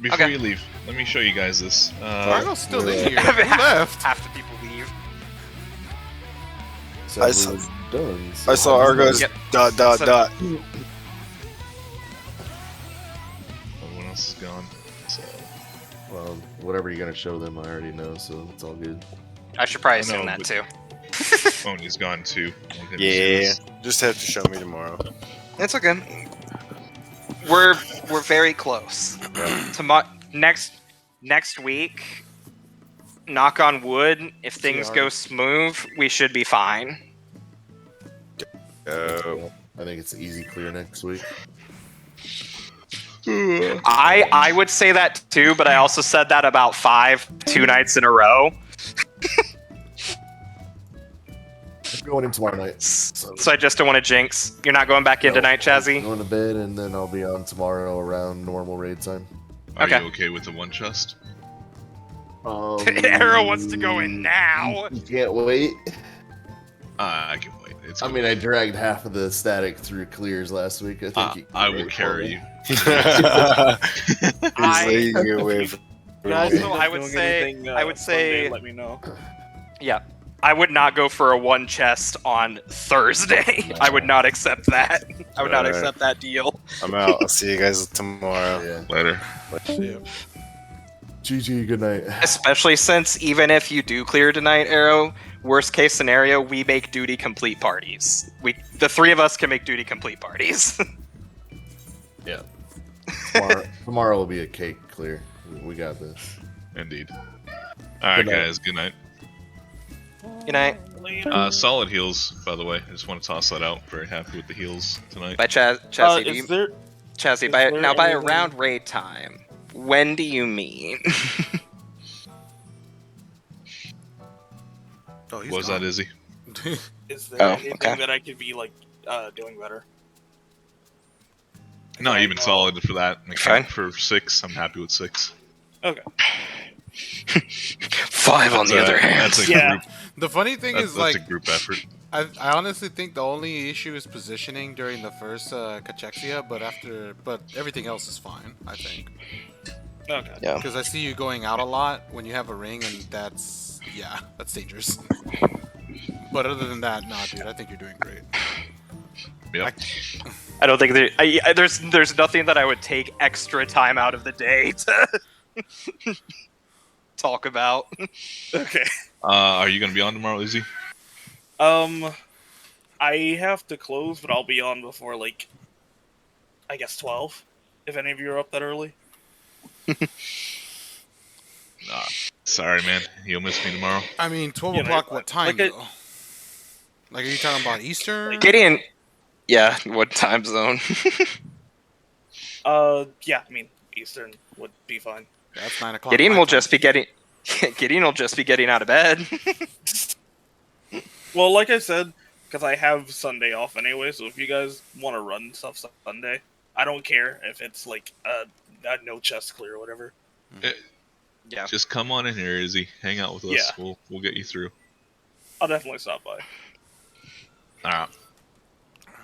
Before Okay. you leave, let me show you guys this. Argo's still in here. Half- Who left? Half the people leave. So I we're saw- done. I saw Argo's Yep. dot dot So- dot. Everyone else is gone. So Well, whatever you're gonna show them, I already know, so it's all good. I should probably I assume know, that but- too. Pony's gone too. Yeah. Just have to show me tomorrow. It's okay. We're very close. Next week, knock on wood, if things go smooth, we should be fine. I think it's easy clear next week. I would say that too, but I also said that about 2 nights in a row. I'm going in tomorrow night. So I just don't want to jinx. You're not going back in tonight, I'm Chazzy? going to bed, and then I'll be on tomorrow around normal raid time. Are Okay. you okay with the one chest? Arrow wants to go in now. You can't wait. I can wait. It's I mean, I dragged half of the static through clears last week. I think you can I wait will for carry me. you. He's I- leading you away from Guys, me. if I would doing say- anything, I would say- Sunday, let me know. Yeah. I would not go for a 1 chest on Thursday. I would not accept that. I would not Alright. accept that deal. I'm out. I'll see you guys tomorrow. Yeah. Later. GG, good night. Especially since even if you do clear tonight, Arrow, worst case scenario, we make duty complete parties. The 3 of us can make duty complete parties. Yeah. Tomorrow will be a cake clear. We got this. Indeed. Alright, Good night. guys. Good night. Good night. Solid heals, by the way. I just want to toss that out. Very happy with the heals tonight. By Chazzy, do you, Is there? Chazzy, is by there now by anything- around raid time, when do you mean? Oh, he's What was gone. that, Izzy? Is there Oh, anything okay. that I could be like doing better? No, I you've been know. solid for that. Like, Fine. For 6, I'm happy with 6. Okay. 5 on the other hand. That's a Yeah. group. The funny thing That's, is, that's like, a group effort. I honestly think the only issue is positioning during the first Cachexia, but everything else is fine. I think Okay. Yeah. because I see you going out a lot when you have a ring, and that's dangerous. But other than that, nah, dude, I think you're doing great. Yep. I don't think there's nothing that I would take extra time out of the day to talk about. Okay. Are you going to be on tomorrow, Izzy? I have to close, but I'll be on before like, I guess 12. If any of you are up that early. Sorry, man. You'll miss me tomorrow. I mean, 12 You know, o'clock. What time? like though? Like, are you talking about Eastern? Gideon, yeah, what time zone? Yeah. I mean, Eastern would be fine. That's 9 o'clock. Gideon my will time. just be getting. Gideon will just be getting out of bed. Well, like I said, because I have Sunday off anyway, so if you guys want to run stuff Sunday, I don't care if it's like a no chest clear or whatever. Yeah. Just come on in here, Izzy. Hang out with us. Yeah. We'll get you through. I'll definitely stop by. Alright.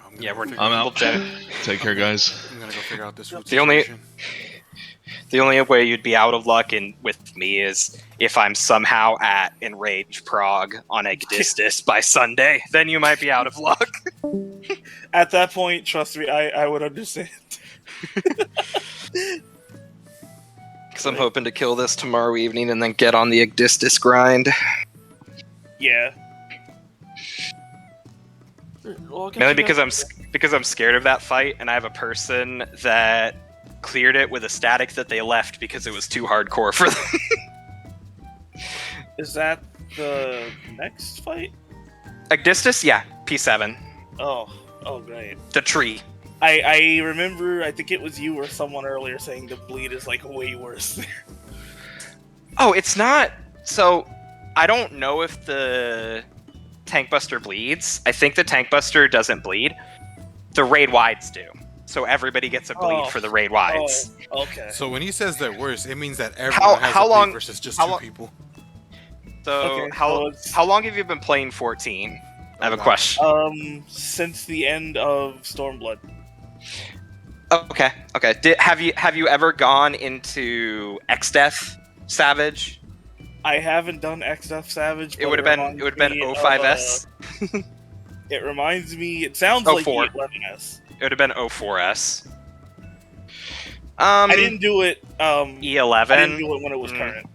I'm gonna Yeah, go we're. figure- I'm out. we'll jet- Take care, guys. I'm gonna go figure out this route The only- situation. The only way you'd be out of luck with me is if I'm somehow at Enrage Prague on Agdistis by Sunday. Then you might be out of luck. At that point, trust me, I would understand. Because I'm hoping to kill this tomorrow evening and then get on the Agdistis grind. Yeah. Well, I guess Mainly you guys- because I'm scared of that fight, and I have a person that cleared it with a static that they left because it was too hardcore for them. Is that the next fight? Agdistis, yeah, P7, Oh, great. the tree. I remember, I think it was you or someone earlier saying the bleed is like way worse. Oh, it's not. So, I don't know if the Tank Buster bleeds. I think the Tank Buster doesn't bleed. The raid wides do. So everybody gets a bleed for the raid wides. Oh, okay. So when he says they're worse, it means that everyone has how a bleed long- versus just how two long- people. So Okay, how long have you been playing 14? I have a God. question. Since the end of Stormblood. Okay. Have you ever gone into X-Death Savage? I haven't done XF Savage. It would have been O5S. It reminds me. It sounds Oh, like 4. E11S. It would have been O4S. I didn't do it. E11. I didn't do it when it was current.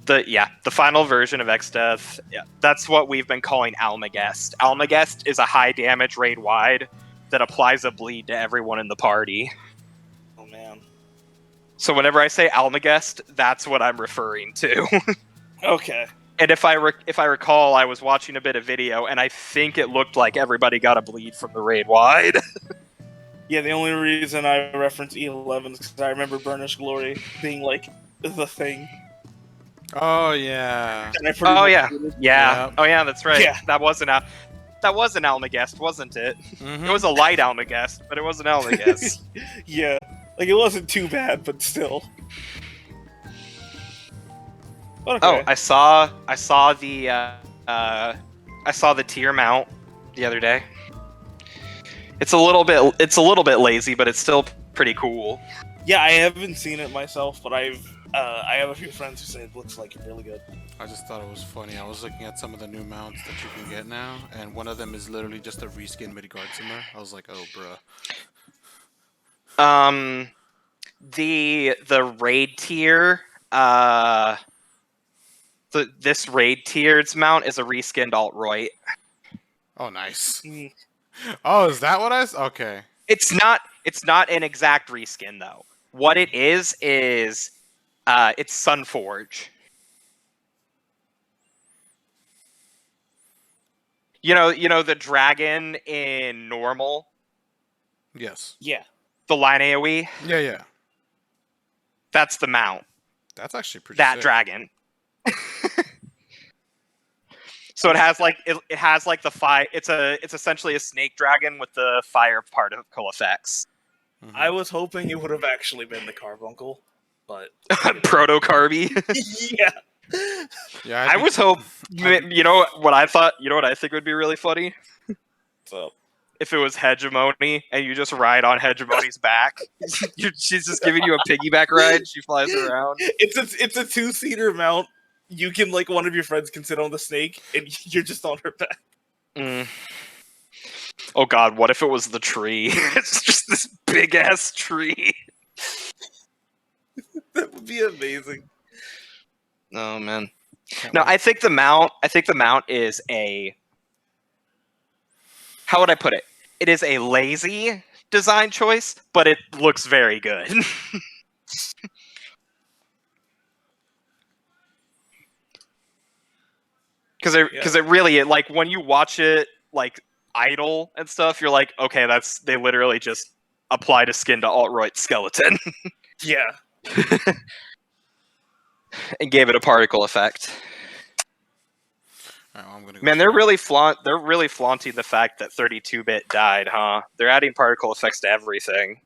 The final version of X-Death. Yeah, that's what we've been calling Almagest. Almagest is a high damage raid wide that applies a bleed to everyone in the party. Oh man. So whenever I say Almagest, that's what I'm referring to. Okay. And if I recall, I was watching a bit of video, and I think it looked like everybody got a bleed from the raid wide. Yeah, the only reason I reference E11 is because I remember Burnished Glory being like the thing. Oh yeah. And I pretty Oh much yeah, did it. yeah. Oh yeah, that's right. Yeah. That was an Almagest, wasn't it? Mhm. It was a light Almagest, but it was an Almagest. Yeah. Like it wasn't too bad, but still. Okay. Oh, I saw the tier mount the other day. It's a little bit lazy, but it's still pretty cool. Yeah, I haven't seen it myself, but I have a few friends who say it looks like really good. I just thought it was funny. I was looking at some of the new mounts that you can get now, and one of them is literally just a reskin Midgard Simmer. I was like, oh, bruh. The raid tier, this raid tier's mount is a reskinned Alt-Roy. Oh, nice. Mm. Oh, is that what okay. It's not an exact reskin though. What it is it's Sunforge. You know the dragon in normal, Yes. Yeah. the line AoE. Yeah. That's the mount. That's actually pretty That sick. dragon. So it has like the fire. It's essentially a snake dragon with the fire particle effects. Mhm. I was hoping it would have actually been the Carbuncle, but Proto Carby. yeah. Yeah, I was hoping. You know what I thought? You know what I think would be really funny? So If it was Hegemony and you just ride on Hegemony's back. She's just giving you a piggyback ride. She flies around. it's a 2-seater mount. You can one of your friends can sit on the snake, and you're just on her back. Mm. Oh god, what if it was the tree? It's just this big ass tree. That would be amazing. Oh man. No, I think the mount is a, how would I put it? It is a lazy design choice, but it looks very good. Because it really, like, when you watch it like idle and stuff, you're like, okay, they literally just applied a skin to Alt-Roy skeleton Yeah. and gave it a particle effect. Alright, well, I'm gonna go Man, they're really flaunting the fact that 32-bit died, huh? They're adding particle effects to everything.